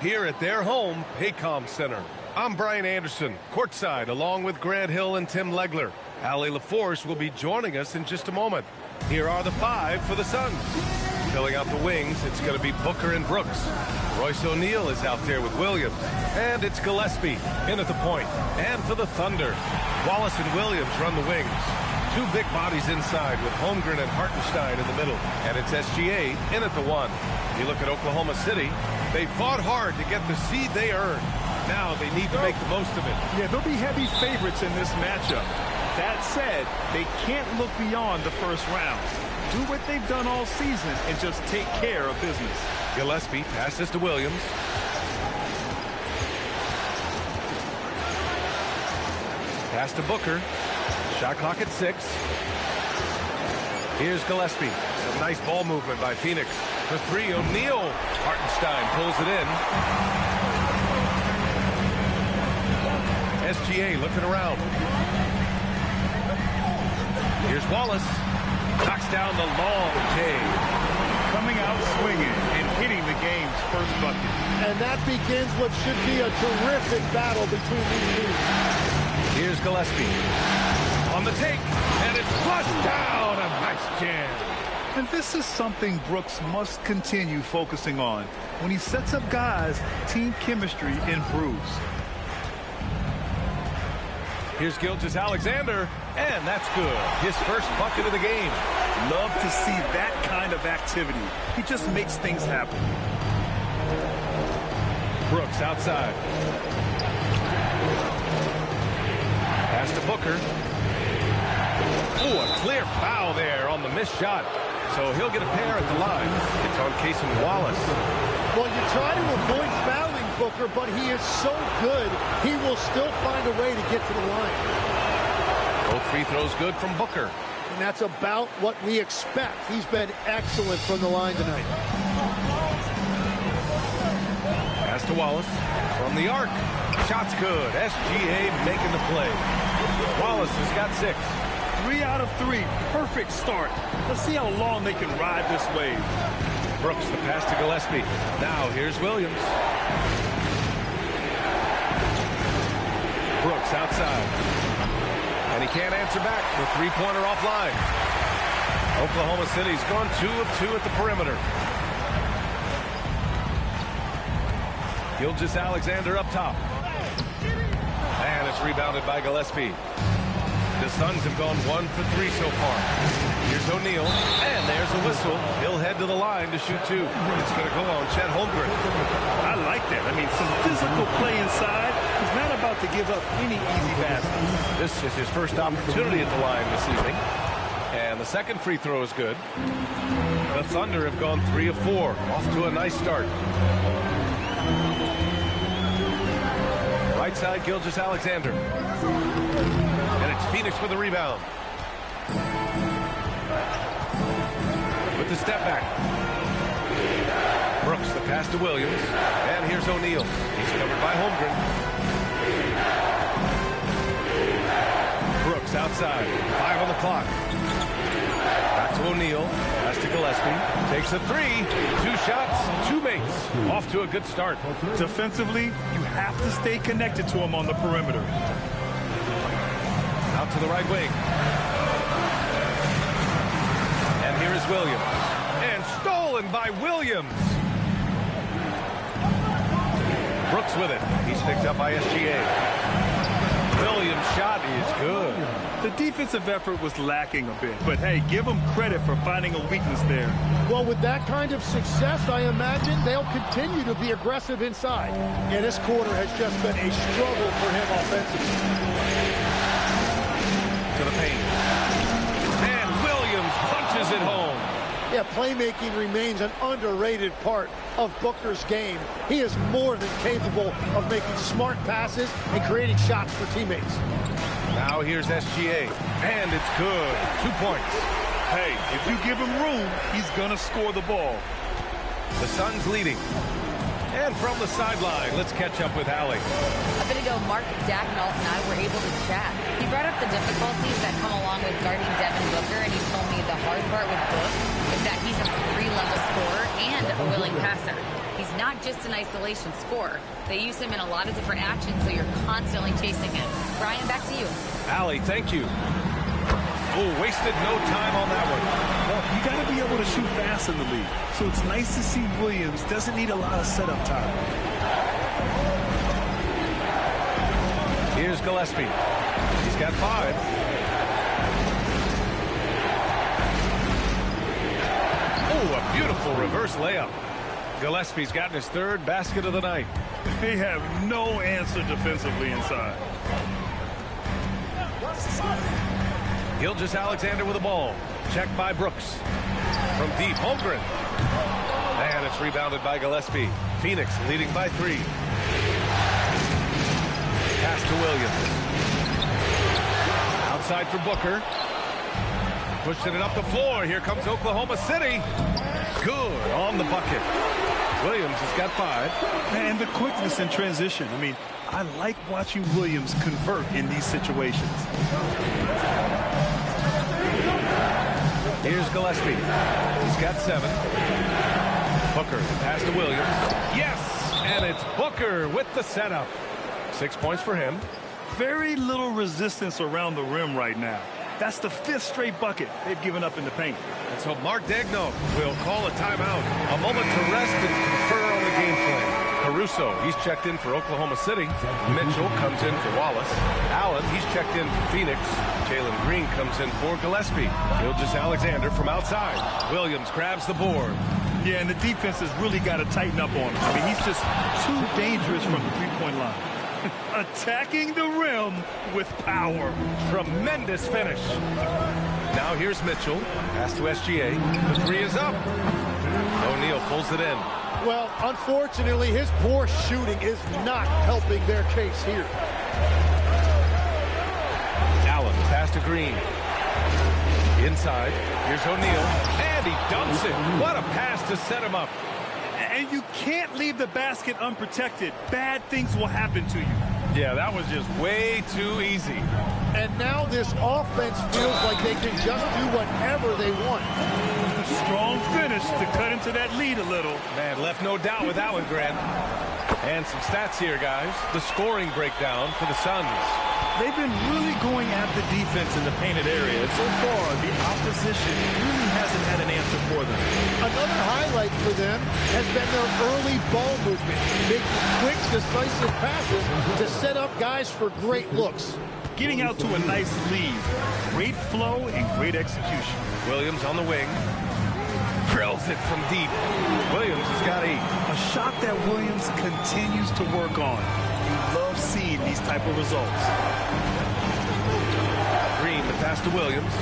Here at their home, Paycom Center. I'm Brian Anderson, courtside, along with Grant Hill and Tim Legler. Allie LaForce will be joining us in just a moment. Here are the five for the Suns. Filling out the wings, it's going to be Booker and Brooks. Royce O'Neal is out there with Williams. And it's Gillespie in at the point. And for the Thunder, Wallace and Williams run the wings. Two big bodies inside with Holmgren and Hartenstein in the middle. And it's SGA in at the one. You look at Oklahoma City, they fought hard to get the seed they earned. Now they need to make the most of it. Yeah, they'll be heavy favorites in this matchup. That said, they can't look beyond the first round. Do what they've done all season and just take care of business. Gillespie passes to Williams. Pass to Booker. Shot clock at 6. Here's Gillespie. Some nice ball movement by Phoenix. For 3, O'Neal. Hartenstein pulls it in. SGA looking around. Here's Wallace. Knocks down the long K. Coming out swinging and hitting the game's first bucket. And that begins what should be a terrific battle between these teams. Here's Gillespie. On the take. And it's flushed down. A nice jam. And this is something Brooks must continue focusing on. When he sets up guys, team chemistry improves. Here's Gilgeous-Alexander, and that's good. His first bucket of the game. Love to see that kind of activity. He just makes things happen. Brooks outside. Pass to Booker. Ooh, a clear foul there on the missed shot. So he'll get a pair at the line. It's on Cason Wallace. Well, you try to avoid fouling Booker, but he is so good, he will still find a way to get to the line. Both free throws good from Booker. And that's about what we expect. He's been excellent from the line tonight. Pass to Wallace. From the arc. Shot's good. SGA making the play. Wallace has got 6. 3 out of 3. Perfect start. Let's see how long they can ride this wave. Brooks, the pass to Gillespie. Now here's Williams. Brooks outside. And he can't answer back. The three-pointer offline. Oklahoma City's gone 2 of 2 at the perimeter. Gilgeous-Alexander up top. And it's rebounded by Gillespie. The Suns have gone 1 for 3 so far. Here's O'Neal, and there's a whistle. He'll head to the line to shoot 2. It's going to go on Chet Holmgren. I like that. I mean, some physical play inside. He's not about to give up any easy baskets. This is his first opportunity at the line this evening. And the second free throw is good. The Thunder have gone 3 of 4. Off to a nice start. Right side, Gilgeous-Alexander. And it's Phoenix with the rebound. With the step back. Brooks, the pass to Williams. And here's O'Neal. He's covered by Holmgren. Brooks outside. 5 on the clock. Back to O'Neal. Pass to Gillespie. Takes a 3. 2 shots, 2 makes. Off to a good start. Defensively, you have to stay connected to him on the perimeter. Out to the right wing. And here is Williams. And stolen by Williams. Brooks with it. He's picked up by SGA. Williams' shot is good. The defensive effort was lacking a bit, but hey, give them credit for finding a weakness there. Well, with that kind of success, I imagine they'll continue to be aggressive inside. And this quarter has just been a struggle for him offensively. To the paint. And Williams punches it home. Yeah, playmaking remains an underrated part of Booker's game. He is more than capable of making smart passes and creating shots for teammates. Now here's SGA. And it's good. 2 points. Hey, if you give him room, he's going to score the ball. The Suns leading. And from the sideline, let's catch up with Allie. A bit ago, Mark Dagnall and I were able to chat. He brought up the difficulties that come along with guarding Devin Booker, and he told me the hard part with Book is is that he's a free-level scorer and a willing passer. He's not just an isolation scorer. They use him in a lot of different actions, so you're constantly chasing him. Brian, back to you. Allie, thank you. Oh, wasted no time on that one. Well, you got to be able to shoot fast in the league. So it's nice to see Williams doesn't need a lot of setup time. Here's Gillespie. He's got 5. Oh, a beautiful reverse layup. Gillespie's gotten his 3rd basket of the night. They have no answer defensively inside. Gilgeous-Alexander with the ball. Checked by Brooks. From deep, Holmgren. And it's rebounded by Gillespie. Phoenix leading by 3. Pass to Williams. Outside for Booker. Pushing it up the floor. Here comes Oklahoma City. Good on the bucket. Williams has got 5. And the quickness in transition. I mean, I like watching Williams convert in these situations. Here's Gillespie. He's got 7. Booker, pass to Williams. Yes! And it's Booker with the setup. 6 points for him. Very little resistance around the rim right now. That's the 5th straight bucket they've given up in the paint. And so Mark Daigneault will call a timeout. A moment to rest and confer on the game plan. Caruso, he's checked in for Oklahoma City. Mitchell comes in for Wallace. Allen, he's checked in for Phoenix. Jalen Green comes in for Gillespie. Gilgeous-Alexander from outside. Williams grabs the board. Yeah, and the defense has really got to tighten up on him. I mean, he's just too dangerous from the three-point line. Attacking the rim with power. Tremendous finish. Now here's Mitchell. Pass to SGA. The 3 is up. O'Neal pulls it in. Well, unfortunately, his poor shooting is not helping their case here. Allen, pass to Green. Inside. Here's O'Neal. And he dunks it. What a pass to set him up. And you can't leave the basket unprotected. Bad things will happen to you. Yeah, that was just way too easy. And now this offense feels like they can just do whatever they want. Strong finish to cut into that lead a little. Man, left no doubt with that one, Grant. And some stats here, guys. The scoring breakdown for the Suns. They've been really going at the defense in the painted area. And so far, the opposition really hasn't had an answer for them. Another highlight for them has been their early ball movement, making quick, decisive passes to set up guys for great looks. Getting out to a nice lead. Great flow and great execution. Williams on the wing. Drills it from deep. Williams has got 8. A shot that Williams continues to work on. You love seeing these type of results. Green, the pass to Williams.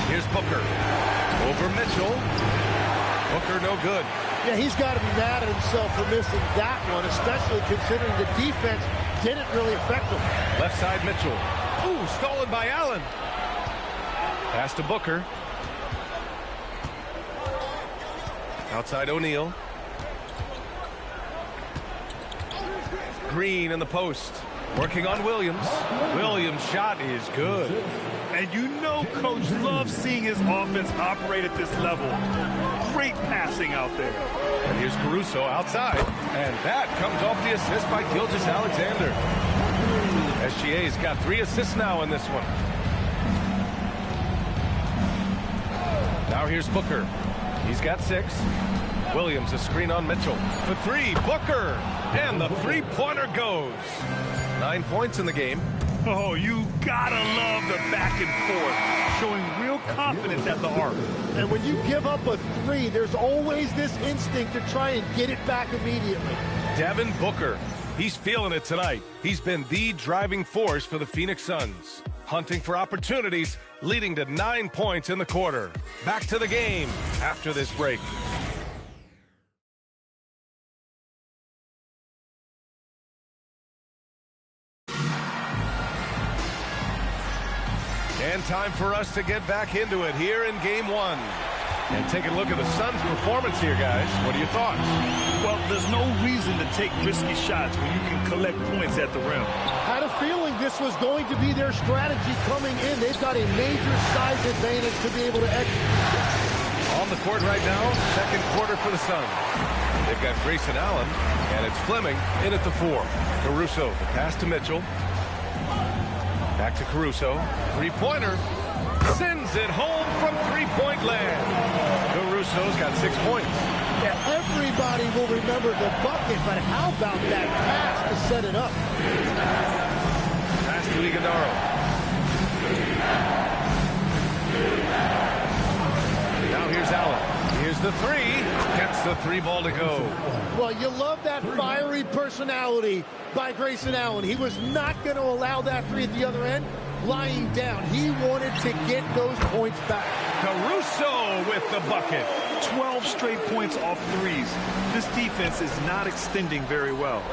Here's Booker. Over Mitchell. Booker no good. Yeah, he's got to be mad at himself for missing that one, especially considering the defense didn't really affect him. Left side Mitchell. Ooh, stolen by Allen. Pass to Booker. Outside O'Neal. Green in the post. Working on Williams. Williams' shot is good. And you know Coach loves seeing his offense operate at this level. Great passing out there. And here's Caruso outside. And that comes off the assist by Gilgeous-Alexander. SGA's got 3 assists now in this one. Now here's Booker. He's got 6. Williams, a screen on Mitchell. For 3, Booker. And the 3-pointer goes. 9 points in the game. Oh, you gotta love the back and forth, showing real confidence at the arc. And when you give up a 3, there's always this instinct to try and get it back immediately. Devin Booker. He's feeling it tonight. He's been the driving force for the Phoenix Suns. Hunting for opportunities, leading to 9 points in the quarter. Back to the game after this break. And time for us to get back into it here in Game 1. And take a look at the Suns' performance here, guys. What are your thoughts? Well, there's no reason to take risky shots when you can collect points at the rim. Had a feeling this was going to be their strategy coming in. They've got a major size advantage to be able to execute this. on the court right now, second quarter for the Suns. They've got Grayson Allen, and it's Fleming in at the 4. Caruso, the pass to Mitchell. Back to Caruso. Three-pointer. Sends it home from three-point land. Caruso's got 6 points. Yeah, everybody will remember the bucket, but how about that pass to set it up? Pass to Iguodala. Now here's Allen. Here's the 3. Gets the 3-ball to go. Well, you love that fiery personality by Grayson Allen. He was not going to allow that 3 at the other end. Lying down, he wanted to get those points back. Caruso with the bucket. 12 straight points off threes. This defense is not extending very well.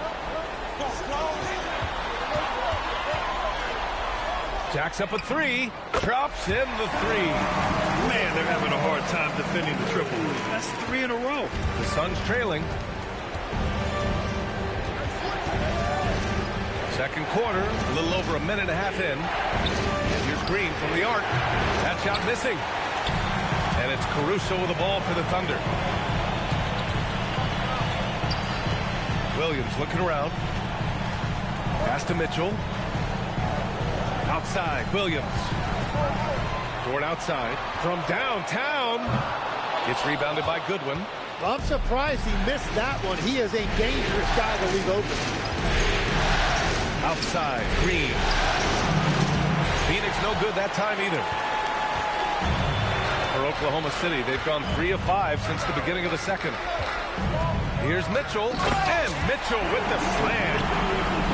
Jacks up a 3. Drops in the 3. Man, they're having a hard time defending the triple. That's 3 in a row. The Suns trailing. Second quarter, a little over a minute and a half in. And here's Green from the arc. That shot missing. And it's Caruso with the ball for the Thunder. Williams looking around. Pass to Mitchell. Outside, Williams. Toward outside. From downtown. It's rebounded by Goodwin. I'm surprised he missed that one. He is a dangerous guy to leave open. Outside, Green. Phoenix no good that time either. For Oklahoma City, they've gone 3 of 5 since the beginning of the second. Here's Mitchell, and Mitchell with the slam.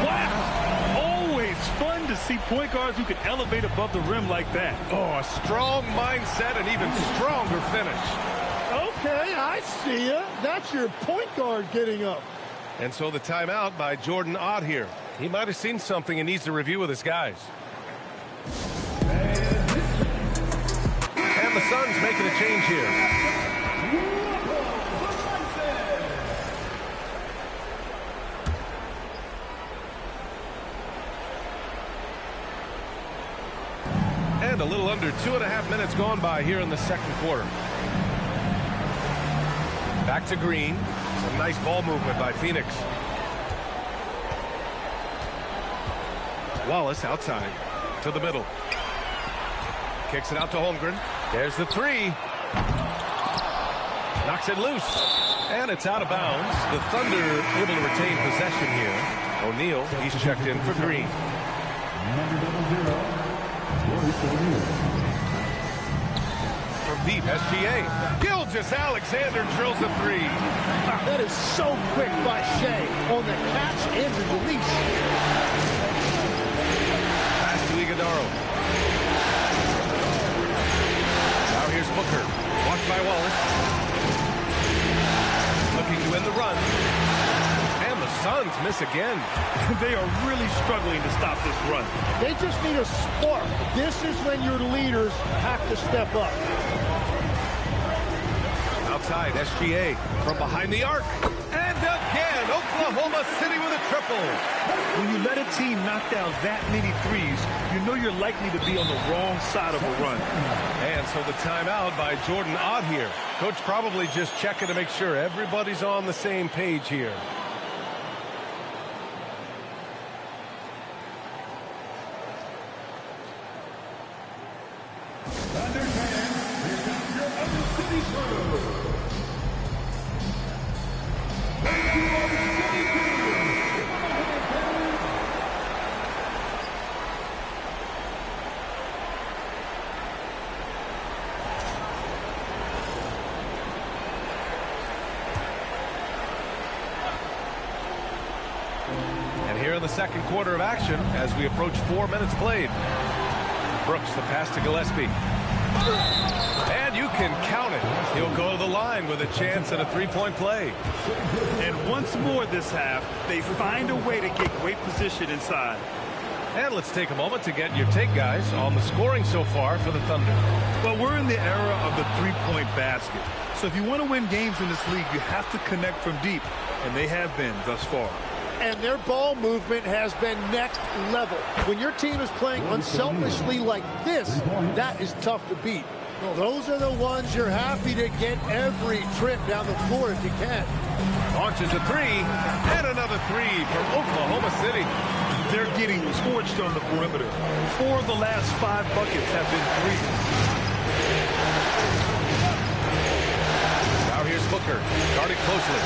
Wow! Always fun to see point guards who can elevate above the rim like that. Oh, a strong mindset and even stronger finish. Okay, I see ya. That's your point guard getting up. And so the timeout by Jordan Ott here. He might have seen something and needs to review with his guys. And the Suns making a change here. And a little under 2.5 minutes gone by here in the second quarter. Back to Green. Some nice ball movement by Phoenix. Wallace outside to the middle. Kicks it out to Holmgren. There's the 3. Knocks it loose. And it's out of bounds. The Thunder able to retain possession here. O'Neal, he's checked in for Green. From deep, SGA. Gilgeous-Alexander drills the 3. That is so quick by Shea on the catch and the release. Iguodala. Now here's Booker. Watched by Wallace. Looking to win the run. And the Suns miss again. They are really struggling to stop this run. They just need a spark. This is when your leaders have to step up. Outside, SGA from behind the arc. And again, Oklahoma City with a triple. When you let a team knock down that many threes, you know you're likely to be on the wrong side of a run. And so the timeout by Jordan Ott here. Coach probably just checking to make sure everybody's on the same page here. Here in the second quarter of action as we approach 4 minutes played. Brooks, the pass to Gillespie. And you can count it. He'll go to the line with a chance at a three-point play. And once more this half, they find a way to get great position inside. And let's take a moment to get your take, guys, on the scoring so far for the Thunder. Well, we're in the era of the three-point basket. So if you want to win games in this league, you have to connect from deep. And they have been thus far. And their ball movement has been next level. When your team is playing unselfishly like this, that is tough to beat. Well, those are the ones you're happy to get every trip down the floor if you can. Launches a three, and another three from Oklahoma City. They're getting torched on the perimeter. 4 of the last 5 buckets have been threes. Now here's Booker, guarded closely.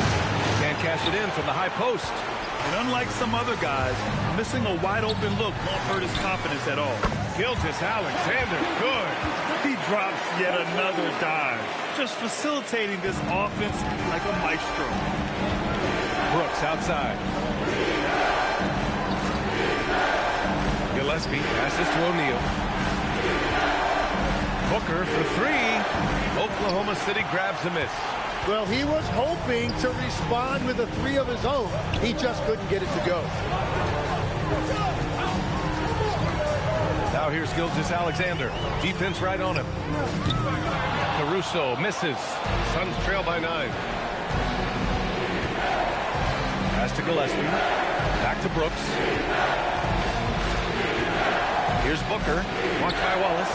Can't cash it in from the high post. And unlike some other guys, missing a wide-open look won't hurt his confidence at all. Gilgeous-Alexander, good. He drops yet another dive, just facilitating this offense like a maestro. Brooks outside. Gillespie passes to O'Neal. Booker for three. Oklahoma City grabs a miss. Well, he was hoping to respond with a three of his own. He just couldn't get it to go. Now here's Gilgeous-Alexander. Defense right on him. Caruso misses. Suns trail by 9. Pass to Gillespie. Back to Brooks. Here's Booker. Blocked by Wallace.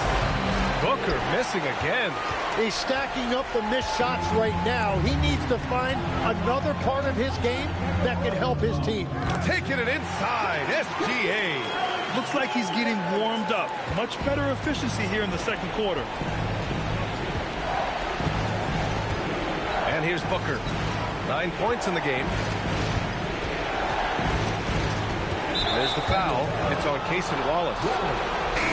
Booker missing again. He's stacking up the missed shots right now. He needs to find another part of his game that can help his team. Taking it inside. SGA. Looks like he's getting warmed up. Much better efficiency here in the second quarter. And here's Booker. 9 points in the game. There's the foul. It's on Cason Wallace.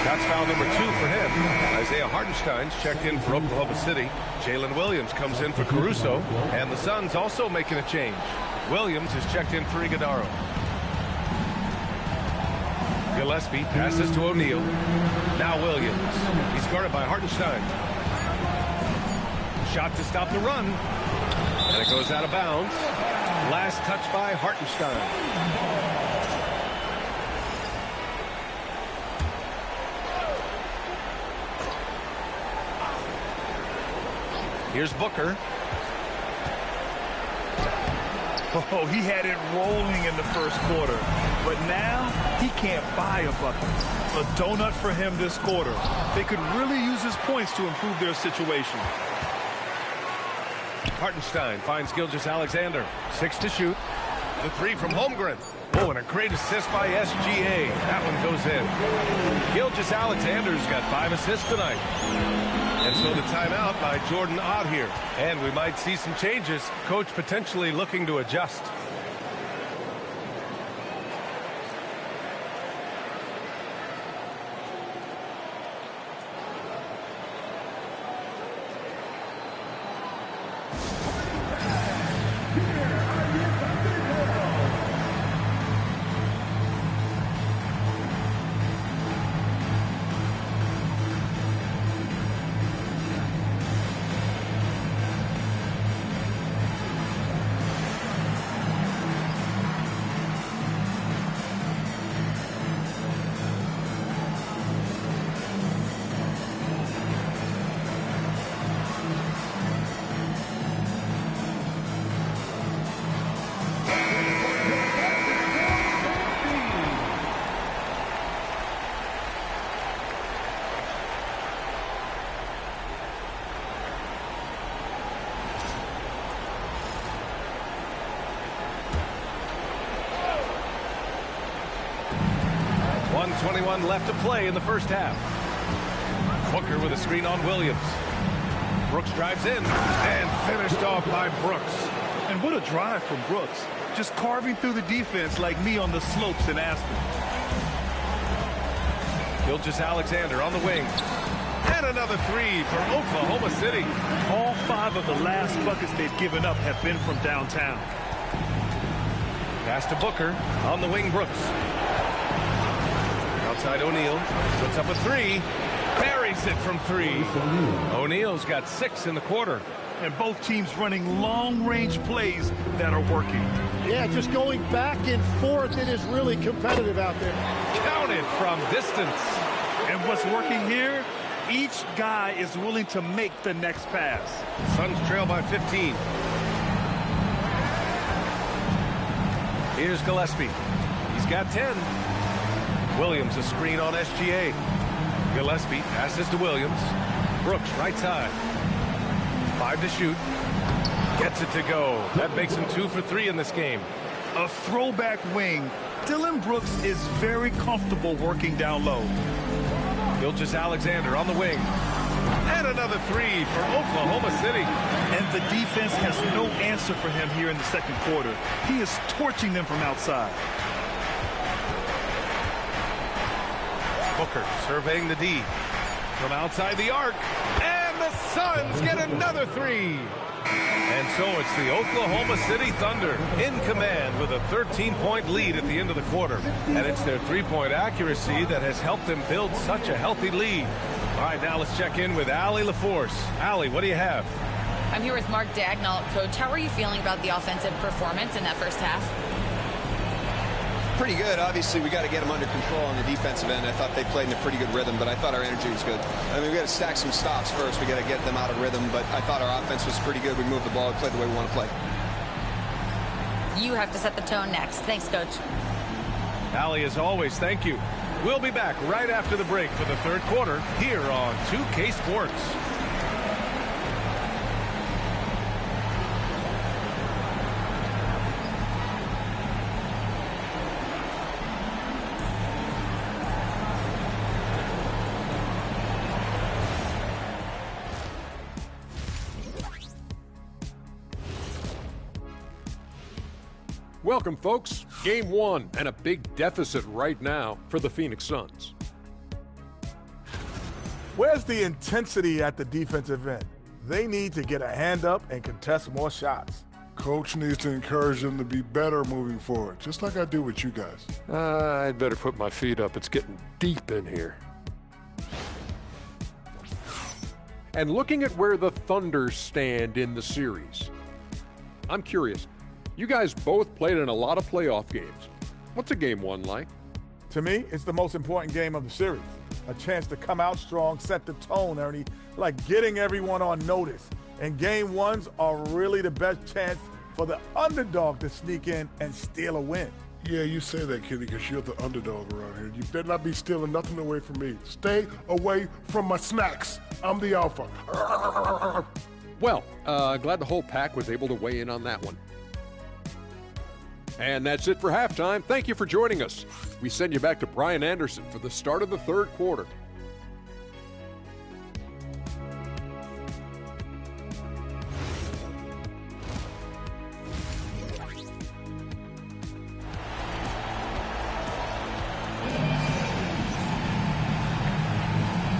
That's foul number 2 for him. Isaiah Hartenstein's checked in for Oklahoma City. Jalen Williams comes in for Caruso. And the Suns also making a change. Williams is checked in for Iguodala. Gillespie passes to O'Neal. Now Williams. He's guarded by Hartenstein. Shot to stop the run. And it goes out of bounds. Last touch by Hartenstein. Here's Booker. Oh, he had it rolling in the first quarter. But now, he can't buy a bucket. A donut for him this quarter. They could really use his points to improve their situation. Hartenstein finds Gilgeous-Alexander. 6 to shoot. The three from Holmgren. Oh, and a great assist by SGA. That one goes in. Gilgeous-Alexander's got 5 assists tonight. And so the timeout by Jordan Ott here. And we might see some changes. Coach potentially looking to adjust. .21 left to play in the first half. Booker with a screen on Williams. Brooks drives in and finished off by Brooks. And what a drive from Brooks. Just carving through the defense like me on the slopes in Aspen. Gilgeous-Alexander on the wing. And another three for Oklahoma City. All 5 of the last buckets they've given up have been from downtown. Pass to Booker. On the wing, Brooks. Outside O'Neal. Puts up a three. Buries it from 3. O'Neal's got 6 in the quarter. And both teams running long-range plays that are working. Yeah, just going back and forth. It is really competitive out there. Counted from distance. And what's working here? Each guy is willing to make the next pass. Suns trail by 15. Here's Gillespie. He's got 10. Williams a screen on SGA. Gillespie passes to Williams. Brooks, right side. 5 to shoot. Gets it to go. That makes him 2 for 3 in this game. A throwback wing. Dylan Brooks is very comfortable working down low. Gilgeous-Alexander on the wing. And another 3 for Oklahoma City. And the defense has no answer for him here in the second quarter. He is torching them from outside. Booker surveying the D. From outside the arc. And the Suns get another 3. And so it's the Oklahoma City Thunder in command with a 13-point lead at the end of the quarter. And it's their three-point accuracy that has helped them build such a healthy lead. All right, now let's check in with Allie LaForce. Allie, what do you have? I'm here with Mark Dagnall. Coach, how are you feeling about the offensive performance in that first half? Pretty good. Obviously, we got to get them under control on the defensive end. I thought they played in a pretty good rhythm, but I thought our energy was good. I mean, we got to stack some stops first. We got to get them out of rhythm, but I thought our offense was pretty good. We moved the ball and played the way we want to play. You have to set the tone next. Thanks, Coach. Allie, as always, thank you. We'll be back right after the break for the third quarter here on 2K Sports. Welcome, folks. Game 1 and a big deficit right now for the Phoenix Suns. Where's the intensity at the defensive end? They need to get a hand up and contest more shots. Coach needs to encourage them to be better moving forward, just like I do with you guys. I'd better put my feet up. It's getting deep in here. And looking at where the Thunder stand in the series, I'm curious. You guys both played in a lot of playoff games. What's a game 1 like? To me, it's the most important game of the series. A chance to come out strong, set the tone, Ernie, like getting everyone on notice. And game 1s are really the best chance for the underdog to sneak in and steal a win. Yeah, you say that, Kenny, because you're the underdog around here. You better not be stealing nothing away from me. Stay away from my snacks. I'm the alpha. Well, glad the whole pack was able to weigh in on that one. And that's it for halftime. Thank you for joining us. We send you back to Brian Anderson for the start of the third quarter.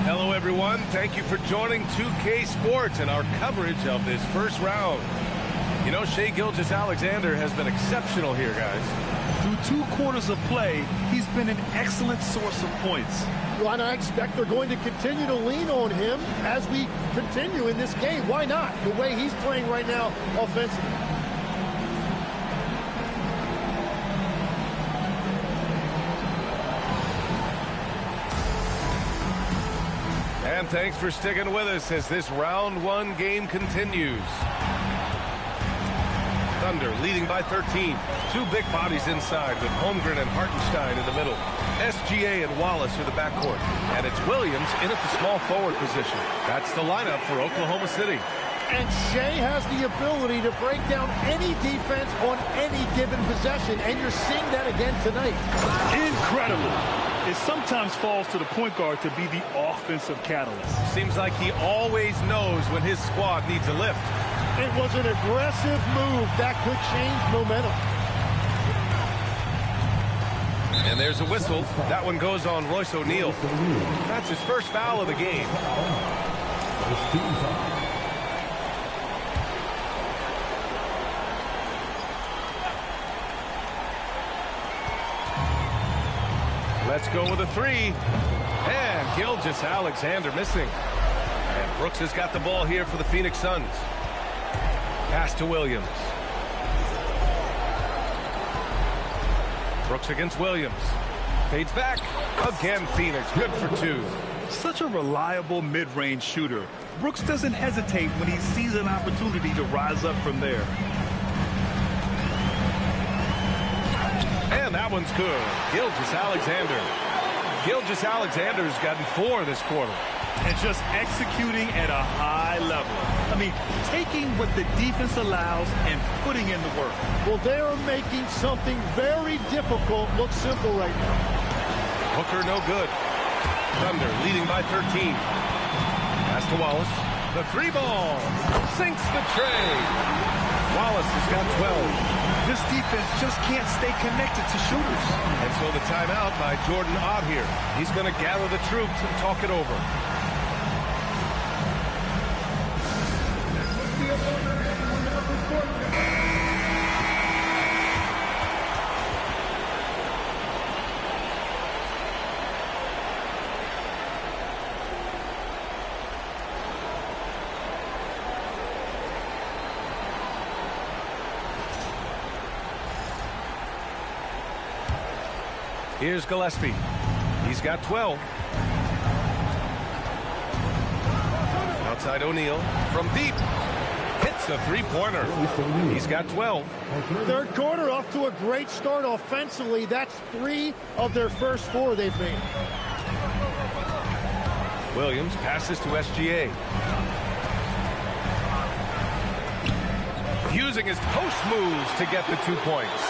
Hello, everyone. Thank you for joining 2K Sports and our coverage of this first round. You know, Shai Gilgeous-Alexander has been exceptional here, guys. Through 2 quarters of play, he's been an excellent source of points. Well, and I expect they're going to continue to lean on him as we continue in this game. Why not? The way he's playing right now offensively. And thanks for sticking with us as this round 1 game continues. Thunder leading by 13. 2 big bodies inside with Holmgren and Hartenstein in the middle. SGA and Wallace are the backcourt. And it's Williams in at the small forward position. That's the lineup for Oklahoma City. And Shai has the ability to break down any defense on any given possession, and you're seeing that again tonight. Incredible. It sometimes falls to the point guard to be the offensive catalyst. Seems like he always knows when his squad needs a lift. It was an aggressive move that could change momentum. And there's a whistle. That one goes on Royce O'Neal. That's his first foul of the game. Let's go with a 3. And Gilgeous-Alexander missing. And Brooks has got the ball here for the Phoenix Suns. Pass to Williams. Brooks against Williams. Fades back. Again, Phoenix. Good for 2. Such a reliable mid-range shooter. Brooks doesn't hesitate when he sees an opportunity to rise up from there. And that one's good. Gilgeous-Alexander. Gilgeous-Alexander's gotten 4 this quarter. And just executing at a high level. I mean, taking what the defense allows and putting in the work. Well, they are making something very difficult look simple right now. Booker no good. Thunder leading by 13. Pass to Wallace. The 3-ball. Sinks the tray. Wallace has got 12. This defense just can't stay connected to shooters. And so the timeout by Jordan Ott here. He's going to gather the troops and talk it over. Here's Gillespie. He's got 12. Outside O'Neal from deep. Hits a 3-pointer. He's got 12. Third quarter off to a great start offensively. That's 3 of their first 4 they've made. Williams passes to SGA. Using his post moves to get the 2 points.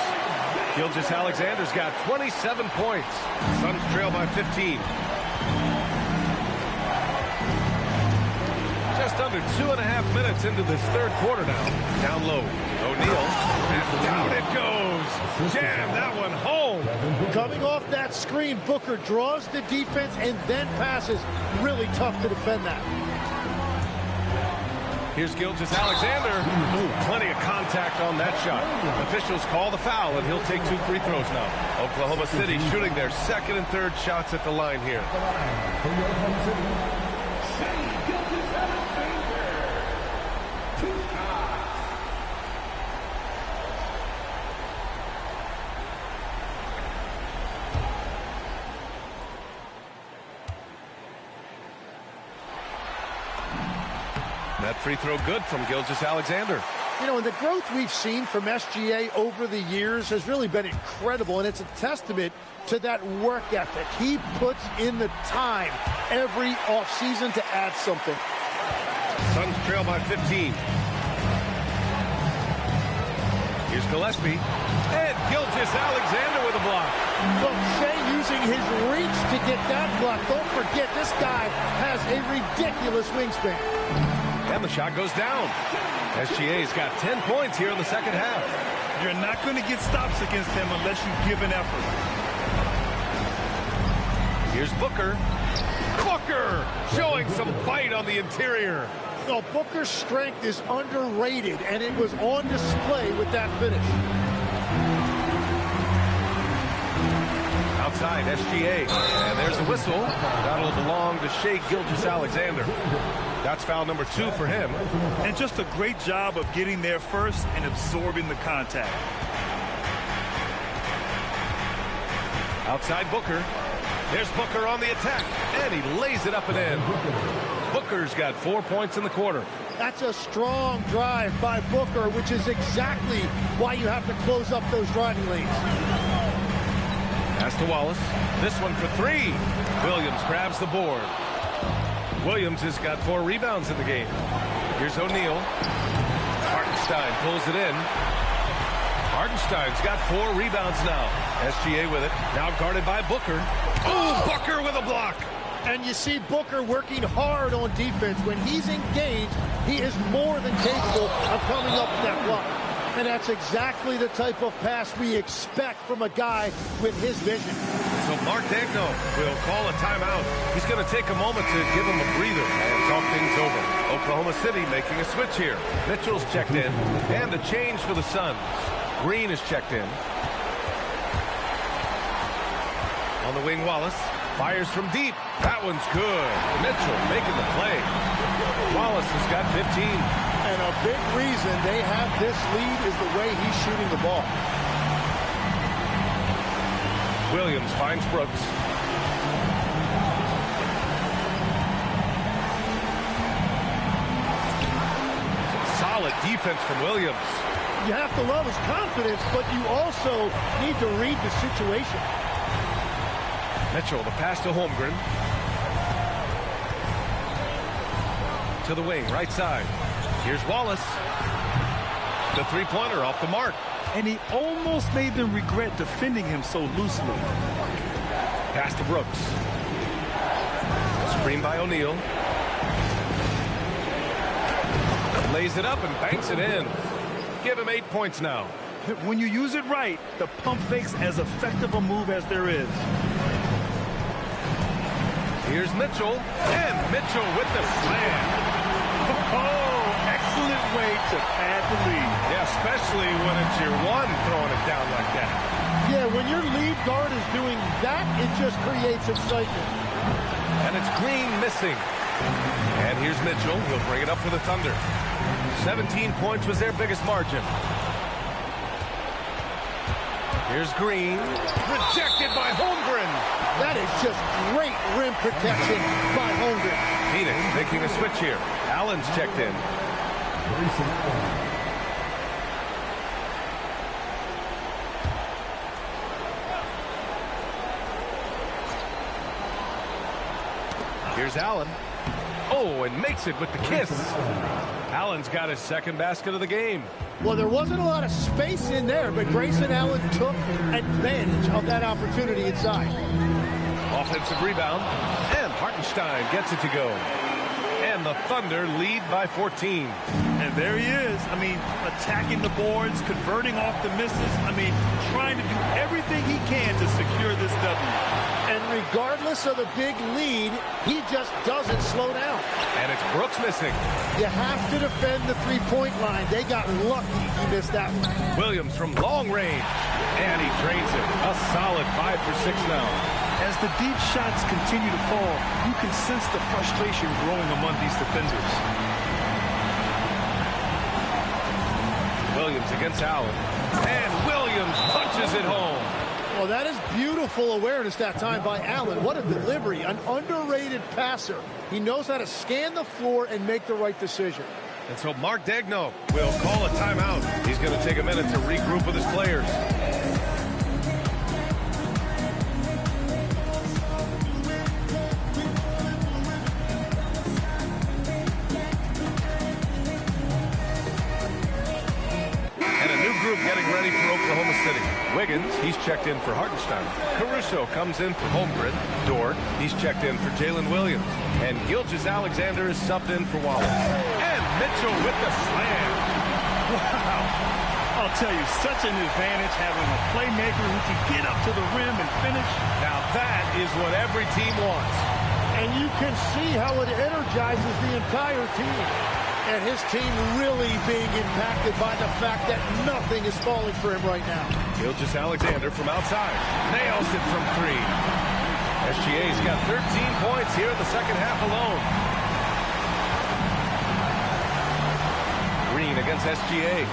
Gilgeous-Alexander's got 27 points. Suns trail by 15. Just under 2.5 minutes into this third quarter now. Down low. O'Neal. And down it goes. Jam that one home. Coming off that screen, Booker draws the defense and then passes. Really tough to defend that. Here's Gilgeous-Alexander. Plenty of contact on that shot. Officials call the foul, and he'll take 2 free throws now. Oklahoma City shooting their second and third shots at the line here. That free throw good from Gilgeous-Alexander. You know, and the growth we've seen from SGA over the years has really been incredible, and it's a testament to that work ethic. He puts in the time every offseason to add something. Suns trail by 15. Here's Gillespie. And Gilgeous-Alexander with a block. Look, Shea using his reach to get that block. Don't forget, this guy has a ridiculous wingspan. And the shot goes down. SGA's got 10 points here in the second half. You're not going to get stops against him unless you give an effort. Here's Booker. Booker showing some fight on the interior. No, Booker's strength is underrated, and it was on display with that finish. Outside, SGA. And there's the whistle. That'll belong to Shea Gilgeous-Alexander. That's foul number 2 for him. And just a great job of getting there first and absorbing the contact. Outside Booker. There's Booker on the attack. And he lays it up and in. Booker's got 4 points in the quarter. That's a strong drive by Booker, which is exactly why you have to close up those driving lanes. Pass to Wallace. This one for 3. Williams grabs the board. Williams has got 4 rebounds in the game. Here's O'Neal. Hartenstein pulls it in. Hartenstein's got 4 rebounds now. SGA with it. Now guarded by Booker. Oh, Booker with a block. And you see Booker working hard on defense. When he's engaged, he is more than capable of coming up with that block. And that's exactly the type of pass we expect from a guy with his vision. So Mark Daigneault will call a timeout. He's going to take a moment to give him a breather and talk things over. Oklahoma City making a switch here. Mitchell's checked in, and a change for the Suns. Green is checked in. On the wing, Wallace fires from deep. That one's good. Mitchell making the play. Wallace has got 15. And a big reason they have this lead is the way he's shooting the ball. Williams finds Brooks. Some solid defense from Williams. You have to love his confidence, but you also need to read the situation. Mitchell, the pass to Holmgren. To the wing, right side. Here's Wallace. The three-pointer off the mark. And he almost made them regret defending him so loosely. Pass to Brooks. Screen by O'Neal. Lays it up and banks it in. Give him 8 points now. When you use it right, the pump fake's as effective a move as there is. Here's Mitchell. And Mitchell with the slam. Oh, excellent way to pad the lead. Yeah, especially when it's your one throwing it down like that. Yeah, when your lead guard is doing that, it just creates excitement. And it's Green missing. And here's Mitchell. He'll bring it up for the Thunder. 17 points was their biggest margin. Here's Green. Rejected by Holmgren. That is just great rim protection by Holmgren. Phoenix making a switch here. Allen's checked in. Here's Allen. Oh, and makes it with the kiss. Allen's got his second basket of the game. Well, there wasn't a lot of space in there, but Grayson Allen took advantage of that opportunity inside. Offensive rebound, and Hartenstein gets it to go. And the Thunder lead by 14. And there he is. I mean, attacking the boards, converting off the misses. I mean, trying to do everything he can to secure this W. And regardless of the big lead, he just doesn't slow down. And it's Brooks missing. You have to defend the three-point line. They got lucky he missed that one. Williams from long range. And he drains it. A solid 5 for 6 now. As the deep shots continue to fall, you can sense the frustration growing among these defenders. Williams against Allen. And Williams punches it home. Well, that is beautiful awareness that time by Allen. What a delivery. An underrated passer. He knows how to scan the floor and make the right decision. And so Mark Daigneault will call a timeout. He's going to take a minute to regroup with his players. Getting ready for Oklahoma City. Wiggins, he's checked in for Hartenstein. Caruso comes in for Holmgren. Dort, he's checked in for Jalen Williams. And Gilgeous-Alexander is subbed in for Wallace. And Mitchell with the slam. Wow. I'll tell you, such an advantage having a playmaker who can get up to the rim and finish. Now that is what every team wants. And you can see how it energizes the entire team. And his team really being impacted by the fact that nothing is falling for him right now. Gilgeous-Alexander from outside. Nails it from 3. SGA's got 13 points here in the second half alone. Green against SGA.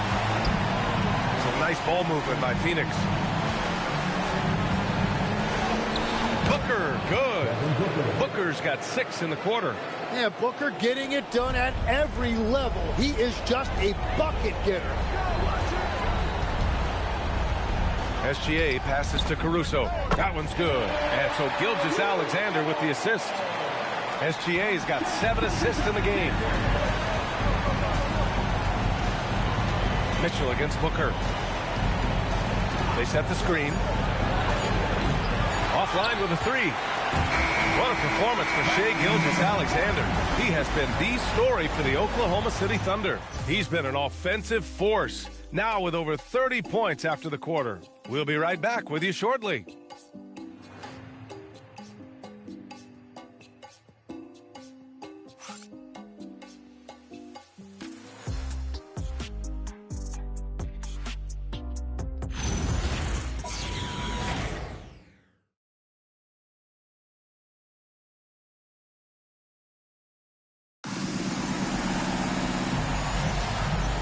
Some nice ball movement by Phoenix. Booker, good. Booker's got 6 in the quarter. Yeah, Booker getting it done at every level. He is just a bucket getter. SGA passes to Caruso. That one's good. And so Gilgeous-Alexander with the assist. SGA's got 7 assists in the game. Mitchell against Booker. They set the screen. Offline with a 3. What a performance for Shai Gilgeous-Alexander. He has been the story for the Oklahoma City Thunder. He's been an offensive force, now with over 30 points after the quarter. We'll be right back with you shortly.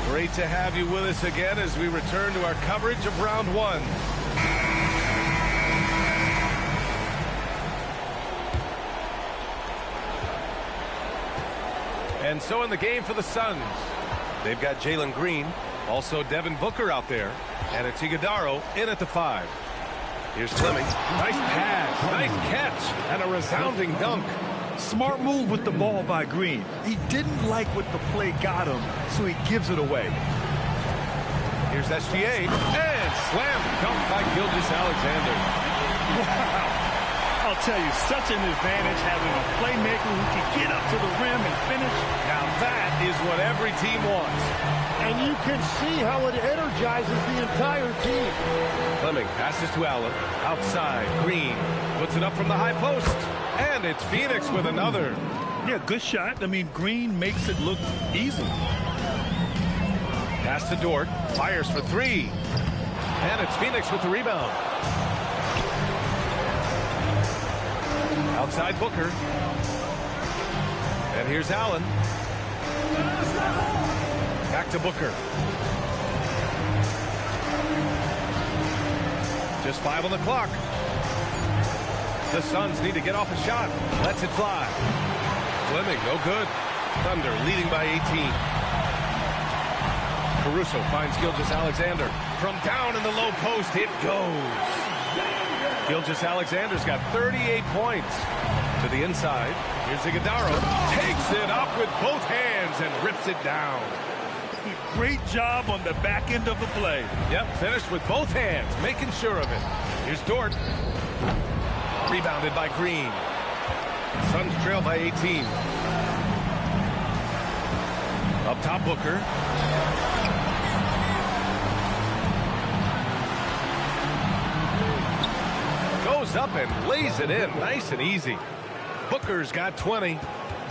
Great to have you with us again as we return to our coverage of round 1. And so in the game for the Suns, they've got Jalen Green, also Devin Booker out there, and it's Iguodala in at the 5. Here's Fleming. Nice pass, nice catch, and a resounding dunk. Smart move with the ball by Green. He didn't like what the play got him, so he gives it away. Here's SGA, and slam dunk by Gilgeous-Alexander. Wow. I'll tell you, such an advantage having a playmaker who can get up to the rim and finish. Now that is what every team wants. And you can see how it energizes the entire team. Fleming passes to Allen. Outside, Green puts it up from the high post. And it's Phoenix with another. Yeah, good shot. I mean, Green makes it look easy. Pass to Dort. Fires for three. And it's Phoenix with the rebound. Outside Booker. And here's Allen. Back to Booker. Just 5 on the clock. The Suns need to get off a shot. Lets it fly. Fleming, no good. Thunder leading by 18. Caruso finds Gilgeous-Alexander. From down in the low post, it goes. Gilgeous-Alexander's got 38 points. To the inside. Here's Iguodala. Takes it up with both hands and rips it down. Great job on the back end of the play. Yep, finished with both hands, making sure of it. Here's Dort. Rebounded by Green. Suns trail by 18. Up top, Booker. Goes up and lays it in, nice and easy. Booker's got 20.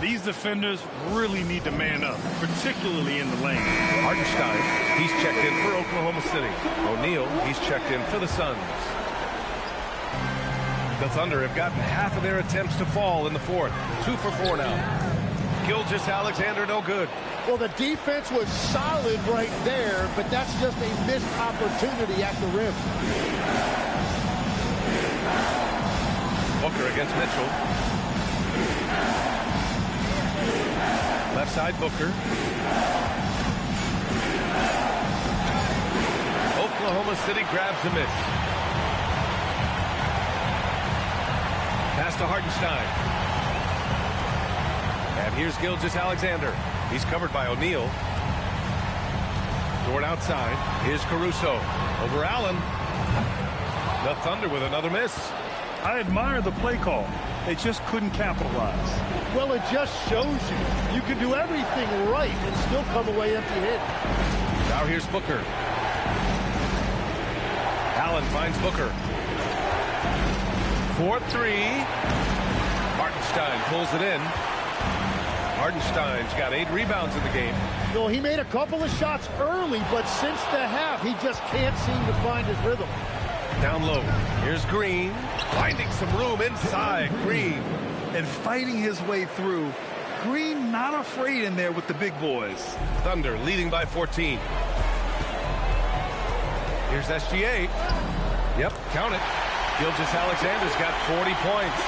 These defenders really need to man up, particularly in the lane. Hartenstein, he's checked in for Oklahoma City. O'Neal, he's checked in for the Suns. The Thunder have gotten half of their attempts to fall in the fourth. 2 for 4 now. Gilgeous-Alexander, no good. Well, the defense was solid right there, but that's just a missed opportunity at the rim. Booker against Mitchell. Left side, Booker. Oklahoma City grabs the miss. Pass to Hartenstein. And here's Gilgeous-Alexander. He's covered by O'Neal. Dort outside. Here's Caruso. Over Allen. The Thunder with another miss. I admire the play call. They just couldn't capitalize. Well, it just shows you can do everything right and still come away empty-handed. Now here's Booker. Allen finds Booker. 4-3. Hartenstein pulls it in. Hartenstein's got 8 rebounds in the game. No, he made a couple of shots early, but since the half, he just can't seem to find his rhythm. Down low. Here's Green. Finding some room inside. Green. And fighting his way through. Green not afraid in there with the big boys. Thunder leading by 14. Here's SGA. Yep, count it. Gilgeous-Alexander's got 40 points.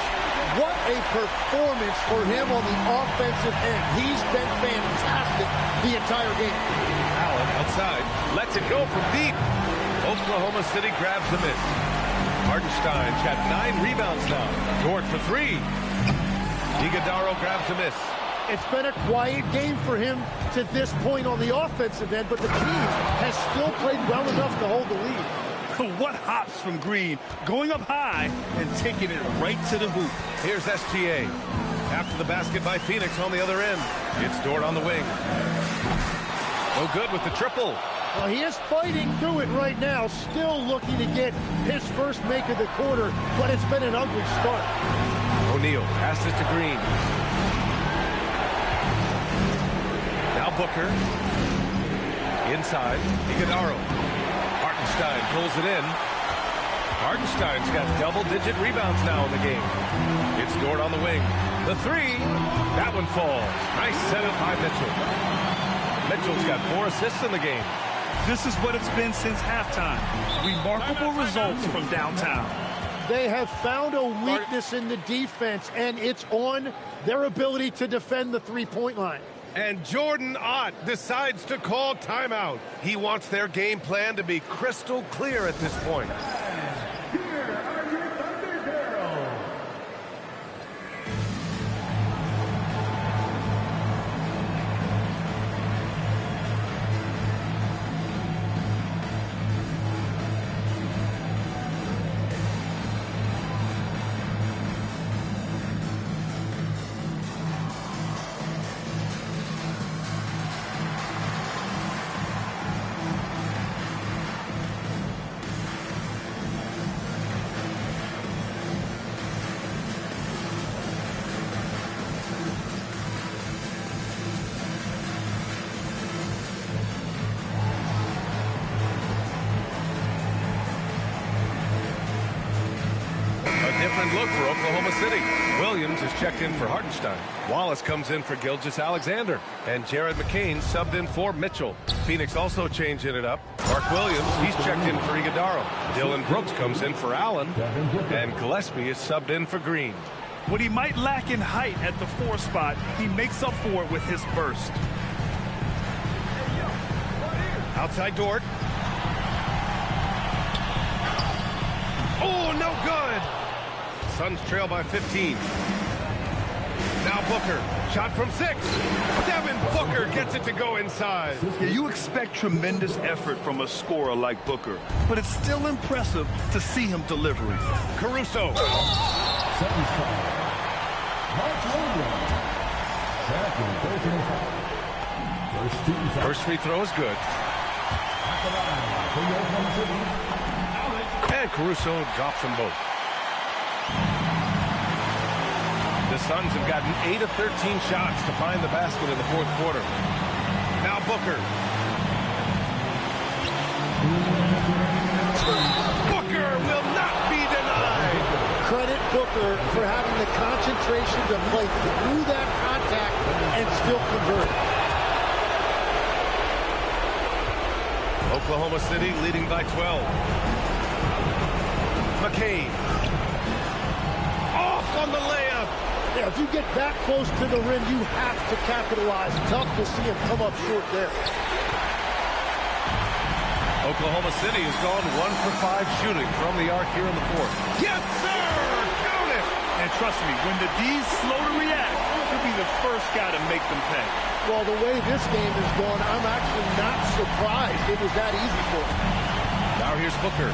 What a performance for him on the offensive end. He's been fantastic the entire game. Allen outside. Lets it go from deep. Oklahoma City grabs the miss. Hartenstein's got 9 rebounds now. Dort for 3. Iguodala grabs the miss. It's been a quiet game for him to this point on the offensive end, but the team has still played well enough to hold the lead. What hops from Green, going up high and taking it right to the hoop. Here's SGA. After the basket by Phoenix on the other end. It's Dort on the wing. No good with the triple. Well, he is fighting through it right now, still looking to get his first make of the quarter, but it's been an ugly start. O'Neal passes to Green. Now Booker. Inside. Iguodala. Hartenstein pulls it in. Hartenstein's got double-digit rebounds now in the game. It's Dort on the wing. The 3. That one falls. Nice setup by Mitchell. Mitchell's got 4 assists in the game. This is what it's been since halftime. Remarkable results from downtown. They have found a weakness in the defense, and it's on their ability to defend the three-point line. And Jordan Ott decides to call timeout. He wants their game plan to be crystal clear at this point. A different look for Oklahoma City. Williams is checked in for Hartenstein. Wallace comes in for Gilgeous-Alexander. And Jared McCain subbed in for Mitchell. Phoenix also changing it up. Mark Williams, he's checked in for Iguodaro. Dylan Brooks comes in for Allen. And Gillespie is subbed in for Green. What he might lack in height at the 4 spot, he makes up for it with his burst. Outside Dort. Oh, no good. Suns trail by 15. Now Booker. Shot from 6. Devin Booker gets it to go inside. Yeah, you expect tremendous effort from a scorer like Booker, but it's still impressive to see him delivering. Caruso. First free throw is good. And Caruso drops them both. The Suns have gotten 8 of 13 shots to find the basket in the fourth quarter. Now Booker. Booker will not be denied. Credit Booker for having the concentration to play through that contact and still convert. Oklahoma City leading by 12. McCain. Off on the layup. Yeah, if you get that close to the rim, you have to capitalize. Tough to see him come up short there. Oklahoma City has gone 1 for 5 shooting from the arc here in the fourth. Yes, sir! Count it! And trust me, when the D's slow to react, he'll be the first guy to make them pay. Well, the way this game is going, I'm actually not surprised it was that easy for him. Now here's Booker.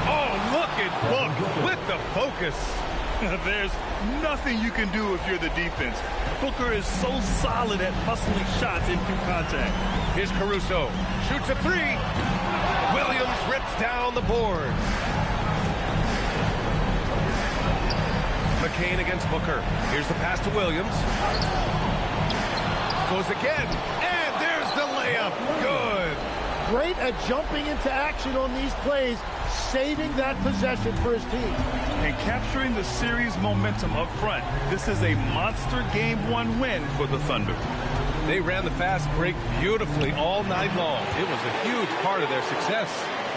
Oh, look at Book with the focus. There's nothing you can do if you're the defense. Booker is so solid at hustling shots in through contact. Here's Caruso. Shoots a 3. Williams rips down the board. McCain against Booker. Here's the pass to Williams. Goes again. And there's the layup. Good. Great at jumping into action on these plays, saving that possession for his team. And capturing the series momentum up front. This is a monster Game 1 win for the Thunder. They ran the fast break beautifully all night long. It was a huge part of their success.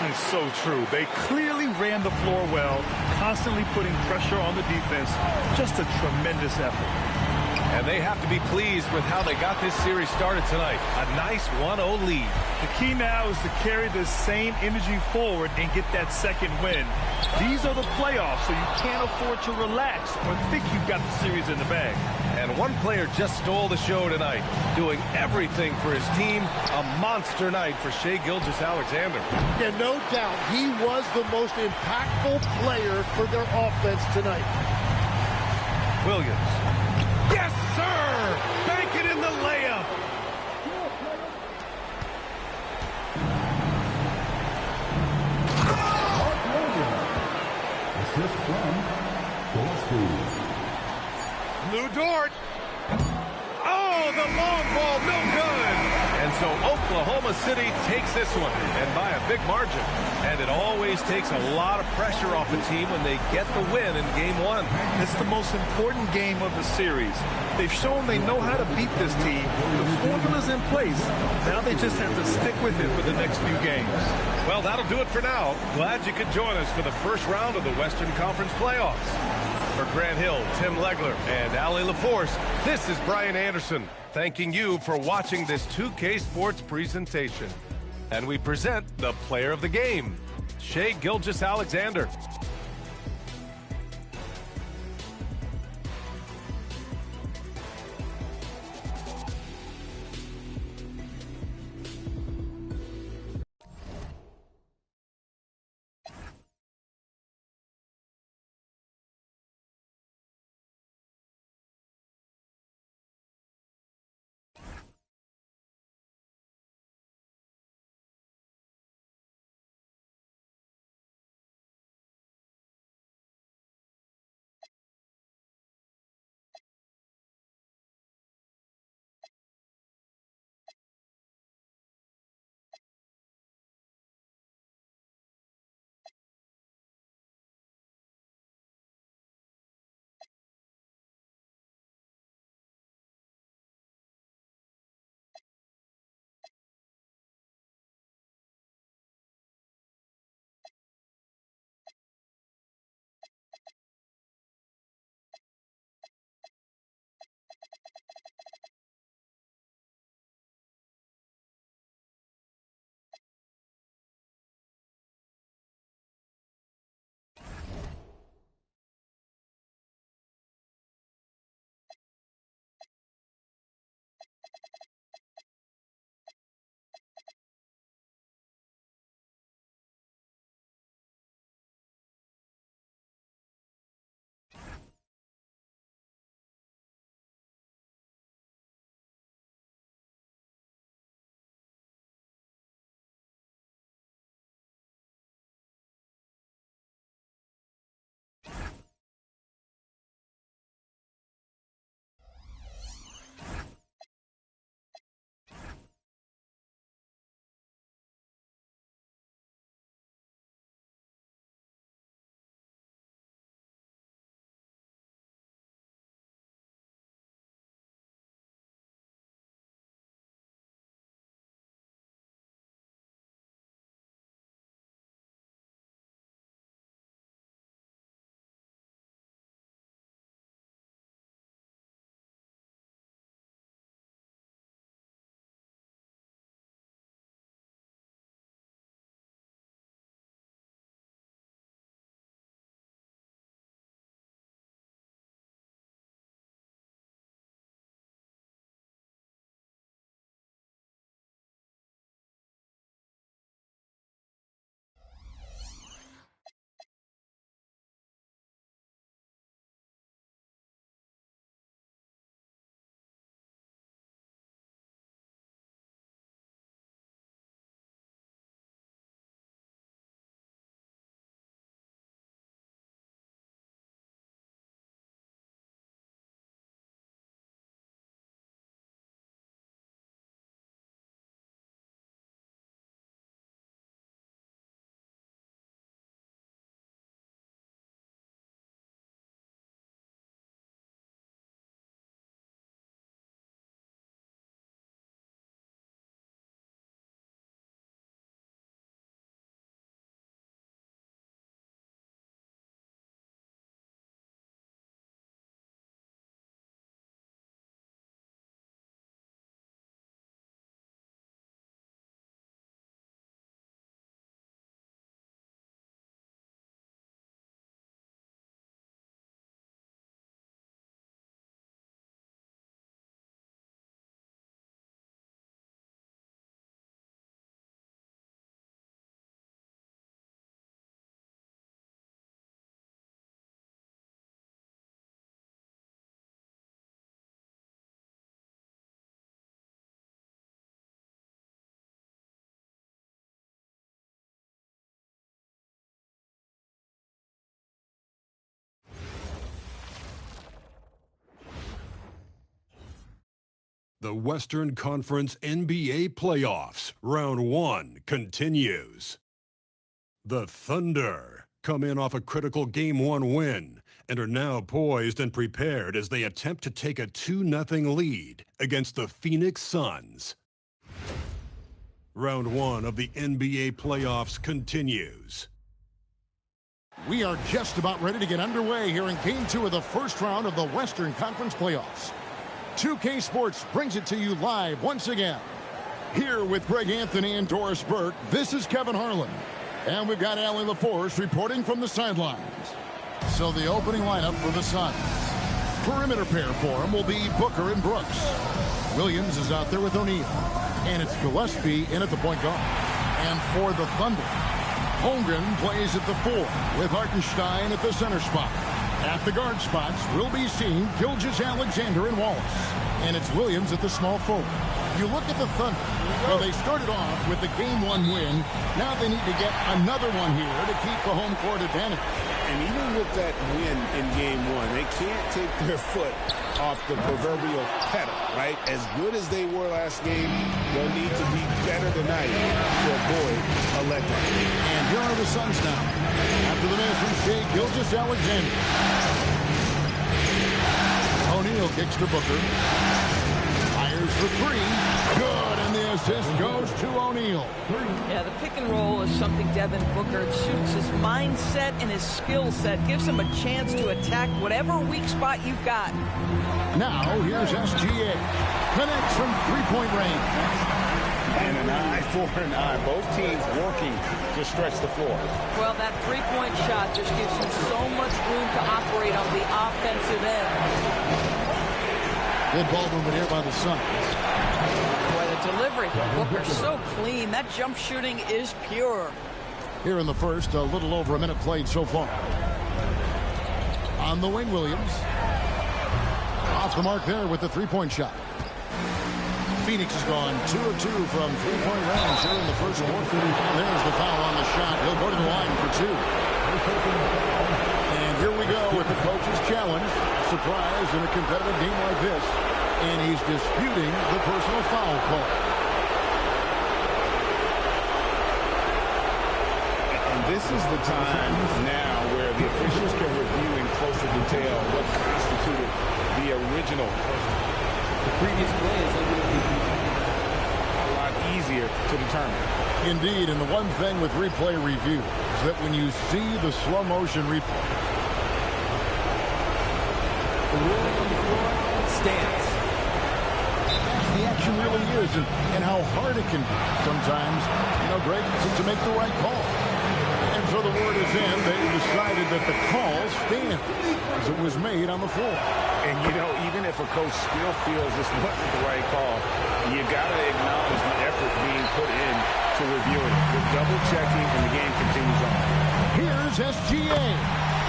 It's so true. They clearly ran the floor well, constantly putting pressure on the defense. Just a tremendous effort. And they have to be pleased with how they got this series started tonight. A nice 1-0 lead. The key now is to carry this same energy forward and get that second win. These are the playoffs, so you can't afford to relax or think you've got the series in the bag. And one player just stole the show tonight, doing everything for his team. A monster night for Shai Gilgeous-Alexander. Yeah, no doubt, he was the most impactful player for their offense tonight. Williams. Yes, sir! Bank it in the layup. Assist from Gillespie. Lou Dort. Oh, the long ball, no good. And so Oklahoma City takes this one, and by a big margin. And it always takes a lot of pressure off a team when they get the win in Game 1. It's the most important game of the series. They've shown they know how to beat this team. The formula's in place. Now they just have to stick with it for the next few games. Well, that'll do it for now. Glad you could join us for the first round of the Western Conference playoffs. For Grant Hill, Tim Legler, and Allie LaForce, this is Brian Anderson, thanking you for watching this 2K Sports presentation. And we present the player of the game, Shai Gilgeous-Alexander. The Western Conference NBA Playoffs, Round 1 continues. The Thunder come in off a critical Game 1 win and are now poised and prepared as they attempt to take a 2-0 lead against the Phoenix Suns. Round 1 of the NBA Playoffs continues. We are just about ready to get underway here in Game 2 of the first round of the Western Conference Playoffs. 2K Sports brings it to you live once again. Here with Greg Anthony and Doris Burke, this is Kevin Harlan. And we've got Allie LaForce reporting from the sidelines. So the opening lineup for the Suns. Perimeter pair for him will be Booker and Brooks. Williams is out there with O'Neal. And it's Gillespie in at the point guard. And for the Thunder, Holmgren plays at the 4 with Hartenstein at the center spot. At the guard spots, we'll be seeing Gilgeous-Alexander and Wallace. And it's Williams at the small forward. You look at the Thunder. Well, they started off with the Game 1 win. Now they need to get another one here to keep the home court advantage. And even with that win in Game 1, they can't take their foot off the proverbial pedal, right? As good as they were last game, they'll need to be better tonight to avoid a letdown. And here are the Suns now. After the miss from Shai Gilgeous-Alexander. O'Neal kicks to Booker. Fires for 3. Good, and the assist goes to O'Neal. Yeah, the pick and roll is something Devin Booker suits his mindset and his skill set. Gives him a chance to attack whatever weak spot you've got. Now, here's SGA. Connects from three-point range. And an eye for an eye. Both teams working to stretch the floor. Well, that three-point shot just gives you so much room to operate on the offensive end. Good ball movement here by the Suns. Boy, the delivery from Booker so clean. That jump shooting is pure. Here in the first, a little over a minute played so far. On the wing, Williams. Off the mark there with the three-point shot. Phoenix has gone 2 of 2 from three-point range here in the first quarter. And there's the foul on the shot. He'll go to the line for 2. And here we go with the coach's challenge. Surprise in a competitive game like this. And he's disputing the personal foul call. And this is the time now where the officials can review in closer detail what constituted the original. The previous play is a lot easier to determine. Indeed, and the one thing with replay review is that when you see the slow motion replay, the ruling on the floor stands. The action really is, and how hard it can be sometimes, Greg, to make the right call. And so the word is in. They decided that the call stands as it was made on the floor. And, even if a coach still feels this wasn't the right call, you got to acknowledge the effort being put in to reviewing it. With double-checking, and the game continues on. Here's SGA.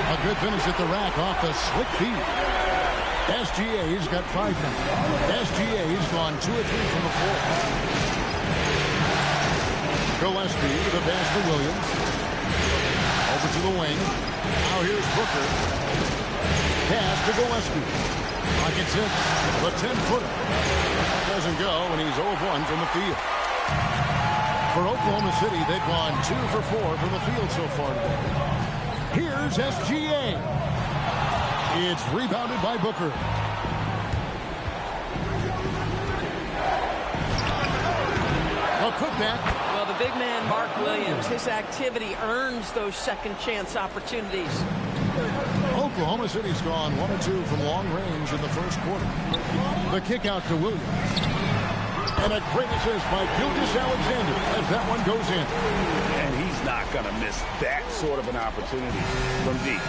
A good finish at the rack off the slick feed. SGA's got 5 now. SGA's gone 2 of 3 from the floor. Gillespie, the pass to Williams. Over to the wing. Now here's Booker. Pass to Gillespie. Pocket 6. The 10-footer. Doesn't go, and he's 0 of 1 from the field. For Oklahoma City, they've gone 2 for 4 from the field so far today. Here's SGA. It's rebounded by Booker. A putback. Well, the big man, Mark Williams, his activity earns those second chance opportunities. Oklahoma City's gone 1 of 2 from long range in the first quarter. The kick out to Williams. And a great assist by Gilgeous-Alexander as that one goes in. And he's not going to miss that sort of an opportunity from deep.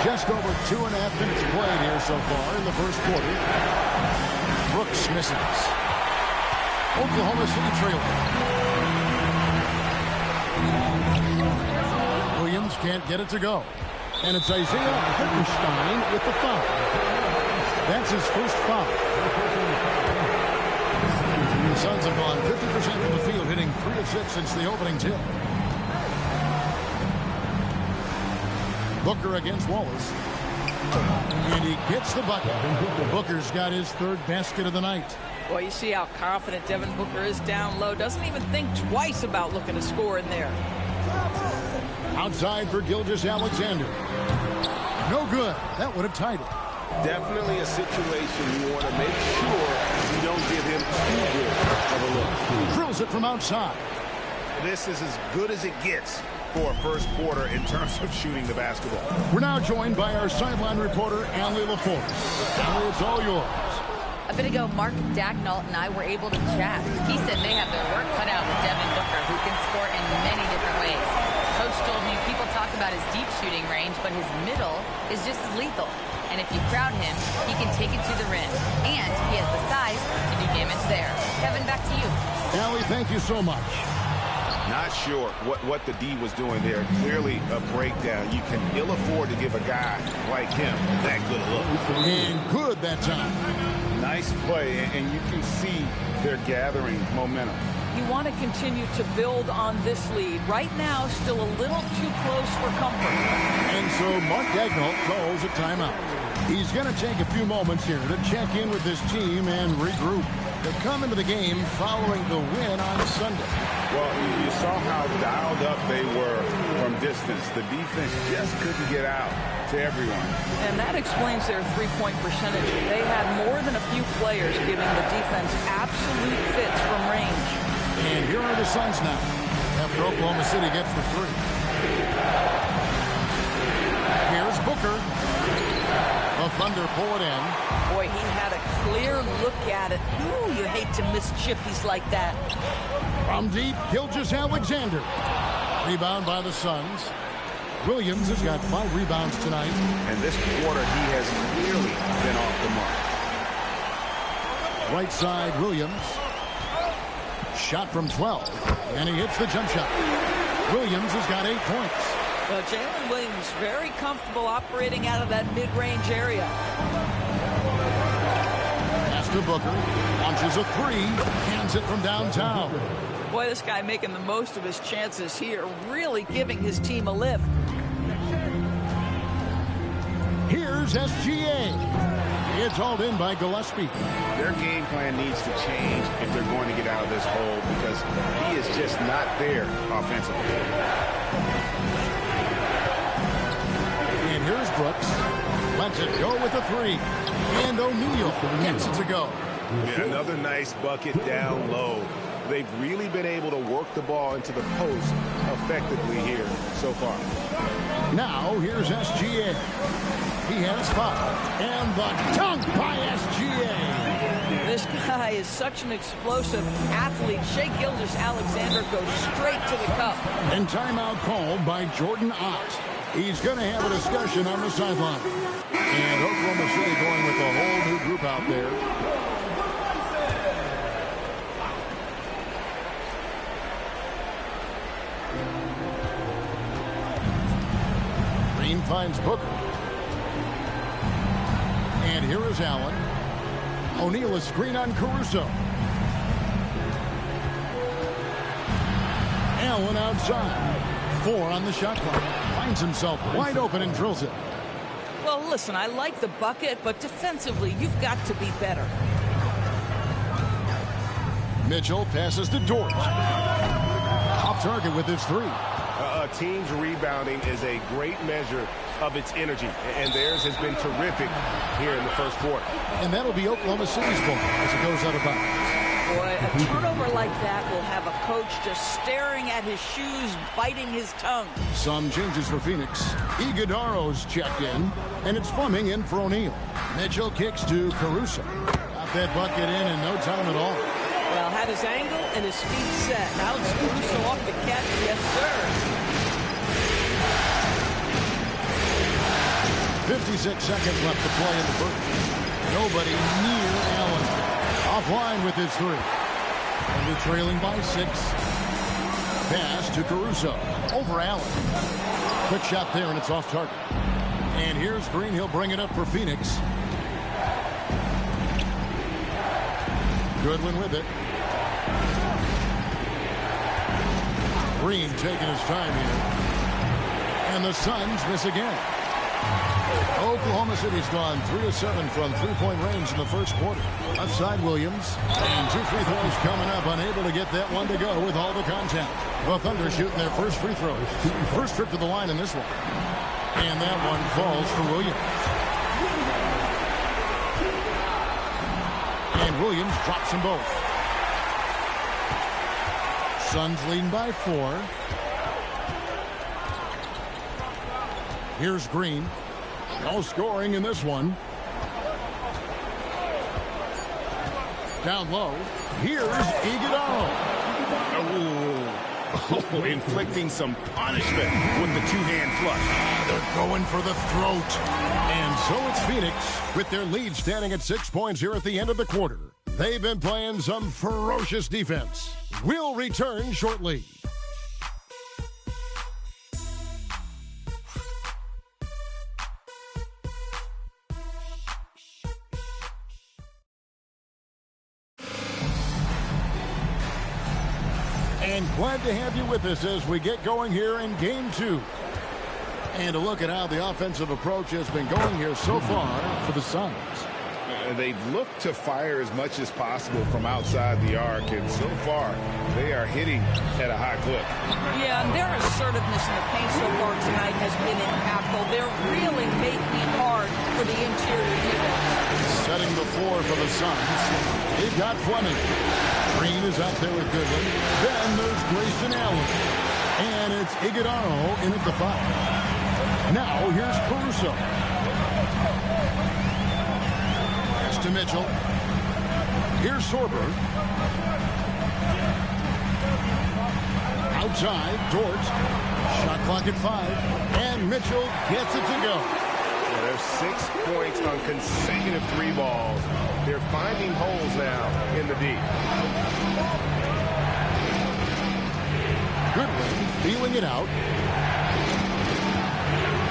Just over 2.5 minutes played here so far in the first quarter. Brooks misses. Oklahoma City trailing. Williams can't get it to go. And it's Isaiah Hartenstein with the foul. That's his first foul. The Suns have gone 50% from the field, hitting 3 of 6 since the opening tip. Booker against Wallace. And he gets the bucket. Booker's got his third basket of the night. Well, you see how confident Devin Booker is down low. Doesn't even think twice about looking to score in there. Outside for Gilgeous-Alexander. No good. That would have tied it. Definitely a situation you want to make sure you don't give him too good of a look. Drills it from outside. This is as good as it gets for a first quarter in terms of shooting the basketball. We're now joined by our sideline reporter, Allie LaForce. Allie, it's all yours. A bit ago, Mark Dagnall and I were able to chat. He said they have their work cut out with Devin Booker, who can score in many different ways. Coach told me people talk about his deep shooting range, but his middle is just as lethal. And if you crowd him, he can take it to the rim. And he has the size to do damage there. Kevin, back to you. Allie, thank you so much. Not sure what the D was doing there. Clearly a breakdown. You can ill afford to give a guy like him that good a look. And good that time. Nice play, and you can see they're gathering momentum. You want to continue to build on this lead. Right now, still a little too close for comfort. And so Mark Dagnall calls a timeout. He's going to take a few moments here to check in with his team and regroup. They come into the game following the win on Sunday. Well, you saw how dialed up they were from distance. The defense just couldn't get out to everyone. And that explains their three-point percentage. They had more than a few players giving the defense absolute fits from range. And here are the Suns now, after Oklahoma City gets the three. Here's Booker. The Thunder pull it in. Boy, he had a clear look at it. Ooh, you hate to miss chippies like that. From deep, Gilgeous-Alexander. Rebound by the Suns. Williams has got 5 rebounds tonight. And this quarter, he has clearly been off the mark. Right side, Williams. Shot from 12, and he hits the jump shot. Williams has got 8 points. Well, Jalen Williams very comfortable operating out of that mid-range area. Pass to Booker. Launches a 3. Hands it from downtown. Boy, this guy making the most of his chances here. Really giving his team a lift. Here's SGA. It's hauled in by Gillespie. Their game plan needs to change if they're going to get out of this hole because he is just not there offensively. And here's Brooks. Lets it go with a 3. And O'Neal gets it to go. Yeah, another nice bucket down low. They've really been able to work the ball into the post effectively here so far. Now here's SGA. He has 5. And the dunk by SGA. This guy is such an explosive athlete. Shai Gilgeous-Alexander goes straight to the cup. And timeout called by Jordan Ott. He's going to have a discussion on the sideline. And Oklahoma City going with a whole new group out there. Green finds Booker. And here is Allen. O'Neal is screen on Caruso. Allen outside. 4 on the shot clock. Finds himself wide open and drills it. Well, listen, I like the bucket, but defensively, you've got to be better. Mitchell passes to Dort. Off target with his 3. A team's rebounding is a great measure of its energy, and theirs has been terrific here in the first quarter. And that'll be Oklahoma City's ball as it goes out of bounds. Boy, a turnover like that will have a coach just staring at his shoes, biting his tongue. Some changes for Phoenix. Iguodaro's checked in, and it's Fleming in for O'Neal. Mitchell kicks to Caruso. Got that bucket in no time at all. Well, had his angle and his feet set. Now it's Caruso off the catch. Yes, sir. 56 seconds left to play in the first. Nobody near Allen. Offline with his 3. And they're trailing by 6. Pass to Caruso. Over Allen. Quick shot there, and it's off target. And here's Green. He'll bring it up for Phoenix. Goodwin with it. Green taking his time here. And the Suns miss again. Oklahoma City's gone 3 of 7 from three-point range in the first quarter. Outside Williams. And 2 free throws coming up. Unable to get that one to go with all the contact. The Thunder shooting their first free throws. First trip to the line in this one. And that one falls for Williams. And Williams drops them both. Suns leading by 4. Here's Green. No scoring in this one. Down low. Here's Iguodala. Oh, inflicting some punishment with the two-hand flush. They're going for the throat. And so it's Phoenix with their lead standing at 6 points here at the end of the quarter. They've been playing some ferocious defense. We'll return shortly. And glad to have you with us as we get going here in Game 2. And a look at how the offensive approach has been going here so far for the Suns. They've looked to fire as much as possible from outside the arc, and so far they are hitting at a high clip. Yeah, and their assertiveness in the paint so far tonight has been impactful. They're really making it hard for the interior defense. Setting the floor for the Suns. They've got Fleming. Green is out there with Goodwin. Then there's Grayson Allen. And it's Iguodala in at the foul. Now here's Caruso. Pass to Mitchell. Here's Sorber. Outside, Dort. Shot clock at 5. And Mitchell gets it to go. There's 6 points on consecutive 3 balls. They're finding holes now in the D. Goodwin feeling it out.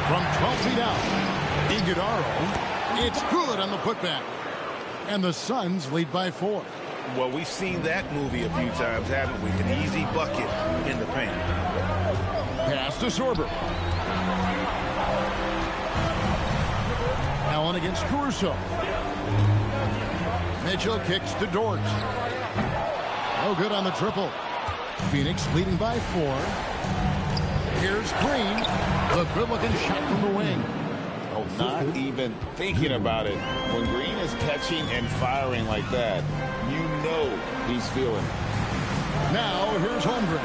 From 12 feet out. Iguodala. It's good on the putback. And the Suns lead by 4. Well, we've seen that movie a few times, haven't we? An easy bucket in the paint. Pass to Sorber. Allen against Caruso. Mitchell kicks to Dort. No good on the triple. Phoenix leading by 4. Here's Green. The good-looking shot from the wing. Oh, not even thinking about it. When Green is catching and firing like that, you know he's feeling it. Now here's Holmgren.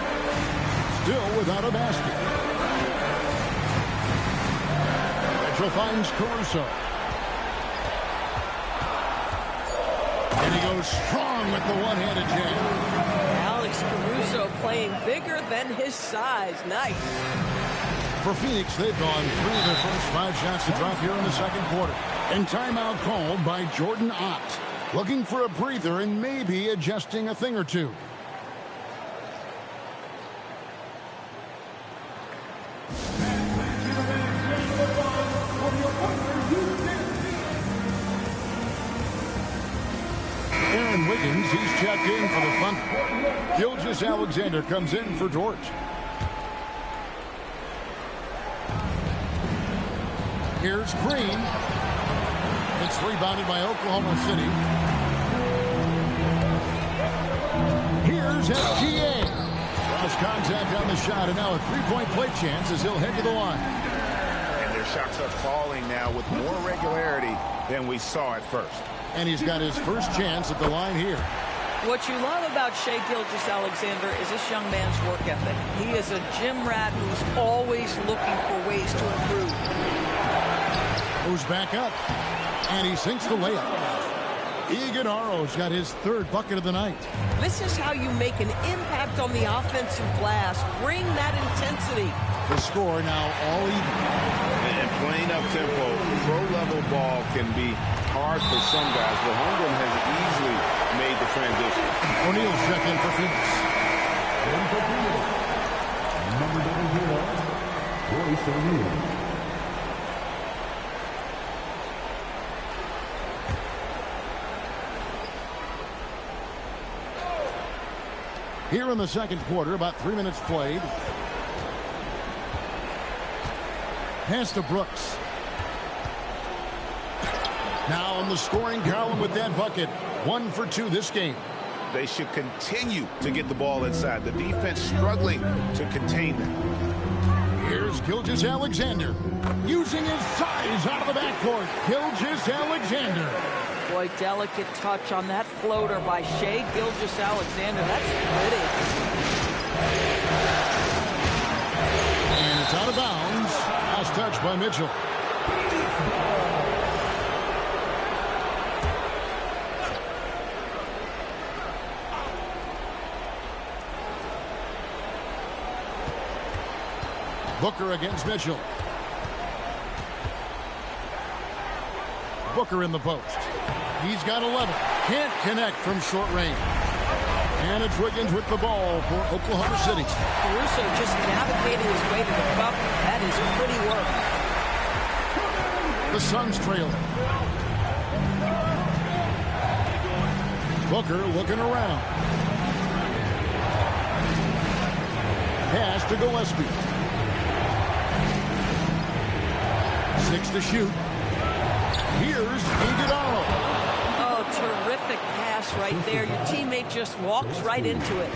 Still without a basket. Mitchell finds Caruso. And he goes strong with the one-handed jam. Alex Caruso playing bigger than his size. Nice. For Phoenix, they've gone 3 of their first 5 shots to drop here in the second quarter. And timeout called by Jordan Ott. Looking for a breather and maybe adjusting a thing or two. Aaron Wiggins, he's checked in for the Thunder. Gilgeous-Alexander comes in for Dort. Here's Green. It's rebounded by Oklahoma City. Here's SGA. Cross contact on the shot, and now a three-point play chance as he'll head to the line. And their shots are falling now with more regularity than we saw at first. And he's got his first chance at the line here. What you love about Shai Gilgeous-Alexander is this young man's work ethic. He is a gym rat who's always looking for ways to improve. Goes back up, and he sinks the layup. Iguodala's got his 3rd bucket of the night. This is how you make an impact on the offensive glass. Bring that intensity. The score now all even. And playing up-tempo, pro-level ball can be hard for some guys, but Holmgren has easily made the transition. O'Neal's check in for Phoenix. Number 0, Royce O'Neal. Here in the second quarter, about 3 minutes played. Pass to Brooks. Now on the scoring column with that bucket. 1 for 2 this game. They should continue to get the ball inside. The defense struggling to contain them. Here's Gilgeous-Alexander using his size out of the backcourt. Gilgeous-Alexander. Boy, delicate touch on that floater by Shai Gilgeous-Alexander. That's pretty. And it's out of bounds. Last touch by Mitchell. Booker against Mitchell. Booker in the post. He's got 11. Can't connect from short range. And it's Wiggins with the ball for Oklahoma City. Caruso just navigated his way to the cup. That is pretty work. The Suns trailing. Booker looking around. Pass to Gillespie. 6 to shoot. Here's Iguodala. Oh, terrific pass right there. Your teammate just walks right into it.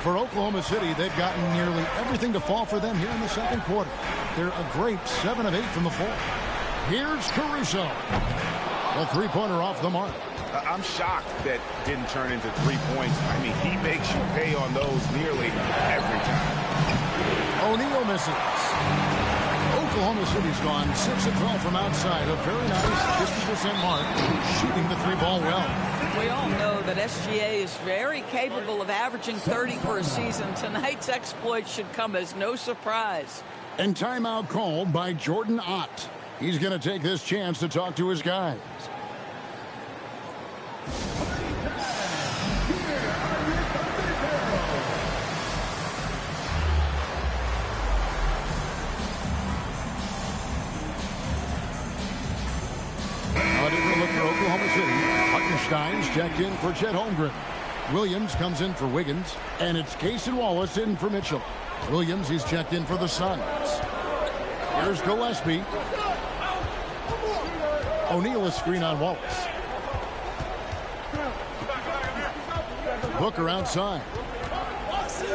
For Oklahoma City, they've gotten nearly everything to fall for them here in the second quarter. They're a great 7 of 8 from the floor. Here's Caruso. A three-pointer off the mark. I'm shocked that didn't turn into 3 points. I mean, he makes you pay on those nearly every time. O'Neal misses. Oklahoma City's gone 6 of 12 from outside. A very nice 50% mark. Shooting the three ball well. We all know that SGA is very capable of averaging 30 for a season. Tonight's exploit should come as no surprise. And timeout called by Jordan Ott. He's going to take this chance to talk to his guys. A different look for Oklahoma City. Hartenstein's checked in for Chet Holmgren. Williams comes in for Wiggins. And it's Cason Wallace in for Mitchell. Williams, he's checked in for the Suns. Here's Gillespie. O'Neal a screen on Wallace. Booker outside.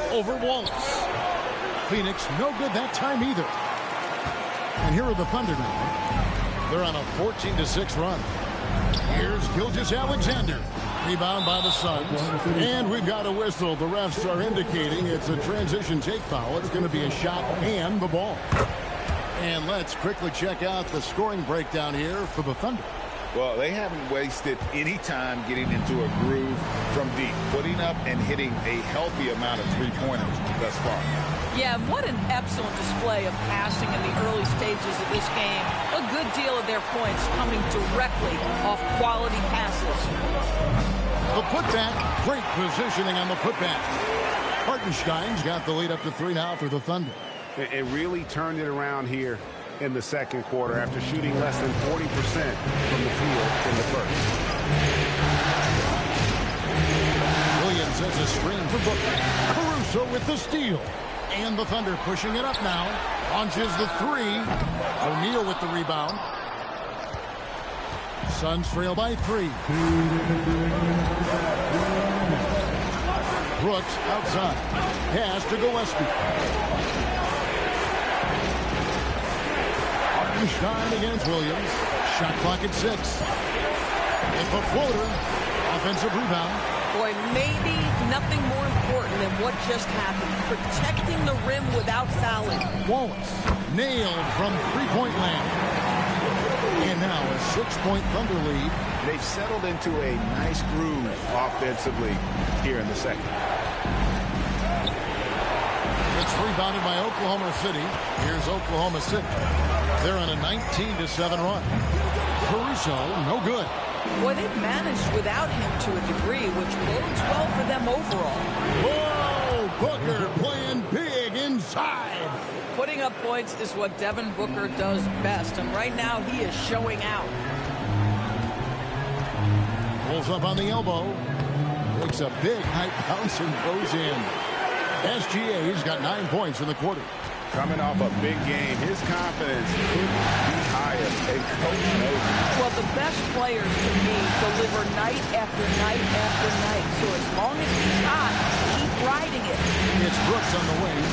Over Wallace. Phoenix no good that time either. And here are the Thunder now. They're on a 14-6 run. Here's Gilgeous-Alexander. Rebound by the Suns. And we've got a whistle. The refs are indicating it's a transition take foul. It's going to be a shot and the ball. And let's quickly check out the scoring breakdown here for the Thunder. Well, they haven't wasted any time getting into a groove from deep, putting up and hitting a healthy amount of three-pointers thus far. Yeah, what an excellent display of passing in the early stages of this game. A good deal of their points coming directly off quality passes. The putback, great positioning on the putback. Hartenstein's got the lead up to 3 now for the Thunder. It really turned it around here in the second quarter after shooting less than 40% from the field in the first. Williams sets a screen for Booker. Caruso with the steal. And the Thunder pushing it up now. Launches the three. O'Neal with the rebound. Suns trail by 3. Brooks outside. Pass to Gillespie. Hartenstein against Williams. Shot clock at 6. If a floater. Offensive rebound. Boy, maybe nothing more important than what just happened. Protecting the rim without fouling. Wallace nailed from three-point land. And now a 6-point Thunder lead. They've settled into a nice groove offensively here in the second. It's rebounded by Oklahoma City. Here's Oklahoma City. They're on a 19-7 run. Caruso, no good. Boy, they've managed without him to a degree, which bodes well for them overall. Whoa! Booker playing big inside. Putting up points is what Devin Booker does best, and right now he is showing out. Pulls up on the elbow. Takes a big high bounce and goes in. SGA's got 9 points in the quarter. Coming off a big game, his confidence could be higher. fire, and Coach knows it. Well, the best players, to me, deliver night after night after night. So as long as he's hot, keep riding it. It's Brooks on the wing.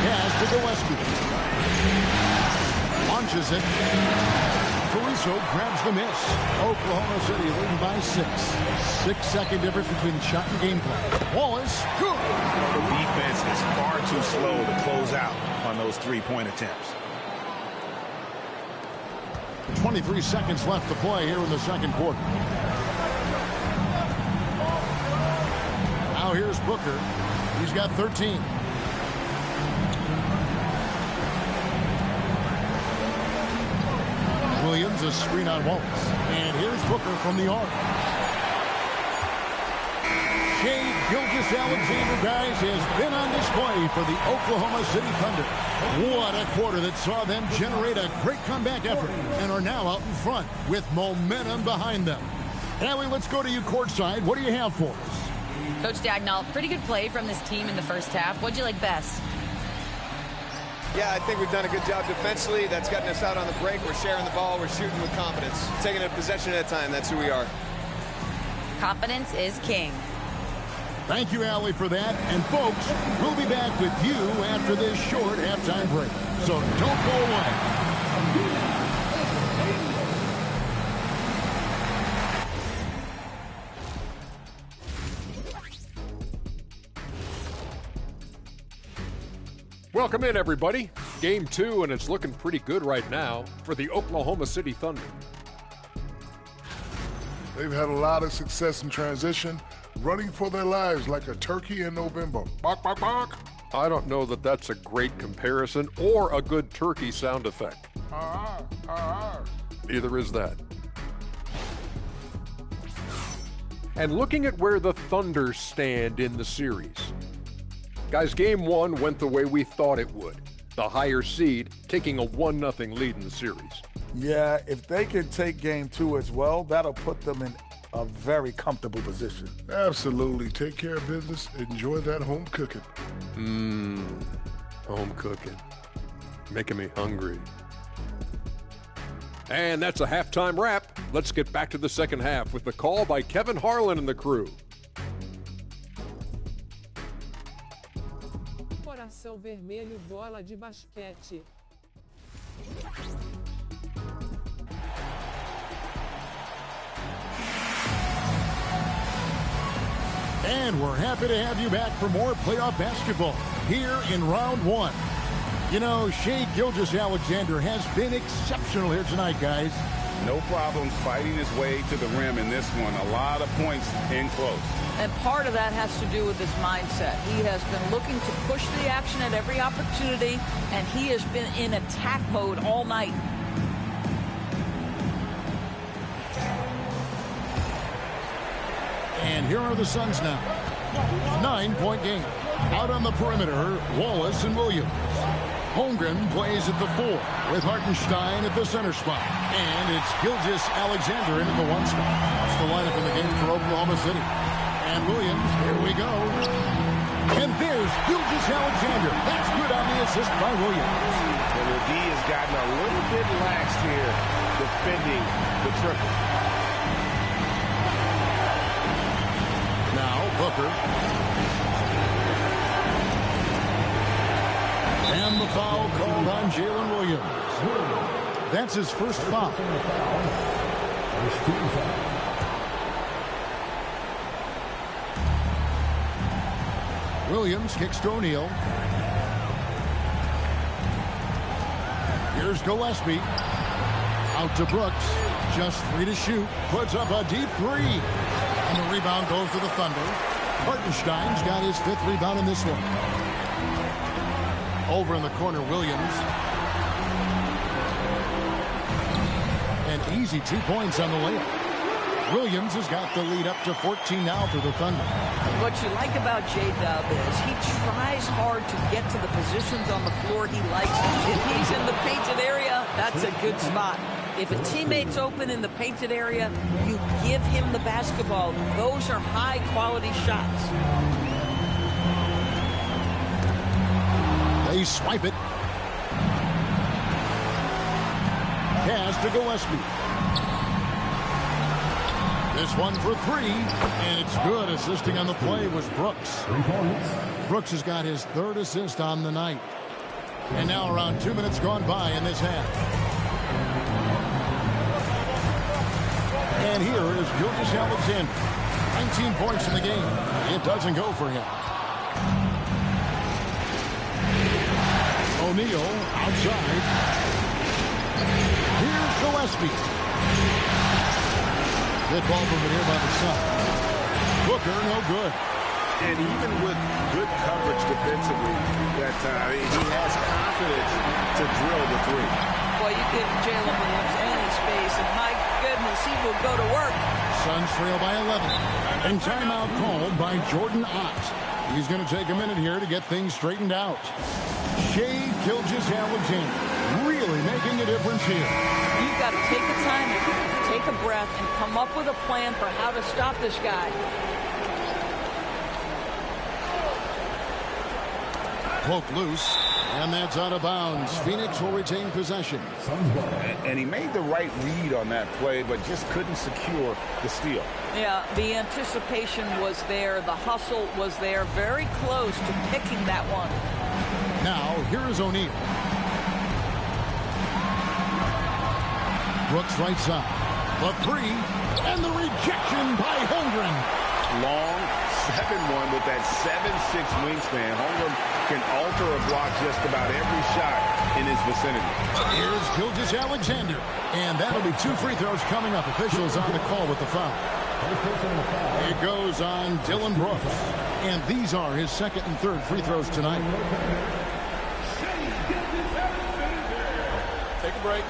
Pass to Gillespie. Launches it. Caruso grabs the miss. Oklahoma City leading by 6. 6-second difference between shot and game clock. Wallace, good. The defense is far too slow to close out on those three-point attempts. 23 seconds left to play here in the second quarter. Now here's Booker. He's got 13. Williams, a screen on Wallace. And here's Booker from the arc. Shai Gilgeous-Alexander, guys, has been on display for the Oklahoma City Thunder. What a quarter that saw them generate a great comeback effort and are now out in front with momentum behind them. Allie, let's go to you courtside. What do you have for us? Coach Dagnall, pretty good play from this team in the first half. What'd you like best? Yeah, I think we've done a good job defensively. That's gotten us out on the break. We're sharing the ball. We're shooting with confidence. Taking a possession at a time. That's who we are. Confidence is king. Thank you, Allie, for that. And, folks, we'll be back with you after this short halftime break. So don't go away. Welcome in, everybody. Game 2, and it's looking pretty good right now for the Oklahoma City Thunder. They've had a lot of success in transition, running for their lives like a turkey in November. Bark, bark, bark. I don't know that that's a great comparison or a good turkey sound effect. Neither is that. And looking at where the Thunder stand in the series. Guys, game 1 went the way we thought it would. The higher seed taking a 1-0 lead in the series. Yeah, if they can take game 2 as well, that'll put them in a very comfortable position. Absolutely. Take care of business. Enjoy that home cooking. Home cooking. Making me hungry. And that's a halftime wrap. Let's get back to the second half with the call by Kevin Harlan and the crew. Coração vermelho, bola de basquete. And we're happy to have you back for more playoff basketball here in round 1. You know, Shai Gilgeous-Alexander has been exceptional here tonight, guys. No problems fighting his way to the rim in this one. A lot of points in close. And part of that has to do with his mindset. He has been looking to push the action at every opportunity, and he has been in attack mode all night. And here are the Suns now. 9-point game. Out on the perimeter, Wallace and Williams. Holmgren plays at the 4 with Hartenstein at the center spot. And it's Gilgeous-Alexander in the 1 spot. That's the lineup in the game for Oklahoma City. And Williams, here we go. And there's Gilgeous-Alexander. That's good on the assist by Williams. And the D has gotten a little bit lax here defending the triple. Now Booker. And the foul called on Jalen Williams. That's his first foul. Williams kicks to O'Neal. Here's Gillespie. Out to Brooks. Just 3 to shoot. Puts up a deep 3. And the rebound goes to the Thunder. Hartenstein's got his 5th rebound in this one. Over in the corner, Williams. And easy 2 points on the layup. Williams has got the lead up to 14 now for the Thunder. What you like about J-Dub is he tries hard to get to the positions on the floor he likes. If he's in the painted area, that's a good spot. If a teammate's open in the painted area, you give him the basketball. Those are high-quality shots. They swipe it. Pass to Gillespie. This one for three, and it's good. Assisting on the play was Brooks. Brooks has got his third assist on the night. And now around 2 minutes gone by in this half. And here is Gilgeous-Alexander. 19 points in the game. It doesn't go for him. O'Neal outside. Here's Gillespie. Good ball movement here by the Suns. Booker, no good. And even with good coverage defensively that time, he has confidence to drill the three. Boy, you give Jalen Williams any space, and my goodness, he will go to work. Suns trail by 11. And timeout called by Jordan Ott. He's going to take a minute here to get things straightened out. Shai Gilgeous-Alexander really making a difference here. You've got to take a time, take a breath, and come up with a plan for how to stop this guy. Poke loose, and that's out of bounds. Phoenix will retain possession. And he made the right read on that play, but just couldn't secure the steal. Yeah, the anticipation was there. The hustle was there. Very close to picking that one. Now, here is O'Neal. Brooks right side. The three, and the rejection by Holmgren. Long 7-1 with that 7'6" wingspan. Holmgren can alter a block just about every shot in his vicinity. Here's Gilgeous-Alexander. And that'll be 2 free throws coming up. Officials on the call with the foul. It goes on Dylan Brooks. And these are his second and third free throws tonight. Take a break.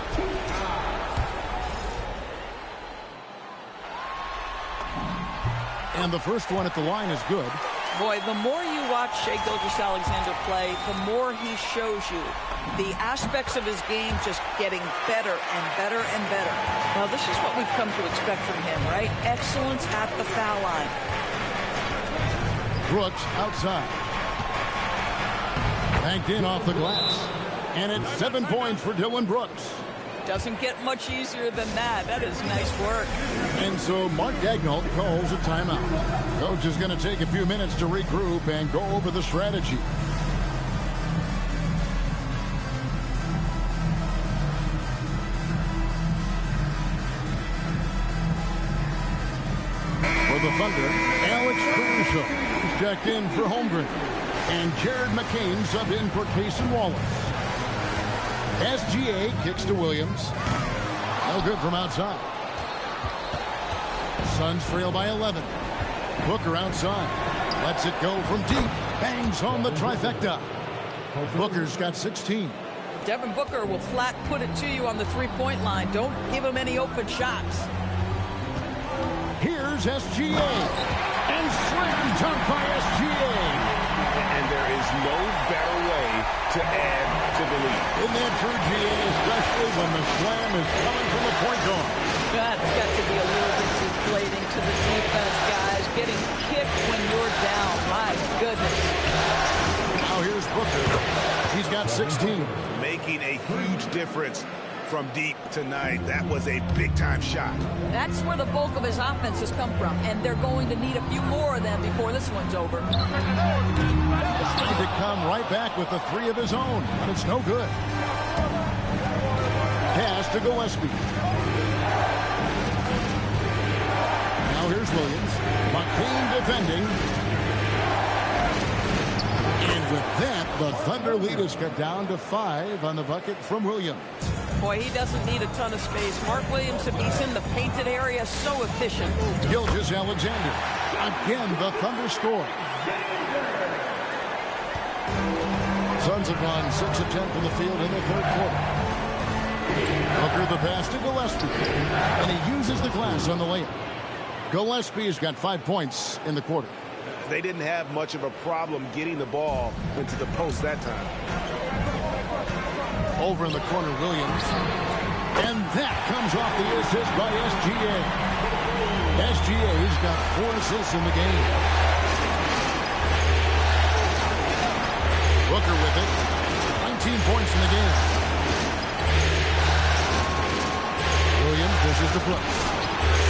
And the first one at the line is good. Boy, the more you watch Shai Gilgeous-Alexander play, the more he shows you the aspects of his game just getting better and better and better. Well, this is what we've come to expect from him, right? Excellence at the foul line. Brooks outside. Banked in off the glass. And it's 7 points for Dylan Brooks. Doesn't get much easier than that. That is nice work. And so Mark Daigneault calls a timeout. Coach is going to take a few minutes to regroup and go over the strategy. For the Thunder, Alex Caruso is checked in for Holmgren. And Jared McCain subbed in for Cason Wallace. SGA kicks to Williams. No good from outside. Suns trail by 11. Booker outside. Lets it go from deep. Bangs home the trifecta. Booker's got 16. Devin Booker will flat put it to you on the three-point line. Don't give him any open shots. Here's SGA. And slam dunk by SGA. And there is no better way to add to the lead. Isn't that true, GA, especially when the slam is coming from the point guard? That's got to be a little bit deflating to the defense, guys. Getting kicked when you're down. My goodness. Now here's Booker. He's got 16. Making a huge difference from deep tonight. That was a big-time shot. That's where the bulk of his offense has come from, and they're going to need a few more of them before this one's over. He's trying to come right back with the three of his own, but it's no good. Pass to Gillespie. Now here's Williams. McCain defending. And with that, the Thunder lead is cut down to 5 on the bucket from Williams. Boy, he doesn't need a ton of space. Mark Williams, if he's in the painted area, so efficient. Gilgeous-Alexander. Again, the Thunder score. Suns have gone 6 of 10 from the field in the third quarter. Booker the pass to Gillespie. And he uses the glass on the layup. Gillespie's got 5 points in the quarter. They didn't have much of a problem getting the ball into the post that time. Over in the corner, Williams. And that comes off the assist by SGA. SGA's got 4 assists in the game. Booker with it. 19 points in the game. This is the Brooks.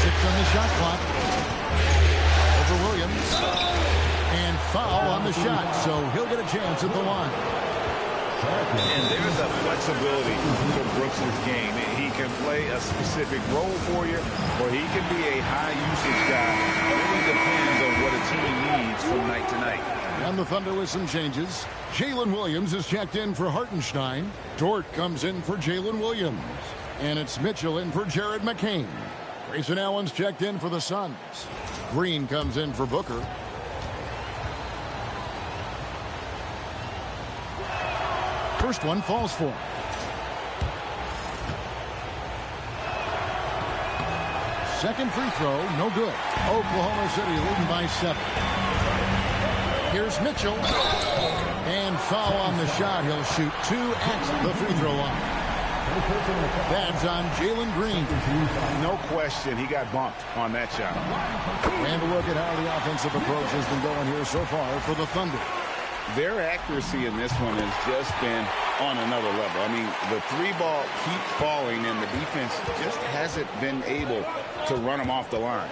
6 on the shot clock. Over Williams. And foul on the shot, so he'll get a chance at the line. And there's a flexibility to Brooks' game. He can play a specific role for you, or he can be a high-usage guy. It really depends on what a team needs from night to night. And the Thunder with some changes. Jalen Williams is checked in for Hartenstein. Dort comes in for Jalen Williams. And it's Mitchell in for Jared McCain. Grayson Allen's checked in for the Suns. Green comes in for Booker. First one falls for him. Second free throw, no good. Oklahoma City leading by 7. Here's Mitchell. And foul on the shot. He'll shoot 2 at the free throw line. That's on Jalen Green. No question, he got bumped on that shot. And a look at how the offensive approach has been going here so far for the Thunder. Their accuracy in this one has just been on another level. I mean, the 3-ball keeps falling, and the defense just hasn't been able to run them off the line.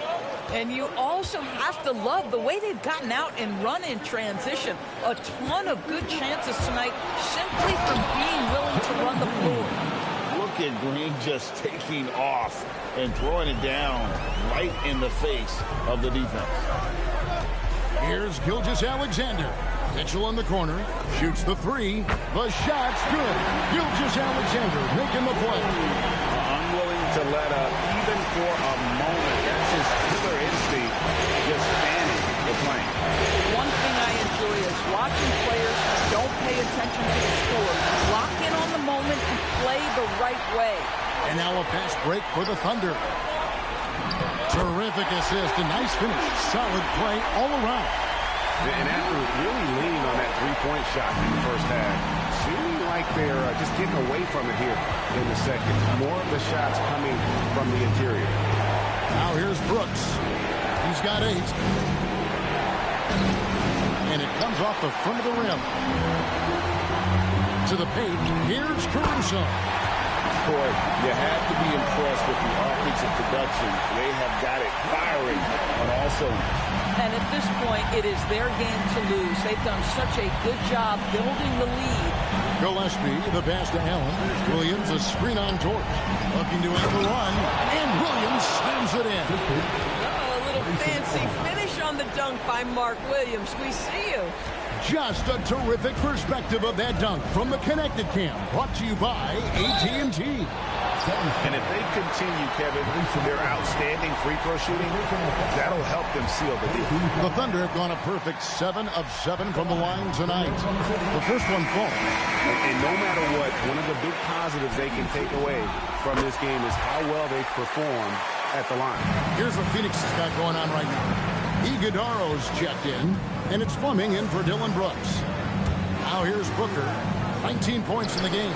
And you also have to love the way they've gotten out and run in transition. A ton of good chances tonight simply from being willing to run the floor. Look at Green just taking off and throwing it down right in the face of the defense. Here's Gilgeous-Alexander. Mitchell in the corner, shoots the 3. The shot's good. Gilgeous-Alexander making the play. Unwilling to let up even for a moment. That's his killer instinct, just spanning the plane. One thing I enjoy is watching players who don't pay attention to the score, lock in on the moment and play the right way. And now a fast break for the Thunder. Terrific assist, a nice finish. Solid play all around. And after really leaning on that three-point shot in the first half, seeming like they're just getting away from it here in the second. More of the shots coming from the interior. Now here's Brooks. He's got 8. And it comes off the front of the rim. To the paint, here's Caruso. Boy, you have to be impressed with the offensive production. They have got it firing on all cylinders. And at this point, it is their game to lose. They've done such a good job building the lead. Gillespie, the pass to Allen. Williams, a screen on Dort. Looking to end the run. And Williams slams it in. Oh, a little fancy finish on the dunk by Mark Williams. We see you. Just a terrific perspective of that dunk from the Connected Cam. Brought to you by AT&T. And if they continue, Kevin, their outstanding free throw shooting, that'll help them seal the deal. The Thunder have gone a perfect 7 of 7 from the line tonight. The first one falls. And no matter what, one of the big positives they can take away from this game is how well they perform at the line. Here's what Phoenix has got going on right now. Iguodaro's checked in, and it's Fleming in for Dylan Brooks. Now here's Booker. 19 points in the game.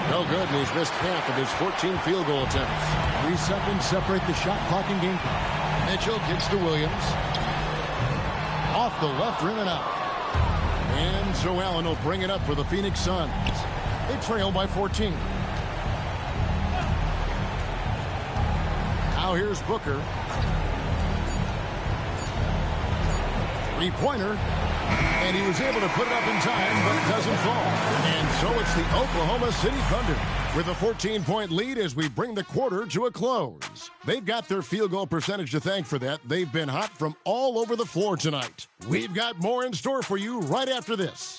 No good, and he's missed half of his 14 field goal attempts. 3 seconds separate the shot clock and game clock. Mitchell kicks to Williams. Off the left rim and out. And so Allen will bring it up for the Phoenix Suns. They trail by 14. Now here's Booker. 3-pointer. And he was able to put it up in time, but it doesn't fall. And so it's the Oklahoma City Thunder with a 14-point lead as we bring the quarter to a close. They've got their field goal percentage to thank for that. They've been hot from all over the floor tonight. We've got more in store for you right after this.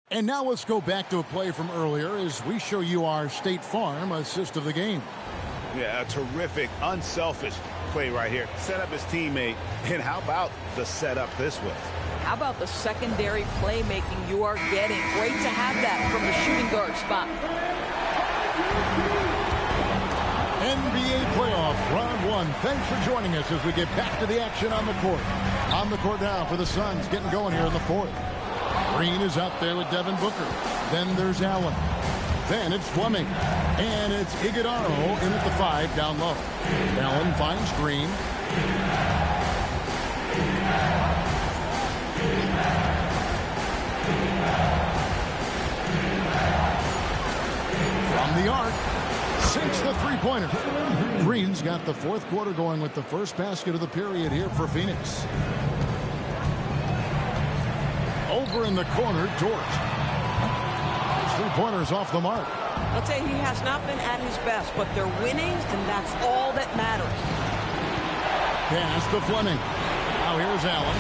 And now let's go back to a play from earlier as we show you our State Farm assist of the game. Yeah, a terrific, unselfish play right here. Set up his teammate, and how about the setup this was? How about the secondary playmaking you are getting? Great to have that from the shooting guard spot. NBA playoff round 1. Thanks for joining us as we get back to the action on the court. On the court now for the Suns, getting going here in the 4th. Green is out there with Devin Booker. Then there's Allen. Then it's Fleming. And it's Iguodaro in at the 5 down low. Allen finds Green. From the arc, sinks the three-pointer. Green's got the fourth quarter going with the first basket of the period here for Phoenix. Over in the corner, Dort. His three-pointer's off the mark. I'll tell you, he has not been at his best, but they're winning, and that's all that matters. Pass to Fleming. Now here's Allen.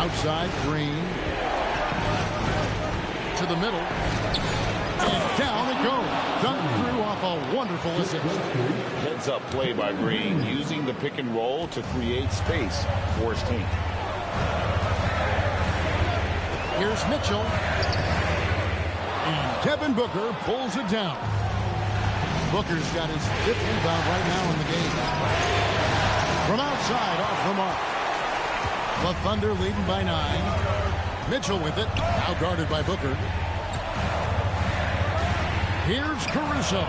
Outside, Green. To the middle. And down it goes. Done through off a wonderful assist. Heads-up play by Green, using the pick and roll to create space for his team. Here's Mitchell. And Devin Booker pulls it down. Booker's got his fifth rebound right now in the game. From outside, off the mark. The Thunder leading by 9. Mitchell with it. Now guarded by Booker. Here's Caruso.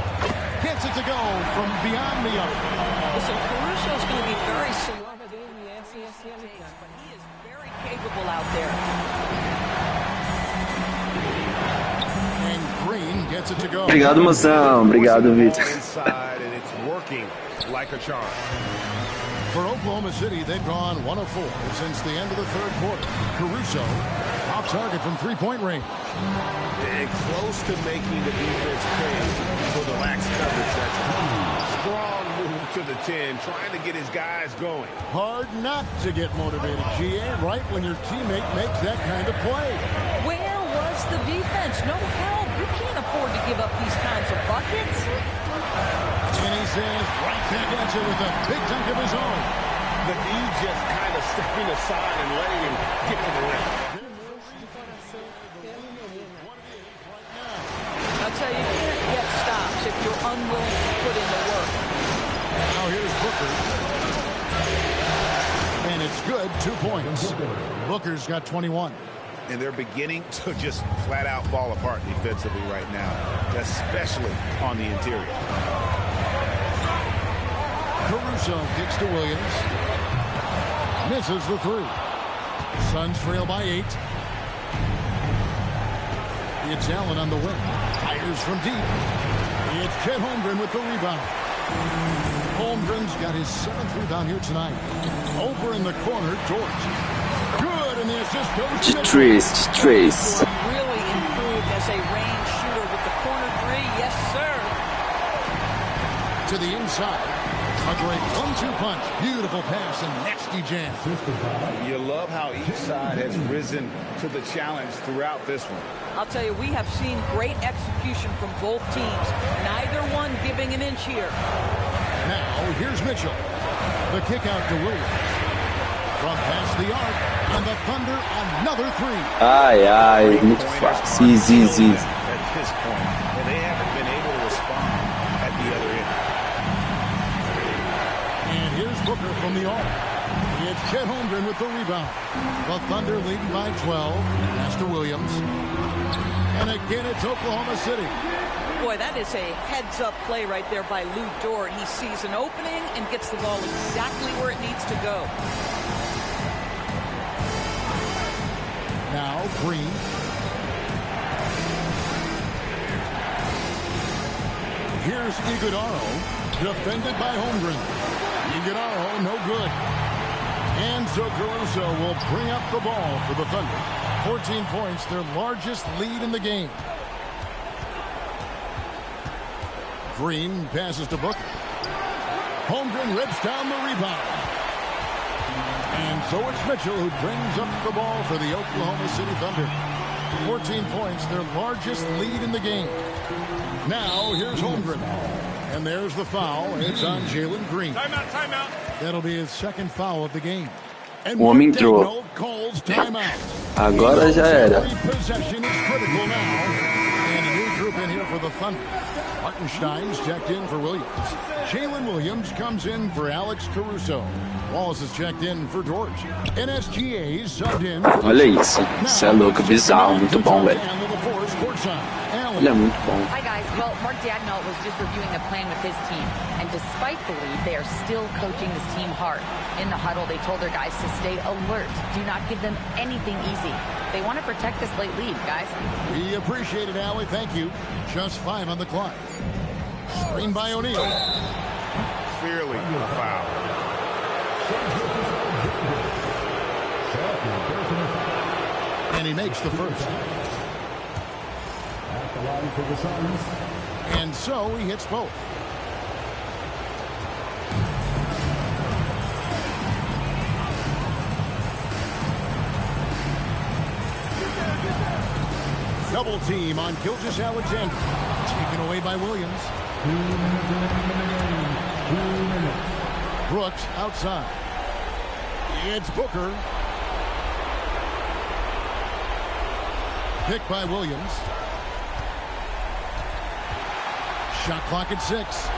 Gets it to go from beyond the arc. Listen, Caruso's going to be very slow, but he is very capable out there. And Green gets it to go. Obrigado, moção. Obrigado, Vitor. Inside, and it's working like a charm. For Oklahoma City, they've gone 1 of 4 since the end of the third quarter. Caruso off target from three-point range. And close to making the defense pay for the lax coverage. That's a strong move to the 10, trying to get his guys going. Hard not to get motivated, GA, right when your teammate makes that kind of play. Where was the defense? No help. You can't afford to give up these kinds of buckets. And he says right back at you with a big dunk of his own. But he's just kind of stepping aside and letting him get to the rim. I'll tell you, you can't get stops if you're unwilling to put in the work. Now here's Booker. And it's good, 2 points. Booker's got 21. And they're beginning to just flat out fall apart defensively right now, especially on the interior. Caruso kicks to Williams. Misses the three. Suns trail by 8. It's Allen on the wing. Fires from deep. It's Chet Holmgren with the rebound. Holmgren's got his 7th rebound here tonight. Over in the corner, Dort. Good, and the assist goes to Trace. Really improved as a range shooter with the corner 3. Yes, sir. To the inside. A great 1-2 punch. Beautiful pass and nasty jam. You love how each side has risen to the challenge throughout this one. I'll tell you, we have seen great execution from both teams. Neither one giving an inch here. Now, here's Mitchell. The kick out to Williams. From past the arc, and the Thunder another 3. Muito fácil. Easy. At this point, and they haven't been able to respond at the other end. And here's Booker from the arc. It's Chet Holmgren with the rebound. The Thunder leading by 12. Pass to Williams. And again, it's Oklahoma City. Boy, that is a heads-up play right there by Lou Dort. He sees an opening and gets the ball exactly where it needs to go. Now, Green. Here's Iguodaro, defended by Holmgren. Iguodaro, no good. And so Caruso will bring up the ball for the Thunder. 14 points, their largest lead in the game. Green passes to Booker. Holmgren rips down the rebound. And so it's Mitchell who brings up the ball for the Oklahoma City Thunder. 14 points, their largest lead in the game. Now, here's Holmgren. And there's the foul. It's on Jalen Green. Timeout. That'll be his second foul of the game. And O homem entrou. calls timeout. Agora já era. Every possession is critical now. And a new group in here for the Thunder. Hartenstein's checked in for Williams. Jalen Williams comes in for Alex Caruso. Wallace is checked in for George. NSGA's subbed in for Olha isso. Isso é louco, bizarro, muito bom, velho. Ele é muito bom. Hi guys. Well, Mark Dagnall was just reviewing the plan with his team, and despite the lead, they are still coaching this team hard. In the huddle, they told their guys to stay alert. Do not give them anything easy. They want to protect this late lead, guys. We appreciate it, Allie. Thank you. Just 5 on the clock. Screen by O'Neal. Clearly a foul. And he makes the first. At the line for the Suns. And so he hits both. Double team on Gilgeous-Alexander. Taken away by Williams. 2 minutes remaining. 2 minutes. Brooks outside. It's Booker. Picked by Williams. Shot clock at 6.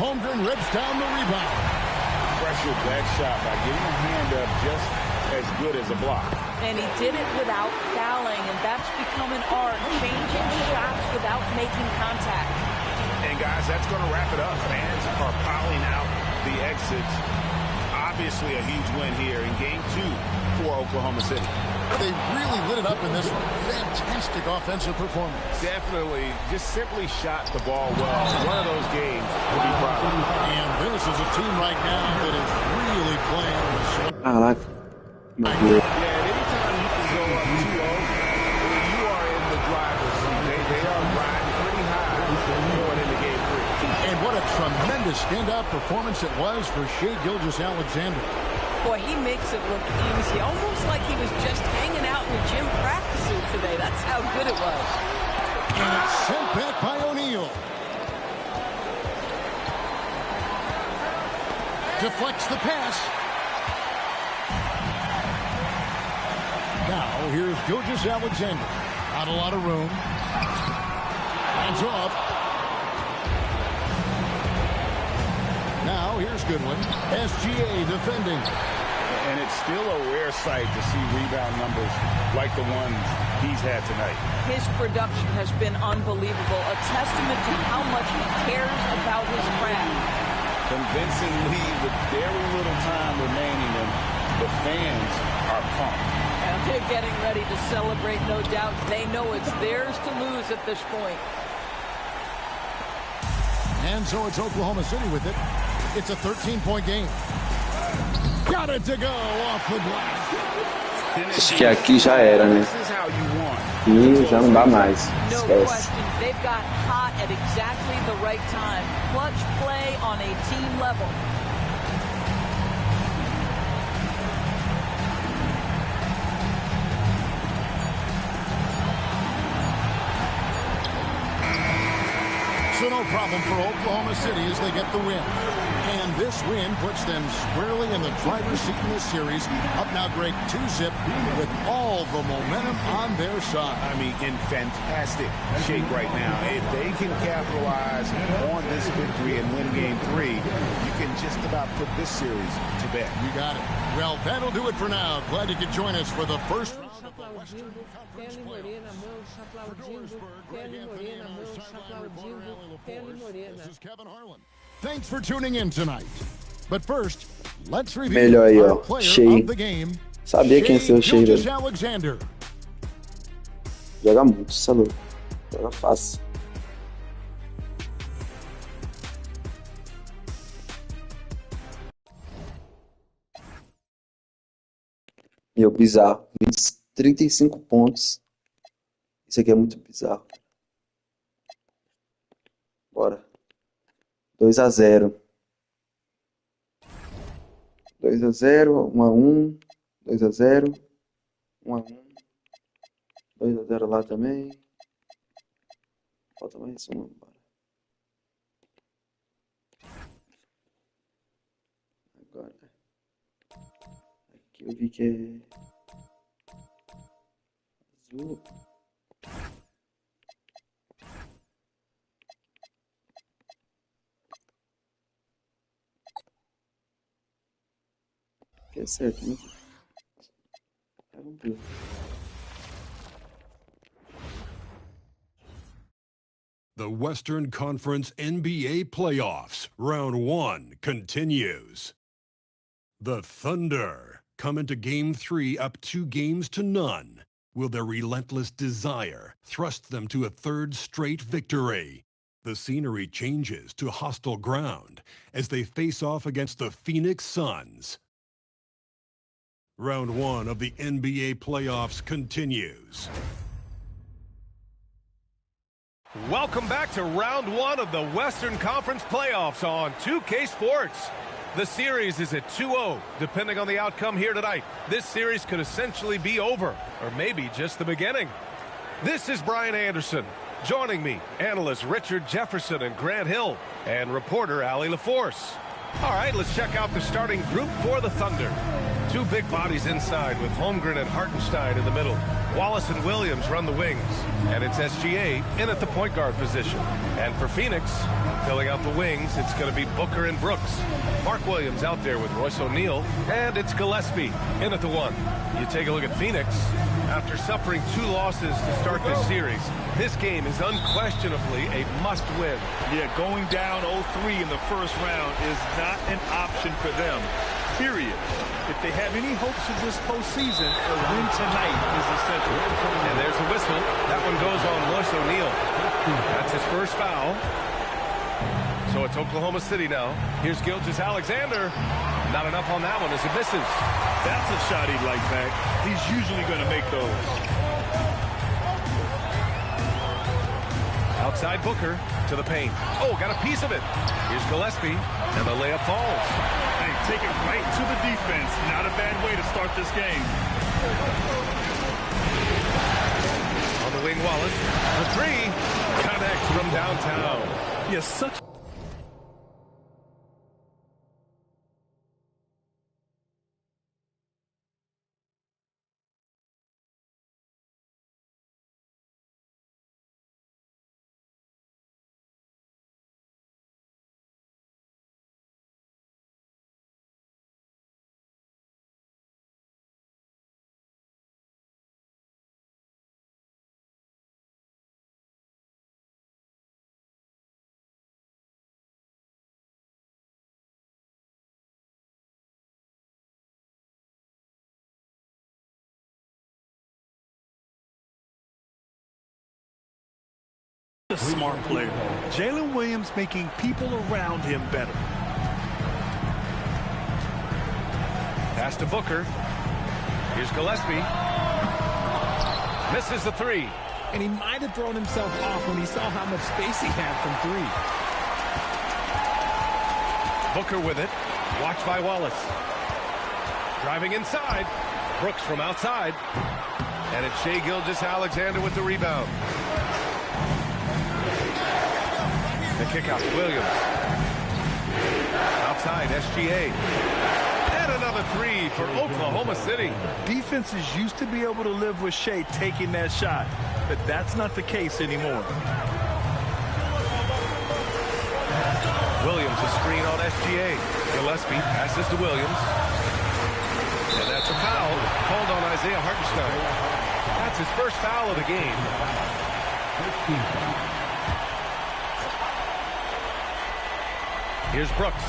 Holmgren rips down the rebound. Pressured that shot by getting a hand up just as good as a block. And he did it without fouling, and that's become an art, changing shots without making contact. And guys, that's going to wrap it up. Fans are piling out the exits. Obviously a huge win here in Game 2 for Oklahoma City. They really lit it up in this one. Fantastic offensive performance. Definitely, just simply shot the ball well. One of those games to be proud of. And this is a team right now that is really playing with Caraca. Meu Deus. Yeah, and anytime you can go up 2-0, you are in the driver's seat. They are riding pretty high going into Game 3. And what a tremendous standout performance it was for Shai Gilgeous-Alexander. Boy, he makes it look easy, almost like he was just hanging out in the gym practicing today. That's how good it was. And it's sent back by O'Neal. Deflects the pass. Now, here's Gilgeous-Alexander. Not a lot of room. Hands off. Now, here's Goodwin. SGA defending. And it's still a rare sight to see rebound numbers like the ones he's had tonight. His production has been unbelievable, a testament to how much he cares about his craft. Convincing lead with very little time remaining, and the fans are pumped. And they're getting ready to celebrate, no doubt. They know it's theirs to lose at this point. And so it's Oklahoma City with it. It's a 13-point game. Got it to go off the glass. Acho que aqui já era, né? E já não dá mais. No Esquece. question. They've got hot at exactly the right time. Clutch play on a team level. So no problem for Oklahoma City as they get the win. And this win puts them squarely in the driver's seat in this series. Up now, Greg, 2-zip with all the momentum on their side. I mean, in fantastic shape right now. If they can capitalize on this victory and win Game 3, you can just about put this series to bed. You got it. Well, that'll do it for now. Glad you could join us for the first round of the Western Conference playoffs. This is Kevin Harlan. Thanks for tuning in tonight. But first, let's review Melhor aí, our ó. player Shai. of the game. Sabia quem ser o Shai, velho. Gilgeous-Alexander. Joga muito, isso é louco. Joga fácil. Meu, bizarro. 35 pontos. Isso aqui é muito bizarro. Bora. 2-0. 2-0, 1-1, 2-0, 1-1, 2-0 lá também. Falta mais uma. Bora. Agora. Aqui eu vi que é dulu. Geser ini. The Western Conference NBA Playoffs, Round 1, continues. The Thunder come into Game 3 up 2 games to none. Will their relentless desire thrust them to a third straight victory? The scenery changes to hostile ground as they face off against the Phoenix Suns. Round 1 of the NBA Playoffs continues. Welcome back to round 1 of the Western Conference Playoffs on 2K Sports. The series is at 2-0. Depending on the outcome here tonight, this series could essentially be over, or maybe just the beginning. This is Brian Anderson. Joining me, analysts Richard Jefferson and Grant Hill, and reporter Allie LaForce. All right, let's check out the starting group for the Thunder. 2 big bodies inside with Holmgren and Hartenstein in the middle. Wallace and Williams run the wings, and it's SGA in at the point guard position. And for Phoenix, filling out the wings, it's going to be Booker and Brooks. Mark Williams out there with Royce O'Neal, and it's Gillespie in at the 1. You take a look at Phoenix. After suffering 2 losses to start this series, this game is unquestionably a must-win. Yeah, going down 0-3 in the first round is not an option for them, period. If they have any hopes of this postseason, a win tonight is essential. And there's a whistle. That one goes on Royce O'Neal. That's his first foul. So it's Oklahoma City now. Here's Gilgeous-Alexander. Not enough on that one as it misses. That's a shot he'd like back. He's usually going to make those. Outside Booker to the paint. Oh, got a piece of it. Here's Gillespie, and the layup falls. Hey, take it right to the defense. Not a bad way to start this game. On the wing, Wallace. The 3 connects from downtown. Yes, such... A smart player. Jalen Williams making people around him better. Pass to Booker. Here's Gillespie. Misses the 3. And he might have thrown himself off when he saw how much space he had from 3. Booker with it. Watched by Wallace. Driving inside. Brooks from outside. And it's Shai Gilgeous-Alexander with the rebound. The kick out to Williams. Outside, SGA. And another 3 for Oklahoma City. Defenses used to be able to live with Shai taking that shot, but that's not the case anymore. Williams a screen on SGA. Gillespie passes to Williams. And that's a foul called on Isaiah Hartenstein. That's his first foul of the game. Here's Brooks.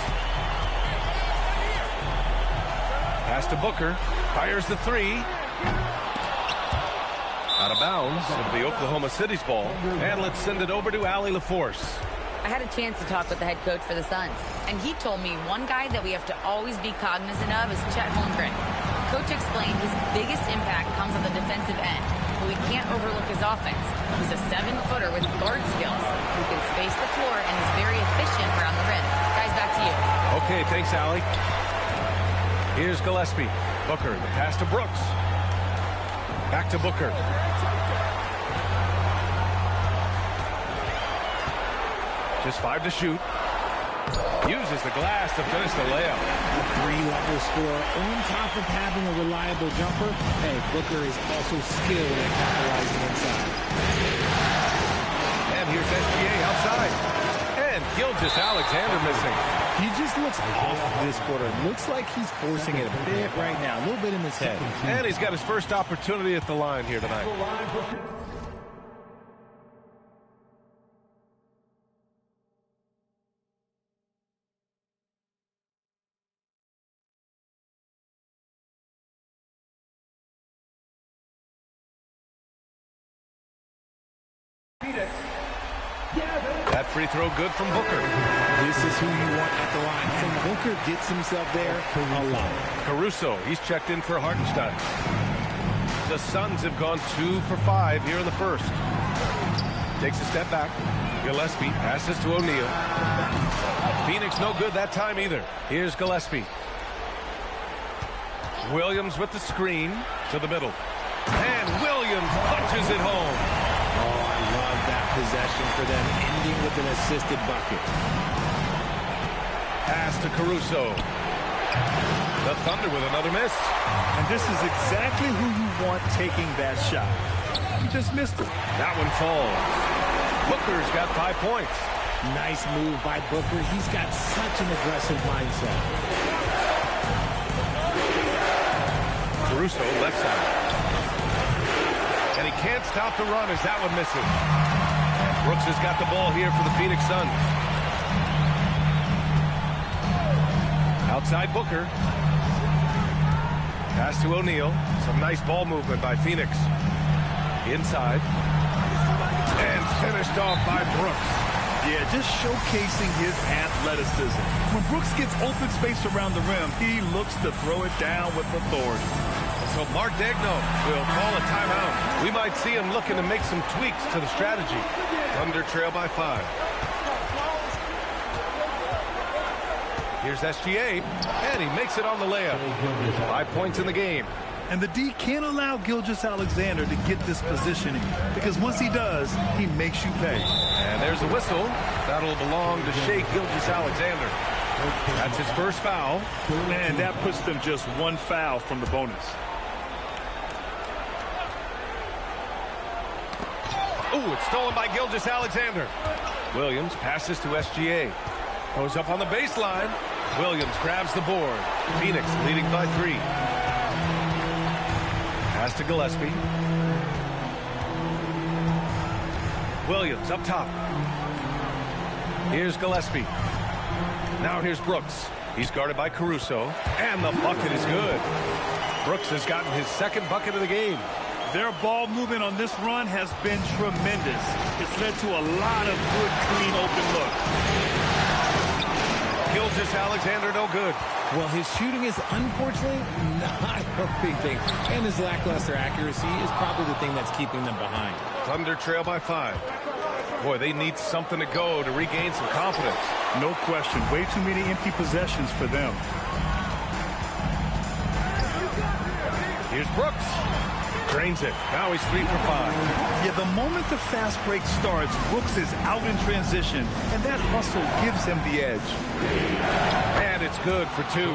Pass to Booker. Fires the 3. Out of bounds. It'll be Oklahoma City's ball. And let's send it over to Allie LaForce. I had a chance to talk with the head coach for the Suns, and he told me one guy that we have to always be cognizant of is Chet Holmgren. Coach explained his biggest impact comes on the defensive end, but we can't overlook his offense. He's a 7-footer with guard skills who can space the floor and is very efficient around the rim. Guys, back to you. Okay, thanks, Allie. Here's Gillespie. Booker, the pass to Brooks. Back to Booker. Just 5 to shoot. Uses the glass to finish the layup. A three-level score on top of having a reliable jumper. Hey, Booker is also skilled at capitalizing inside. And here's SGA outside. And Gilgeous-Alexander missing. He just looks off this quarter. Looks like he's forcing it a bit right now. A little bit in his head. And he's got his first opportunity at the line here tonight. That free throw good from Booker. This is who you want at the line. So Booker gets himself there a lot. Caruso, he's checked in for Hartenstein. The Suns have gone 2 for 5 here in the first. Takes a step back. Gillespie passes to O'Neal. Phoenix no good that time either. Here's Gillespie. Williams with the screen to the middle. And Williams punches it home. Oh, I love that possession for them, ending with an assisted bucket. Pass to Caruso. The Thunder with another miss. And this is exactly who you want taking that shot. He just missed it. That one falls. Booker's got 5 points. Nice move by Booker. He's got such an aggressive mindset. Caruso left side. And he can't stop the run as that one misses. Brooks has got the ball here for the Phoenix Suns. Outside Booker. Pass to O'Neal. Some nice ball movement by Phoenix. Inside. And finished off by Brooks. Yeah, just showcasing his athleticism. When Brooks gets open space around the rim, he looks to throw it down with authority. So Mark Daigneault will call a timeout. We might see him looking to make some tweaks to the strategy. Thunder trail by 5. Here's SGA, and he makes it on the layup. 5 points in the game. And the D can't allow Gilgeous-Alexander to get this positioning, because once he does, he makes you pay. And there's a whistle. That'll belong to Shai Gilgeous-Alexander. That's his first foul. And that puts them just 1 foul from the bonus. Ooh, it's stolen by Gilgeous-Alexander. Williams passes to SGA. Goes up on the baseline. Williams grabs the board. Phoenix leading by 3. Pass to Gillespie. Williams up top. Here's Gillespie. Now here's Brooks. He's guarded by Caruso. And the bucket is good. Brooks has gotten his second bucket of the game. Their ball movement on this run has been tremendous. It's led to a lot of good, clean, open looks. Gilgeous-Alexander no good. Well, his shooting is unfortunately not a big thing. And his lackluster accuracy is probably the thing that's keeping them behind. Thunder trail by 5. Boy, they need something to go to regain some confidence. No question. Way too many empty possessions for them. Here's Brooks. Drains it. Now he's 3 for 5. Yeah, the moment the fast break starts, Brooks is out in transition, and that hustle gives him the edge. And it's good for 2.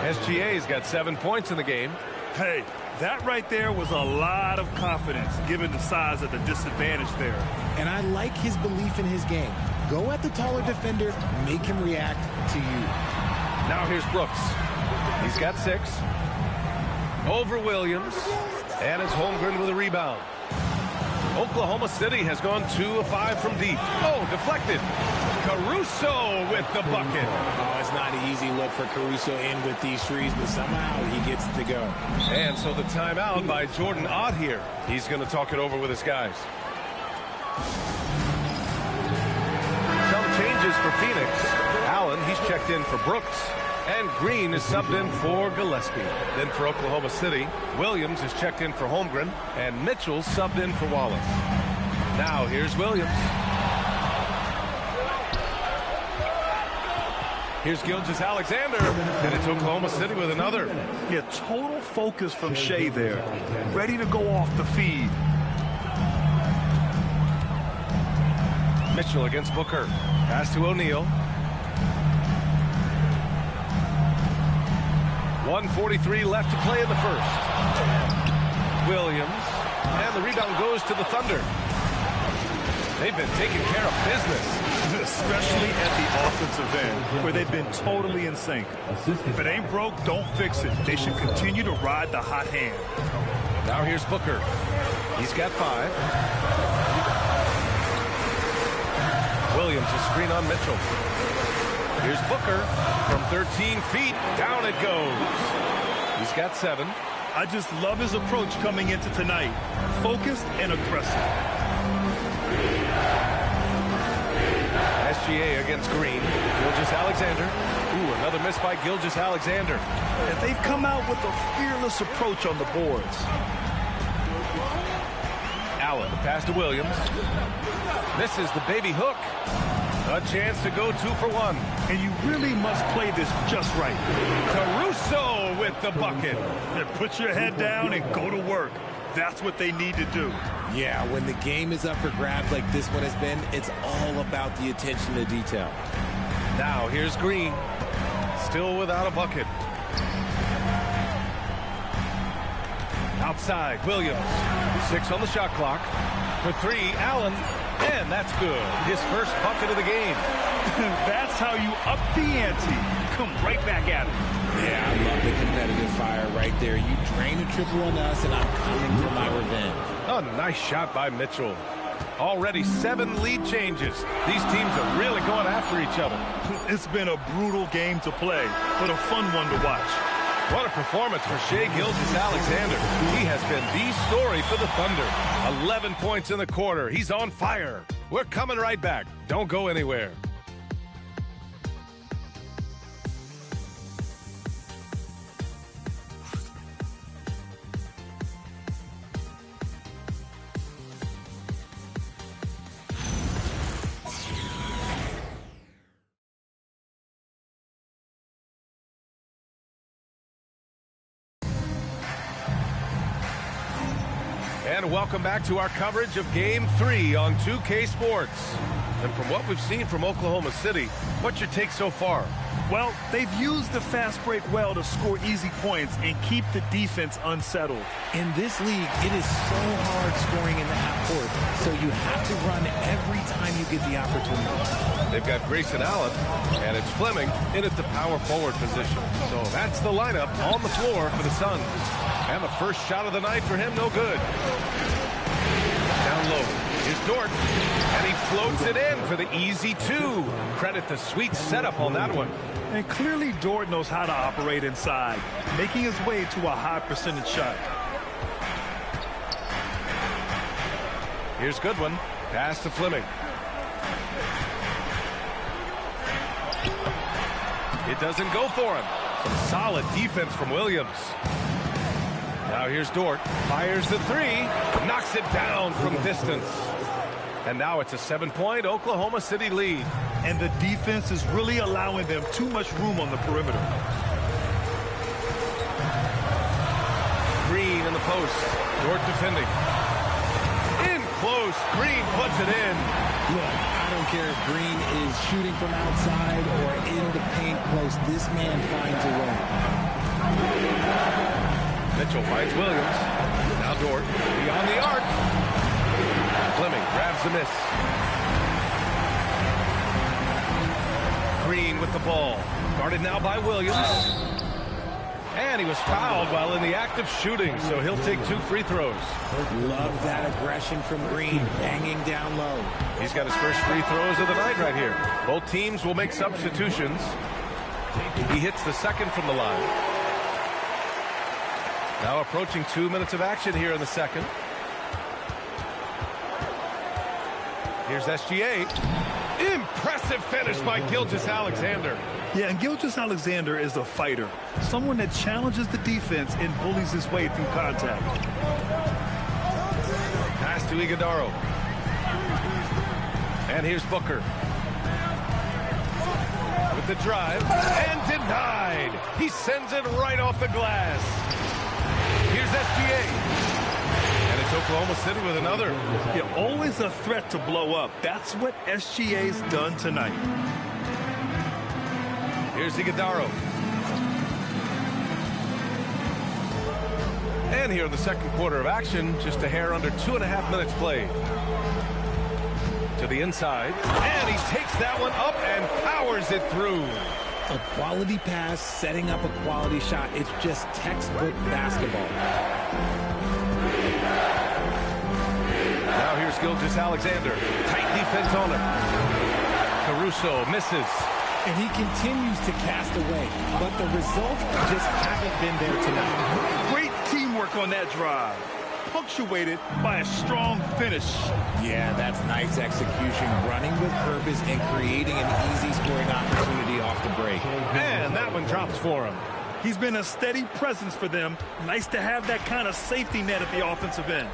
SGA's got 7 points in the game. Hey, that right there was a lot of confidence, given the size of the disadvantage there. And I like his belief in his game. Go at the taller defender, make him react to you. Now here's Brooks. He's got 6. Over Williams. And it's Holmgren with a rebound. Oklahoma City has gone 2 of 5 from deep. Oh, deflected. Caruso with the bucket. Oh, it's not an easy look for Caruso in with these threes, but somehow he gets it to go. And so the timeout by Jordan Ott here. He's going to talk it over with his guys. Some changes for Phoenix. Allen, he's checked in for Brooks. And Green is subbed in for Gillespie. Then for Oklahoma City, Williams is checked in for Holmgren, and Mitchell subbed in for Wallace. Now here's Williams. Here's Gilgeous-Alexander, and it's Oklahoma City with another. Yeah, total focus from Shai there. Ready to go off the feed. Mitchell against Booker. Pass to O'Neal. 1:43 left to play in the first. Williams, and the rebound goes to the Thunder. They've been taking care of business. Especially at the offensive end, where they've been totally in sync. If it ain't broke, don't fix it. They should continue to ride the hot hand. Now here's Booker. He's got 5. Williams, a screen on Mitchell. Here's Booker from 13 feet. Down it goes. He's got 7. I just love his approach coming into tonight. Focused and aggressive. SGA against Green. Gilgeous-Alexander. Ooh, another miss by Gilgeous-Alexander. And they've come out with a fearless approach on the boards. Allen, the pass to Williams. Misses the baby hook. A chance to go 2 for 1. And you really must play this just right. Caruso with the bucket. And put your head down and go to work. That's what they need to do. Yeah, when the game is up for grabs like this one has been, it's all about the attention to detail. Now here's Green. Still without a bucket. Outside, Williams. 6 on the shot clock. For 3, Allen. And that's good. His first bucket of the game. That's how you up the ante. Come right back at it. Yeah, I love the competitive fire right there. You drain a triple on us, and I'm coming for my revenge. A nice shot by Mitchell. Already 7 lead changes. These teams are really going after each other. It's been a brutal game to play, but a fun one to watch. What a performance for Shai Gilgeous-Alexander. He has been the story for the Thunder. 11 points in the quarter. He's on fire. We're coming right back. Don't go anywhere. And welcome back to our coverage of Game 3 on 2K Sports. And from what we've seen from Oklahoma City, what's your take so far? Well, they've used the fast break well to score easy points and keep the defense unsettled. In this league, it is so hard scoring in the half court, so you have to run every time you get the opportunity. They've got Grayson Allen, and it's Fleming in at the power forward position. So that's the lineup on the floor for the Suns. And the first shot of the night for him, no good. Down low, here's Dort, and he floats it in for the easy 2. Credit the sweet setup on that one. And clearly Dort knows how to operate inside, making his way to a high percentage shot. Here's Goodwin, pass to Fleming. It doesn't go for him. Some solid defense from Williams. Now here's Dort, fires the 3, knocks it down from distance. And now it's a 7-point Oklahoma City lead. And the defense is really allowing them too much room on the perimeter. Green in the post, Dort defending. In close, Green puts it in. Look, I don't care if Green is shooting from outside or in the paint close. This man finds a way. Mitchell finds Williams. Now Dort beyond the arc. Fleming grabs the miss. Green with the ball. Guarded now by Williams. And he was fouled while in the act of shooting, so he'll take 2 free throws. Love that aggression from Green, banging down low. He's got his first free throws of the night right here. Both teams will make substitutions. He hits the second from the line. Now approaching 2 minutes of action here in the second. Here's SGA. Impressive finish by Gilgeous-Alexander. Yeah, and Gilgeous-Alexander is a fighter. Someone that challenges the defense and bullies his way through contact. Pass to Iguodaro. And here's Booker. With the drive. And denied. He sends it right off the glass. Here's SGA. And it's Oklahoma City with another. Yeah, always a threat to blow up. That's what SGA's done tonight. Here's Iguodaro. And here in the second quarter of action, just a hair under 2.5 minutes played. To the inside, and he takes that one up and powers it through. A quality pass, setting up a quality shot. It's just textbook basketball. Now here's Gilgeous-Alexander. Tight defense on him. Caruso misses. And he continues to cast away, but the results just haven't been there tonight. Great teamwork on that drive, punctuated by a strong finish. Yeah, that's nice execution, running with purpose and creating an easy scoring opportunity off the break. And that one drops for him. He's been a steady presence for them. Nice to have that kind of safety net at the offensive end.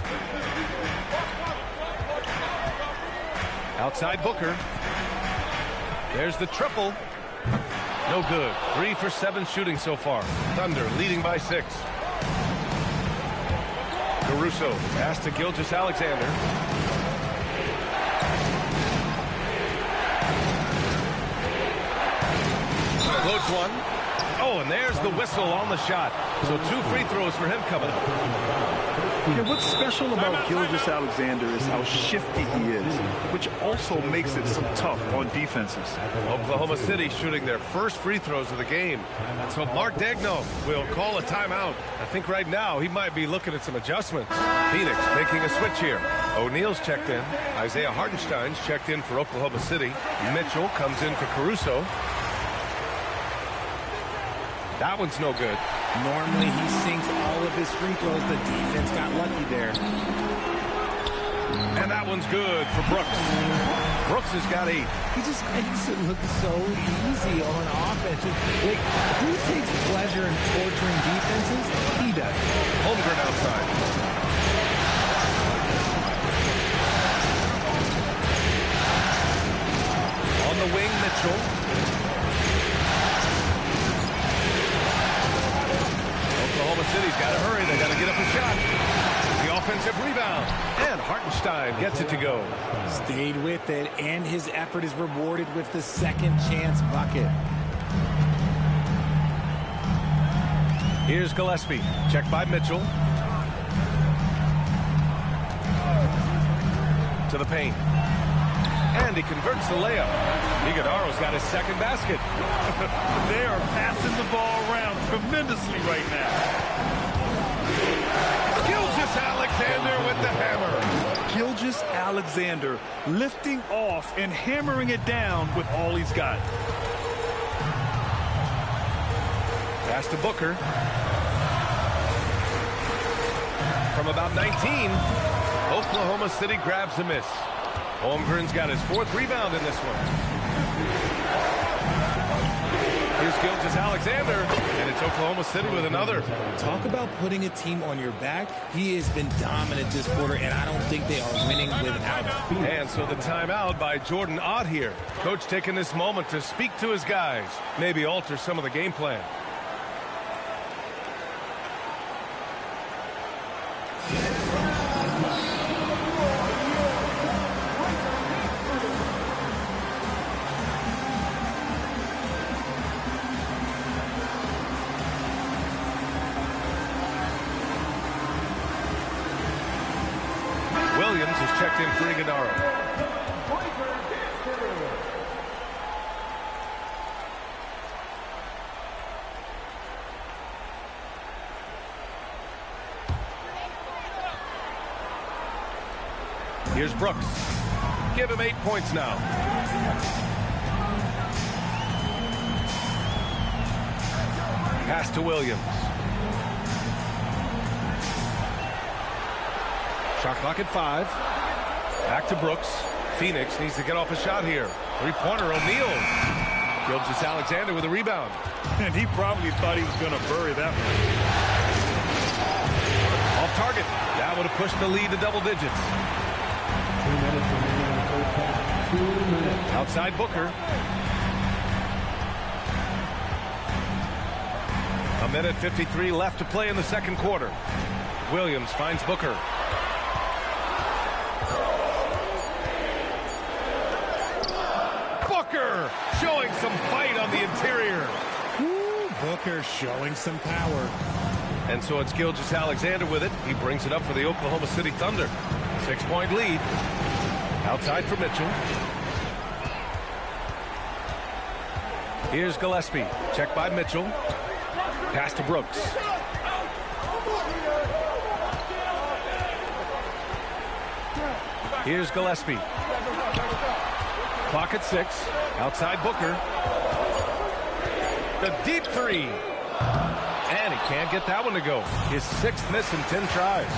Outside Booker. There's the triple. No good. 3 for 7 shooting so far. Thunder leading by 6. Caruso pass to Gilgeous-Alexander. Floats one. Oh, and there's the whistle on the shot. So 2 free throws for him coming up. Yeah, what's special about Gilgeous-Alexander is how shifty he is, which also makes it so tough on defenses. Oklahoma City shooting their first free throws of the game. So Mark Daigneault will call a timeout. I think right now he might be looking at some adjustments. Phoenix making a switch here. O'Neal's checked in. Isaiah Hartenstein's checked in for Oklahoma City. Mitchell comes in for Caruso. That one's no good. Normally he sinks all of his free throws. The defense got lucky there. And that one's good for Brooks. Brooks has got 8. He just makes it look so easy on offense. Like, who takes pleasure in torturing defenses? He does. Holmgren outside. On the wing, Mitchell. Oklahoma City's got to hurry. They got to get up a shot. The offensive rebound. And Hartenstein gets it to go. Stayed with it, and his effort is rewarded with the second chance bucket. Here's Gillespie. Checked by Mitchell. To the paint. And he converts the layup. Iguodaro's got his second basket. They are passing the ball around tremendously right now. Gilgeous-Alexander with the hammer. Gilgeous-Alexander lifting off and hammering it down with all he's got. Pass to Booker. From about 19, Oklahoma City grabs a miss. Holmgren's got his 4th rebound in this one. Here's Gilgeous-Alexander, and it's Oklahoma City with another. Talk about putting a team on your back. He has been dominant this quarter, and I don't think they are winning without him. And so the timeout by Jordan Ott here. Coach taking this moment to speak to his guys, maybe alter some of the game plan. Williams is checked in for Iguodaro. Here's Brooks. Give him 8 points now. Pass to Williams. Shot clock at 5. Back to Brooks. Phoenix needs to get off a shot here. 3-pointer, O'Neal. Gilgeous-Alexander with a rebound. And he probably thought he was going to bury that one. Off target. That would have pushed the lead to double digits. 2 minutes. Outside Booker. A minute 53 left to play in the second quarter. Williams finds Booker. Booker showing some fight on the interior. Woo, Booker showing some power. And so it's Gilgeous-Alexander with it. He brings it up for the Oklahoma City Thunder. 6-point lead. Outside for Mitchell. Here's Gillespie. Check by Mitchell. Pass to Brooks. Here's Gillespie. Clock at 6. Outside Booker. The deep three. And he can't get that one to go. His 6th miss in 10 tries.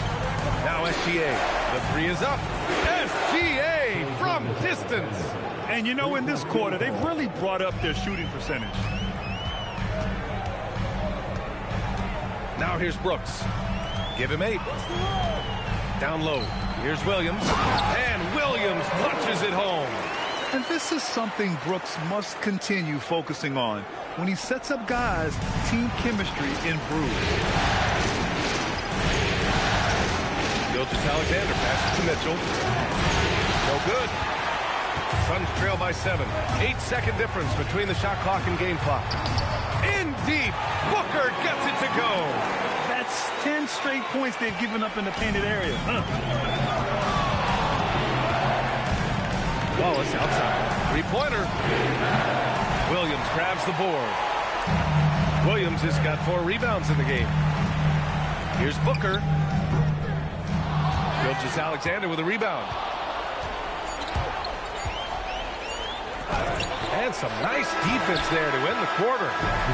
Now SGA. The three is up. SGA from distance. And you know, in this quarter, they've really brought up their shooting percentage. Now here's Brooks. Give him 8. Down low. Here's Williams. And Williams punches it home. And this is something Brooks must continue focusing on. When he sets up guys, team chemistry improves. Gilgeous-Alexander passes to Mitchell. No good. Suns trail by 7. 8-second difference between the shot clock and game clock. In deep. Booker gets it to go. That's 10 straight points they've given up in the painted area. Wallace outside. Three-pointer. Williams grabs the board. Williams has got 4 rebounds in the game. Here's Booker. Gilgeous-Alexander with a rebound. And some nice defense there to end the quarter.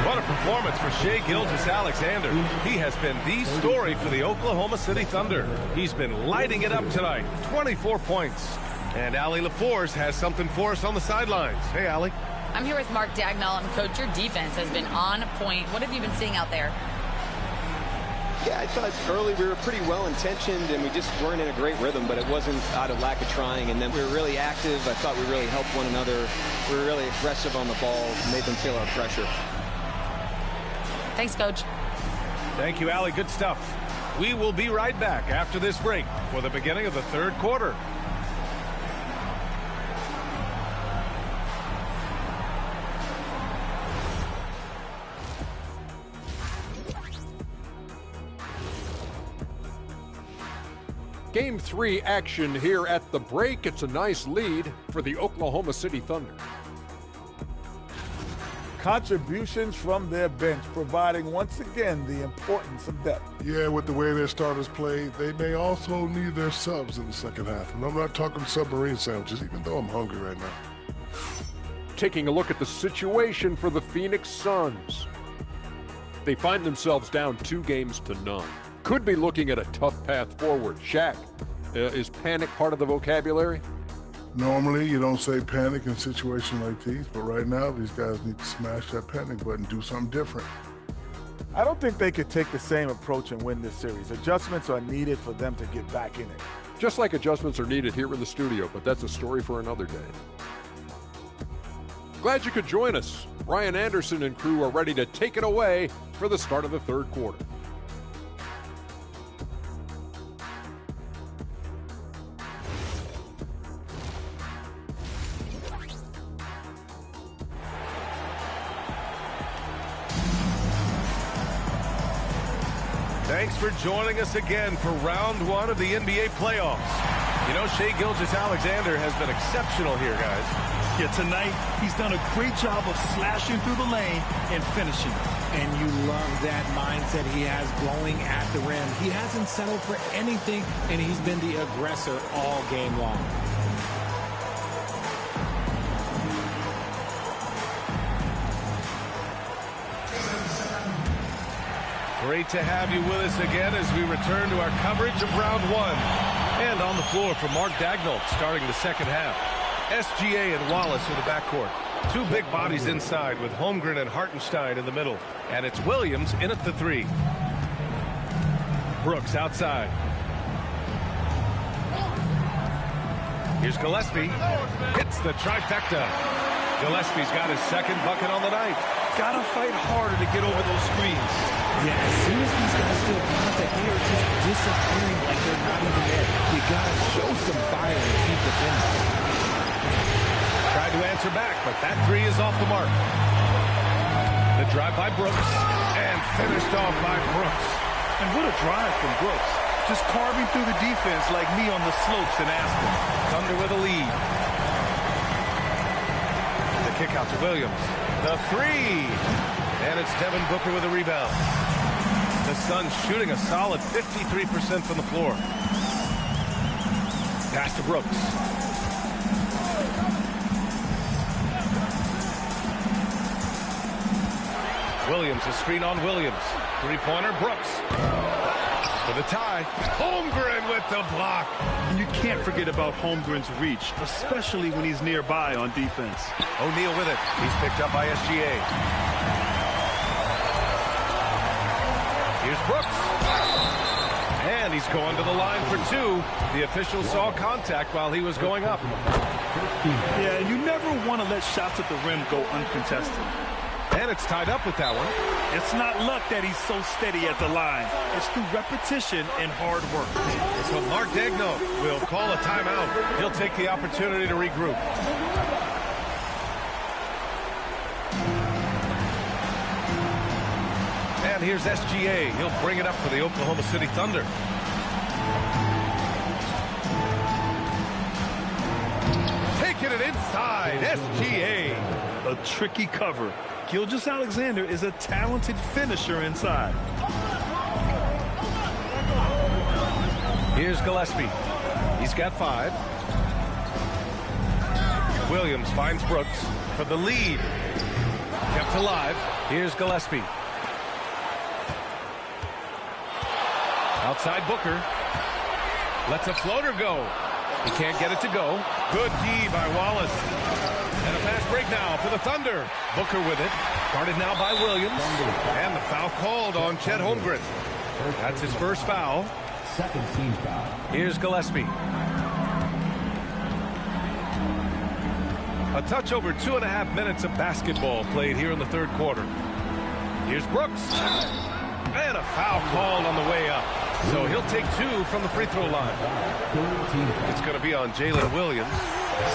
What a performance for Shai Gilgeous-Alexander. He has been the story for the Oklahoma City Thunder. He's been lighting it up tonight. 24 points. And Allie LaForce has something for us on the sidelines. Hey, Allie. I'm here with Mark Dagnall, and Coach, your defense has been on point. What have you been seeing out there? Yeah, I thought early we were pretty well-intentioned, and we just weren't in a great rhythm, but it wasn't out of lack of trying. And then we were really active. I thought we really helped one another. We were really aggressive on the ball, made them feel our pressure. Thanks, Coach. Thank you, Allie. Good stuff. We will be right back after this break for the beginning of the third quarter. Game 3 action here at the break. It's a nice lead for the Oklahoma City Thunder. Contributions from their bench, providing once again the importance of depth. Yeah, with the way their starters play, they may also need their subs in the second half. And I'm not talking submarine sandwiches, even though I'm hungry right now. Taking a look at the situation for the Phoenix Suns. They find themselves down 2-0. Could be looking at a tough path forward. Shaq, is panic part of the vocabulary? Normally, you don't say panic in situations like these, but right now, these guys need to smash that panic button, do something different. I don't think they could take the same approach and win this series. Adjustments are needed for them to get back in it. Just like adjustments are needed here in the studio, but that's a story for another day. Glad you could join us. Ryan Anderson and crew are ready to take it away for the start of the third quarter. Thanks for joining us again for round 1 of the NBA playoffs. You know, Shai Gilgeous-Alexander has been exceptional here, guys. Yeah, tonight he's done a great job of slashing through the lane and finishing. And you love that mindset he has going at the rim. He hasn't settled for anything, and he's been the aggressor all game long. Great to have you with us again as we return to our coverage of round 1. And on the floor for Mark Dagnall starting the second half. SGA and Wallace in the backcourt. 2 big bodies inside with Holmgren and Hartenstein in the middle. And it's Williams in at the 3. Brooks outside. Here's Gillespie. Hits the trifecta. Gillespie's got his second bucket on the night. Gotta fight harder to get over those screens. Yeah, as soon as these guys feel contact, they are just disappearing like they're not even there. You gotta show some fire and keep defending. Tried to answer back, but that 3 is off the mark. The drive by Brooks, and finished off by Brooks. And what a drive from Brooks. Just carving through the defense like me on the slopes in Aspen. Thunder with a lead. The kick out to Williams. The three. And it's Devin Booker with a rebound. The Suns shooting a solid 53% from the floor. Pass to Brooks. Williams, a screen on Williams. Three-pointer, Brooks. For the tie. Holmgren with the block. And you can't forget about Holmgren's reach, especially when he's nearby on defense. O'Neal with it. He's picked up by SGA. Here's Brooks. And he's going to the line for two. The official saw contact while he was going up. Yeah, you never want to let shots at the rim go uncontested. And it's tied up with that one. It's not luck that he's so steady at the line. It's through repetition and hard work. So Mark Daigneault will call a timeout. He'll take the opportunity to regroup. And here's SGA. He'll bring it up for the Oklahoma City Thunder. Taking it inside, SGA. A tricky cover. Gilgeous-Alexander is a talented finisher inside. Here's Gillespie. He's got 5. Williams finds Brooks for the lead. Kept alive. Here's Gillespie. Outside Booker. Lets a floater go. He can't get it to go. Good D by Wallace. And a fast break now for the Thunder. Booker with it. Guarded now by Williams. And the foul called on Chet Holmgren. That's his first foul. Second team foul. Here's Gillespie. A touch over 2.5 minutes of basketball played here in the third quarter. Here's Brooks. And a foul called on the way up. So he'll take 2 from the free throw line. It's going to be on Jalen Williams.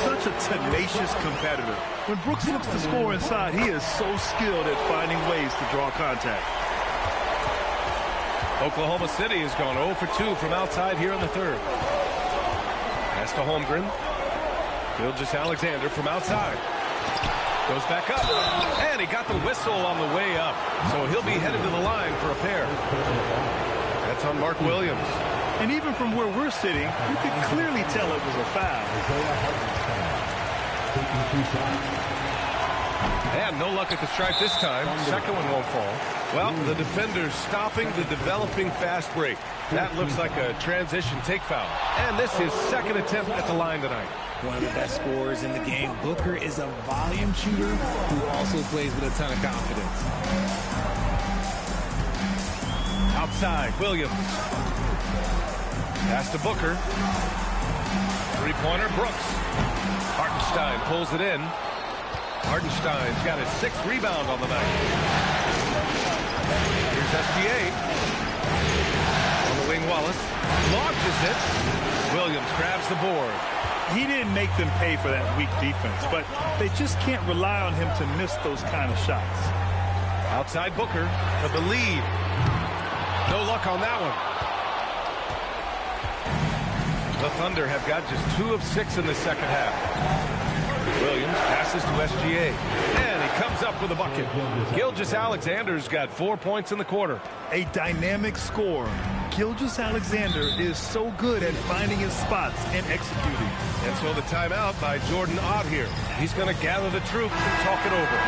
Such a tenacious competitor. When Brooks looks to score inside, he is so skilled at finding ways to draw contact. Oklahoma City has gone 0 for 2 from outside here in the third. Pass to Holmgren. Gilgeous-Alexander from outside. Goes back up. And he got the whistle on the way up. So he'll be headed to the line for a pair. That's on Mark Williams. And even from where we're sitting, you can clearly tell it was a foul. And no luck at the stripe this time. Second one won't fall. Well, the defender's stopping the developing fast break. That looks like a transition take foul. And this is second attempt at the line tonight. One of the best scorers in the game. Booker is a volume shooter who also plays with a ton of confidence. Outside, Williams. Pass to Booker. Three-pointer, Brooks. Hartenstein pulls it in. Hartenstein's got his 6th rebound on the night. Here's SGA. On the wing, Wallace. Launches it. Williams grabs the board. He didn't make them pay for that weak defense, but they just can't rely on him to miss those kind of shots. Outside Booker for the lead. No luck on that one. The Thunder have got just 2 of 6 in the second half. Williams passes to SGA. And he comes up with a bucket. Gilgeous-Alexander's got 4 points in the quarter. A dynamic scorer. Gilgeous-Alexander is so good at finding his spots and executing. And so the timeout by Jordan Ott here. He's going to gather the troops and talk it over.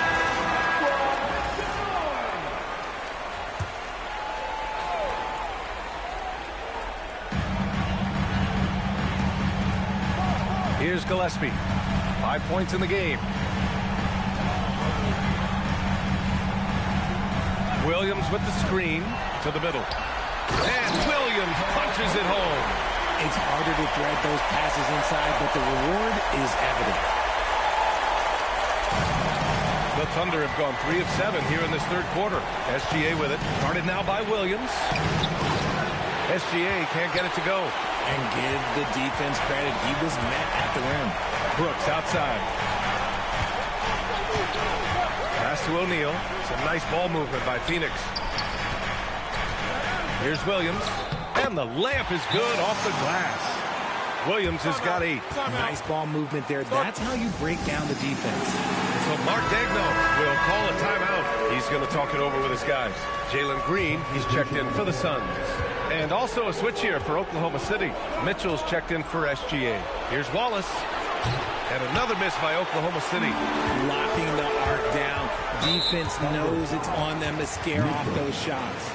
Here's Gillespie. 5 points in the game. Williams with the screen to the middle. And Williams punches it home. It's harder to thread those passes inside, but the reward is evident. The Thunder have gone 3 of 7 here in this third quarter. SGA with it. Guarded now by Williams. SGA can't get it to go. And give the defense credit. He was met at the rim. Brooks outside. Pass to O'Neal. Some nice ball movement by Phoenix. Here's Williams, and the layup is good off the glass. Williams has got 8. Nice ball movement there. That's how you break down the defense. So Mark Daigneault will call a timeout. He's going to talk it over with his guys. Jalen Green, he's checked in for the Suns. And also a switch here for Oklahoma City. Mitchell's checked in for SGA. Here's Wallace. And another miss by Oklahoma City. Locking the arc down. Defense knows it's on them to scare off those shots.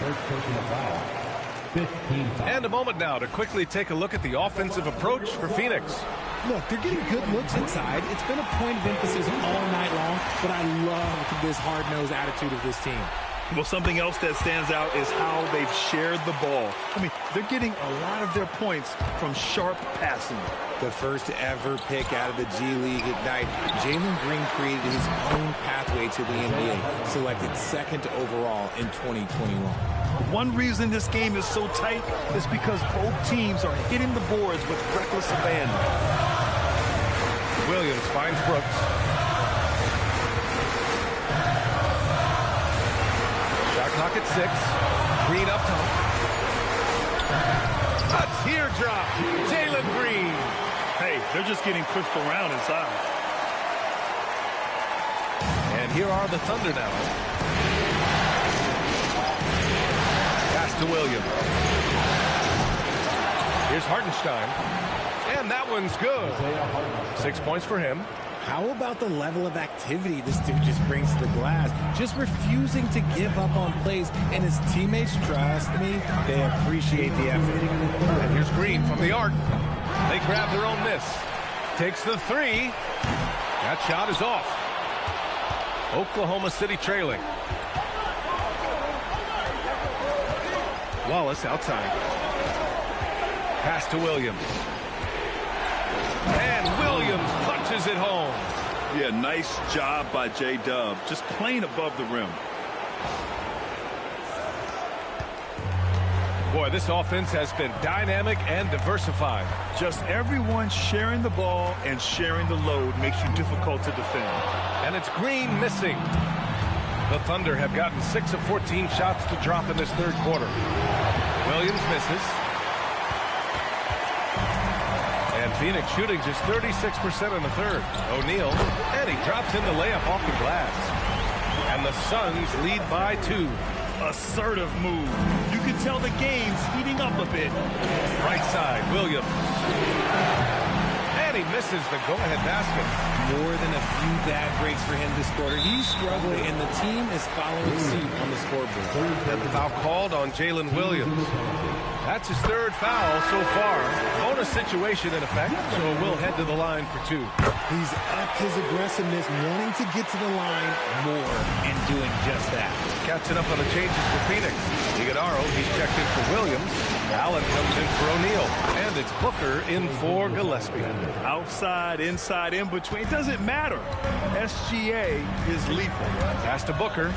And a moment now to quickly take a look at the offensive approach for Phoenix. Look, they're getting good looks inside. It's been a point of emphasis all night long, but I love this hard-nosed attitude of this team. Well, something else that stands out is how they've shared the ball. I mean, they're getting a lot of their points from sharp passing. The first ever pick out of the G League Ignite, Jalen Green created his own pathway to the NBA, selected 2nd overall in 2021. One reason this game is so tight is because both teams are hitting the boards with reckless abandon. Williams finds Brooks. Shot clock at 6. Green up top. A teardrop. Jalen Green. Hey, they're just getting pushed around inside. And here are the Thunder now. Pass to Williams. Here's Hartenstein. And that one's good. 6 points for him. How about the level of activity this dude just brings to the glass? Just refusing to give up on plays, and his teammates, trust me, they appreciate the effort. And here's Green from the arc. They grab their own miss. Takes the 3. That shot is off. Oklahoma City trailing. Wallace outside. Pass to Williams. And Williams punches it home. Yeah, nice job by J-Dub. Just playing above the rim. Boy, this offense has been dynamic and diversified. Just everyone sharing the ball and sharing the load makes you difficult to defend. And it's Green missing. The Thunder have gotten 6 of 14 shots to drop in this third quarter. Williams misses. And Phoenix shooting just 36% in the third. O'Neal, and he drops in the layup off the glass. And the Suns lead by 2. Assertive move. You can tell the game's heating up a bit. Right side, Williams. And he misses the go-ahead basket. More than a few bad breaks for him this quarter. He's struggling, and the team is following suit on the scoreboard. And the foul called on Jalen Williams. That's his 3rd foul so far. Bonus situation in effect, so we'll head to the line for 2. He's upped his aggressiveness, wanting to get to the line more, and doing just that. Catching up on the changes for Phoenix. Iguodaro, he's checked in for Williams. Allen comes in for O'Neal. And it's Booker in for Gillespie. Outside, inside, in between. It doesn't matter. SGA is lethal. Pass to Booker.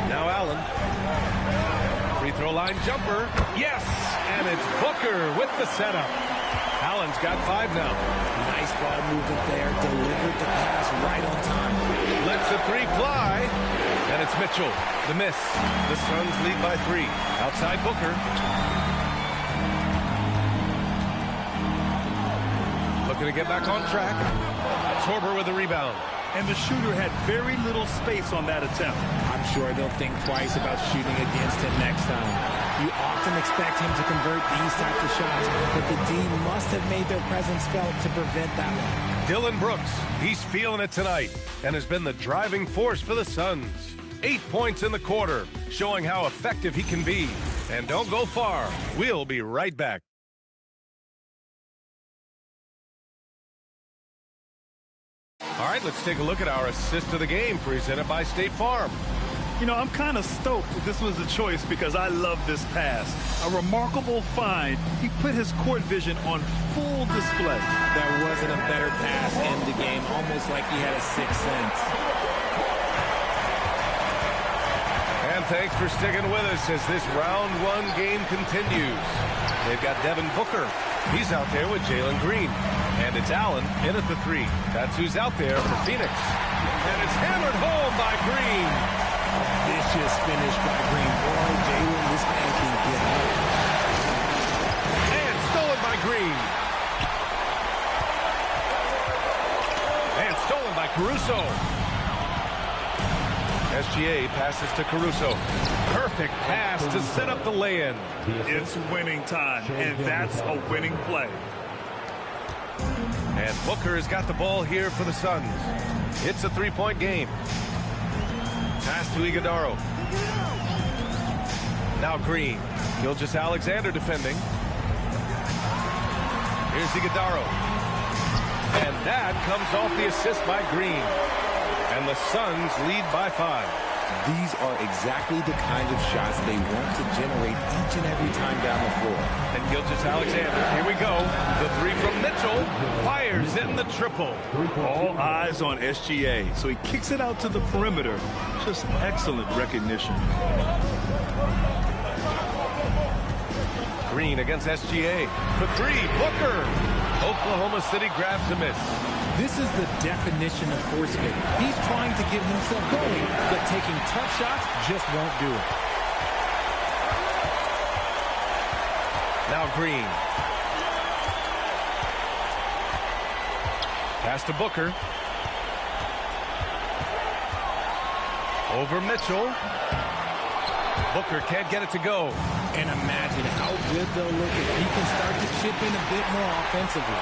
Now Allen. Free throw line jumper. Yes! And it's Booker with the setup. Allen's got 5 now. Nice ball movement there. Delivered the pass right on time. Lets the 3 fly. And it's Mitchell. The miss. The Suns lead by 3. Outside Booker. Looking to get back on track. Torber with the rebound. And the shooter had very little space on that attempt. I'm sure they'll think twice about shooting against him next time. You often expect him to convert these types of shots, but the D must have made their presence felt to prevent that one. Dillon Brooks, he's feeling it tonight and has been the driving force for the Suns. 8 points in the quarter, showing how effective he can be. And don't go far. We'll be right back. All right, let's take a look at our assist of the game presented by State Farm. You know, I'm kind of stoked that this was a choice because I love this pass. A remarkable find. He put his court vision on full display. There wasn't a better pass in the game, almost like he had a sixth sense. And thanks for sticking with us as this round 1 game continues. They've got Devin Booker. He's out there with Jalen Green. And it's Allen in at the 3. That's who's out there for Phoenix. And it's hammered home by Green. Vicious finish by Green. Boy, Jalen, this man can get Green. And stolen by Caruso. SGA passes to Caruso. Perfect pass to set up the lay-in. It's winning time, and that's a winning play. And Booker has got the ball here for the Suns. It's a three-point game. Pass to Iguodala. Now Green. Gilgeous-Alexander defending. Here's Iguodala. And that comes off the assist by Green. And the Suns lead by 5. These are exactly the kind of shots they want to generate each and every time down the floor. And Gilgeous-Alexander, here we go. The three from Mitchell fires in the triple. All eyes on SGA, so he kicks it out to the perimeter. Just excellent recognition. Green against SGA. For three, Booker. Oklahoma City grabs a miss. This is the definition of forcing it. He's trying to get himself going, but taking tough shots just won't do it. Now Green. Pass to Booker. Over Mitchell. Booker can't get it to go. And imagine how good they'll look if he can start to chip in a bit more offensively.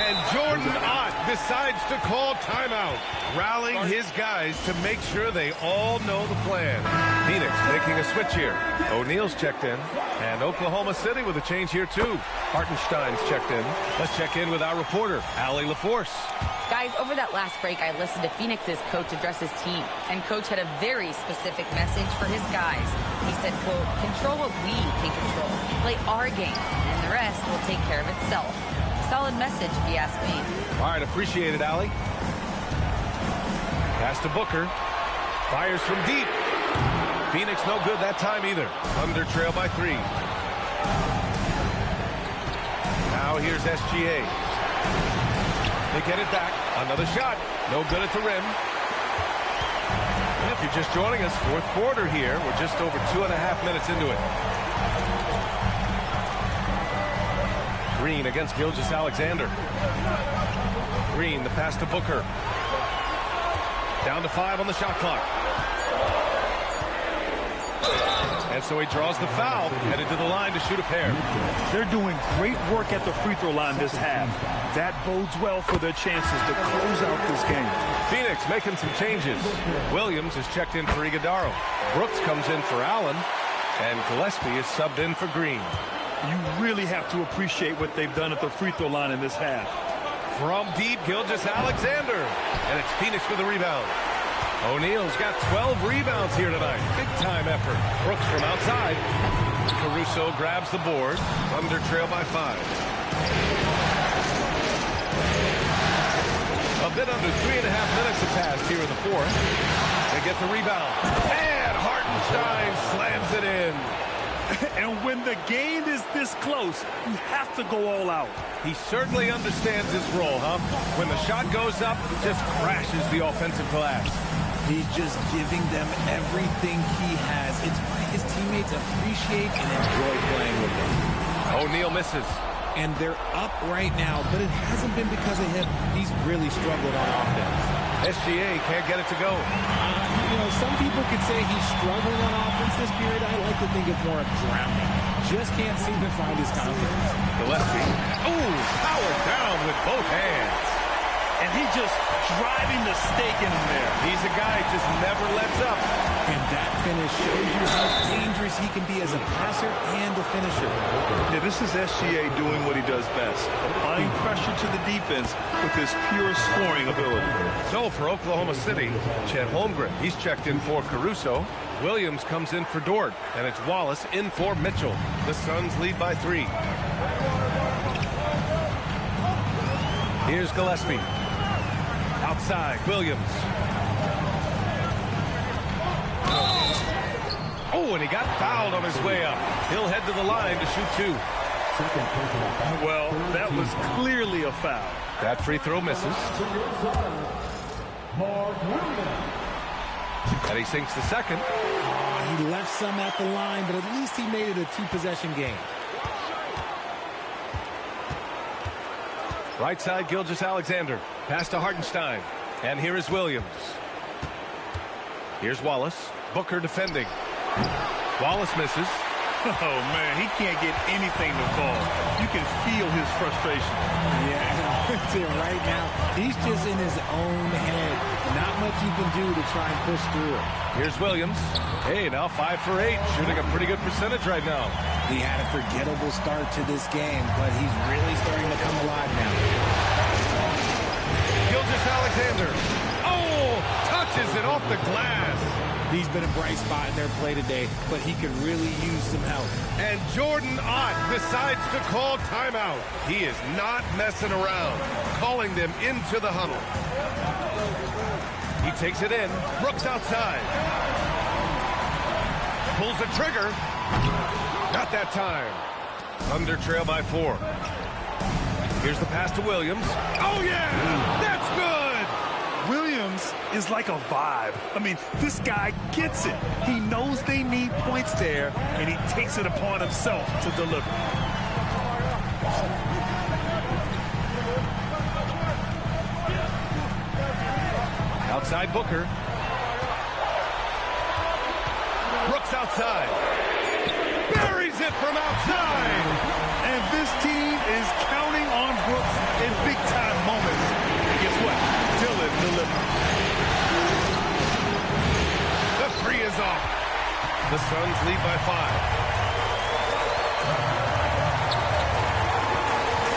And Jordan Ott decides to call timeout, rallying his guys to make sure they all know the plan. Phoenix making a switch here. O'Neal's checked in, and Oklahoma City with a change here too. Hartenstein's checked in. Let's check in with our reporter, Allie LaForce. Guys, over that last break, I listened to Phoenix's coach address his team, and coach had a very specific message for his guys. He said, quote, control what we can control, play our game, and the rest will take care of itself. Solid message, if you ask me. All right, appreciate it, Allie. Pass to Booker. Fires from deep. Phoenix no good that time either. Thunder trail by 3. Now here's SGA. They get it back. Another shot. No good at the rim. And if you're just joining us, fourth quarter here. We're just over 2.5 minutes into it. Green against Gilgeous-Alexander. Green, the pass to Booker. Down to 5 on the shot clock. And so he draws the foul, headed to the line to shoot a pair. They're doing great work at the free throw line this half. That bodes well for their chances to close out this game. Phoenix making some changes. Williams is checked in for Iguodala. Brooks comes in for Allen. And Gillespie is subbed in for Green. You really have to appreciate what they've done at the free throw line in this half. From deep, Gilgeous-Alexander. And it's Phoenix with a rebound. O'Neal's got 12 rebounds here tonight. Big-time effort. Brooks from outside. Caruso grabs the board. Thunder trail by 5. A bit under 3.5 minutes have passed here in the fourth. They get the rebound. And Hartenstein slams it in. And when the game is this close, you have to go all out. He certainly understands his role, huh? When the shot goes up, he just crashes the offensive glass. He's just giving them everything he has. It's why his teammates appreciate and enjoy playing with him. O'Neal misses. And they're up right now, but it hasn't been because of him. He's really struggled on offense. SGA can't get it to go. You know, some people could say he's struggling on offense this period. I like to think it's more of drowning. Just can't seem to find his confidence. Gillespie. Ooh, powered down with both hands. And he's just driving the stake in there. He's a guy who just never lets up. And that finish shows you how dangerous he can be as a passer and a finisher. Yeah, this is SGA doing what he does best, applying pressure to the defense with his pure scoring ability. So for Oklahoma City, Chet Holmgren, he's checked in for Caruso. Williams comes in for Dort, and it's Wallace in for Mitchell. The Suns lead by 3. Here's Gillespie. Outside, Williams. Oh, and he got fouled on his way up. He'll head to the line to shoot 2. Well, that was clearly a foul. That free throw misses. And he sinks the second. Oh, he left some at the line, but at least he made it a 2-possession game. Right side, Gilgeous-Alexander. Pass to Hartenstein. And here is Williams. Here's Wallace. Booker defending. Wallace misses. Oh, man, he can't get anything to fall. You can feel his frustration. Yeah, right now, he's just in his own head. Not much you can do to try and push through it. Here's Williams. Hey, now 5 for 8, shooting a pretty good percentage right now. He had a forgettable start to this game, but he's really starting to come alive now. Gilgeous-Alexander. Oh, touches it off the glass. He's been a bright spot in their play today, but he could really use some help. And Jordan Ott decides to call timeout. He is not messing around, calling them into the huddle. He takes it in. Brooks outside. Pulls the trigger. Not that time. Thunder trail by 4. Here's the pass to Williams. Oh, yeah! That's good! Williams is like a vibe. I mean, this guy gets it. He knows they need points there, and he takes it upon himself to deliver. Outside Booker. Brooks outside. Buries it from outside. And this team is counting on Brooks in big-time moments. And guess what? Dillon delivers. The 3 is off. The Suns lead by 5.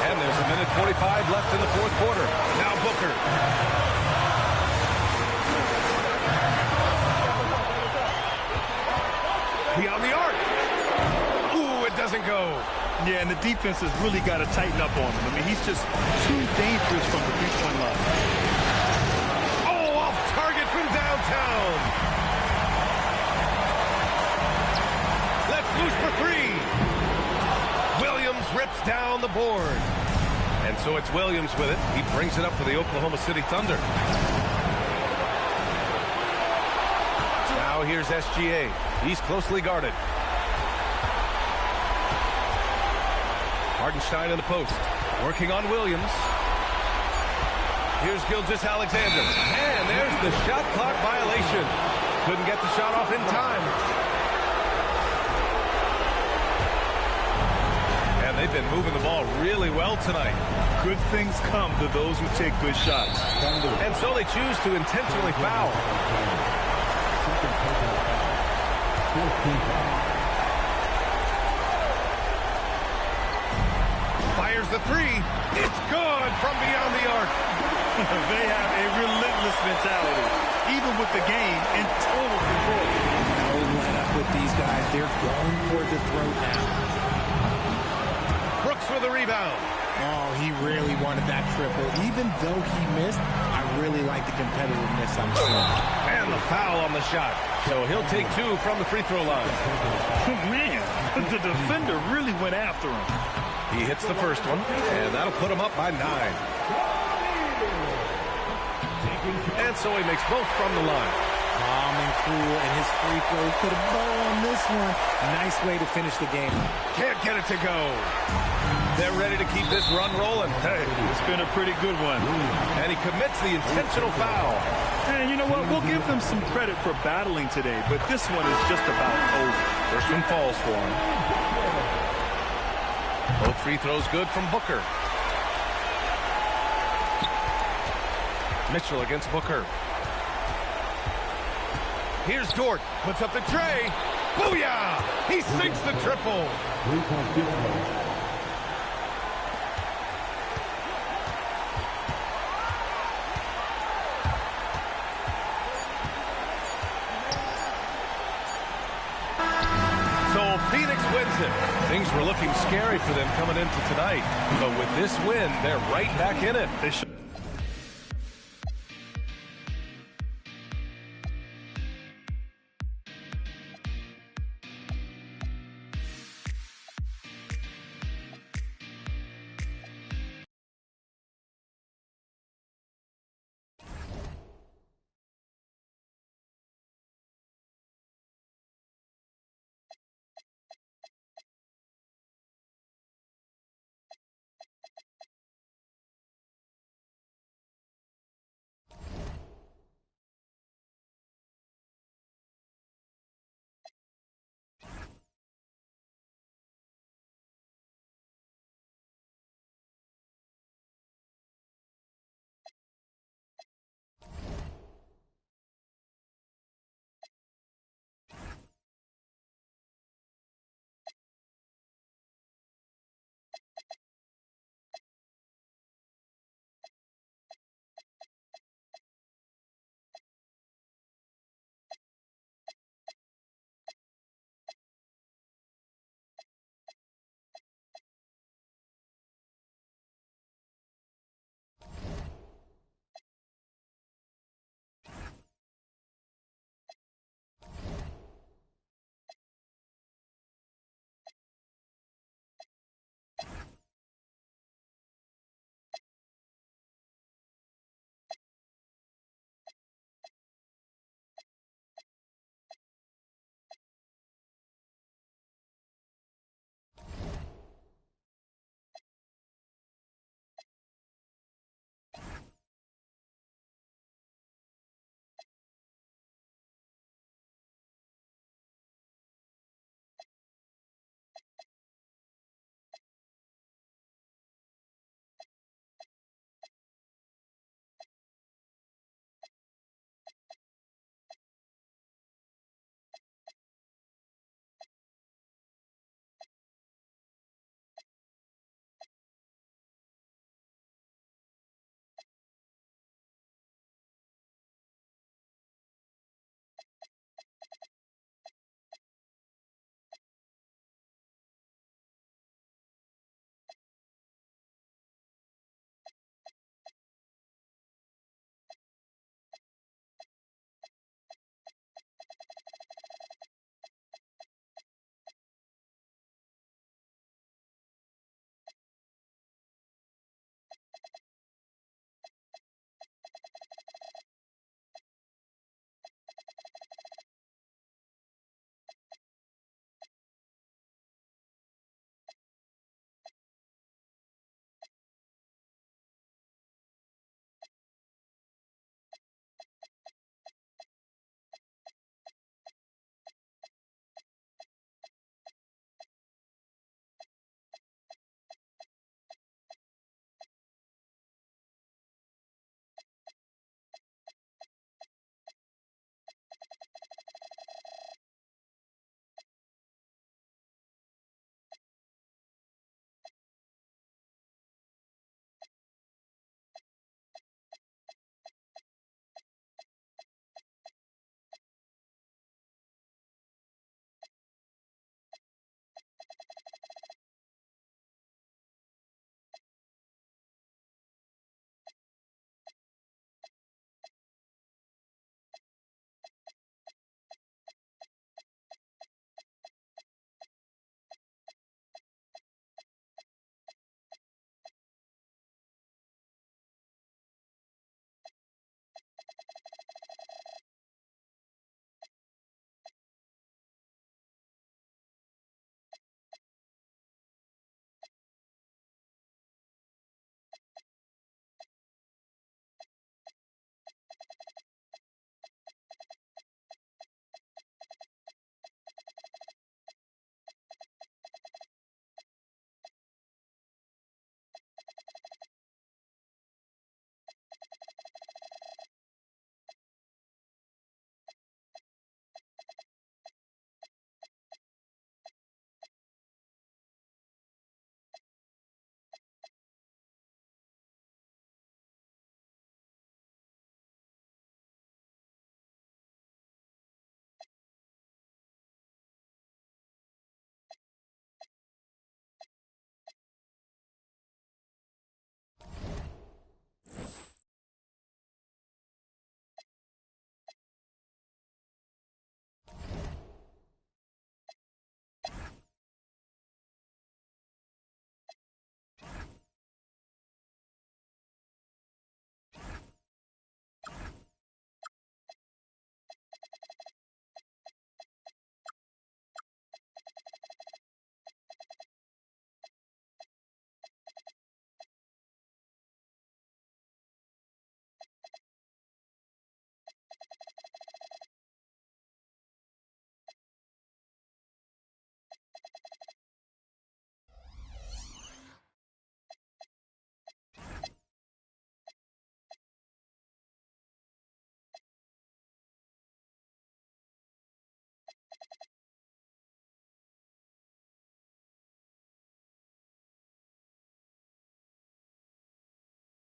And there's a minute 45 left in the fourth quarter. Now Booker. Beyond the arc. Ooh, it doesn't go. Yeah, and the defense has really got to tighten up on him. I mean, he's just too dangerous from the three-point line. Oh, off target from downtown. Let's loose for 3. Williams rips down the board. And so it's Williams with it. He brings it up for the Oklahoma City Thunder. Now here's SGA. He's closely guarded. Hartenstein in the post. Working on Williams. Here's Gilgeous-Alexander. And there's the shot clock violation. Couldn't get the shot off in time. And they've been moving the ball really well tonight. Good things come to those who take good shots. And so they choose to intentionally foul. Fires the 3. It's good from beyond the arc. They have a relentless mentality, even with the game in total control. No let up with these guys. They're going for the throat now. Brooks with the rebound. Oh, he really wanted that triple. Even though he missed, I really like the competitiveness I'm seeing. And the foul on the shot. So he'll take 2 from the free throw line. Man, the defender really went after him. He hits the first one, and that'll put him up by 9. And so he makes both from the line. Calm and cool, and his free throw put a bow on this one. Nice way to finish the game. Can't get it to go. They're ready to keep this run rolling. Hey, it's been a pretty good one. And he commits the intentional foul. And you know what? We'll give them some credit for battling today, but this one is just about over. First one falls for him. Both free throws good from Booker. Mitchell against Booker. Here's Dort. Puts up the tray. Booyah! He sinks the triple. So Phoenix wins it. Things were looking scary for them coming into tonight. But with this win, they're right back in it. They should.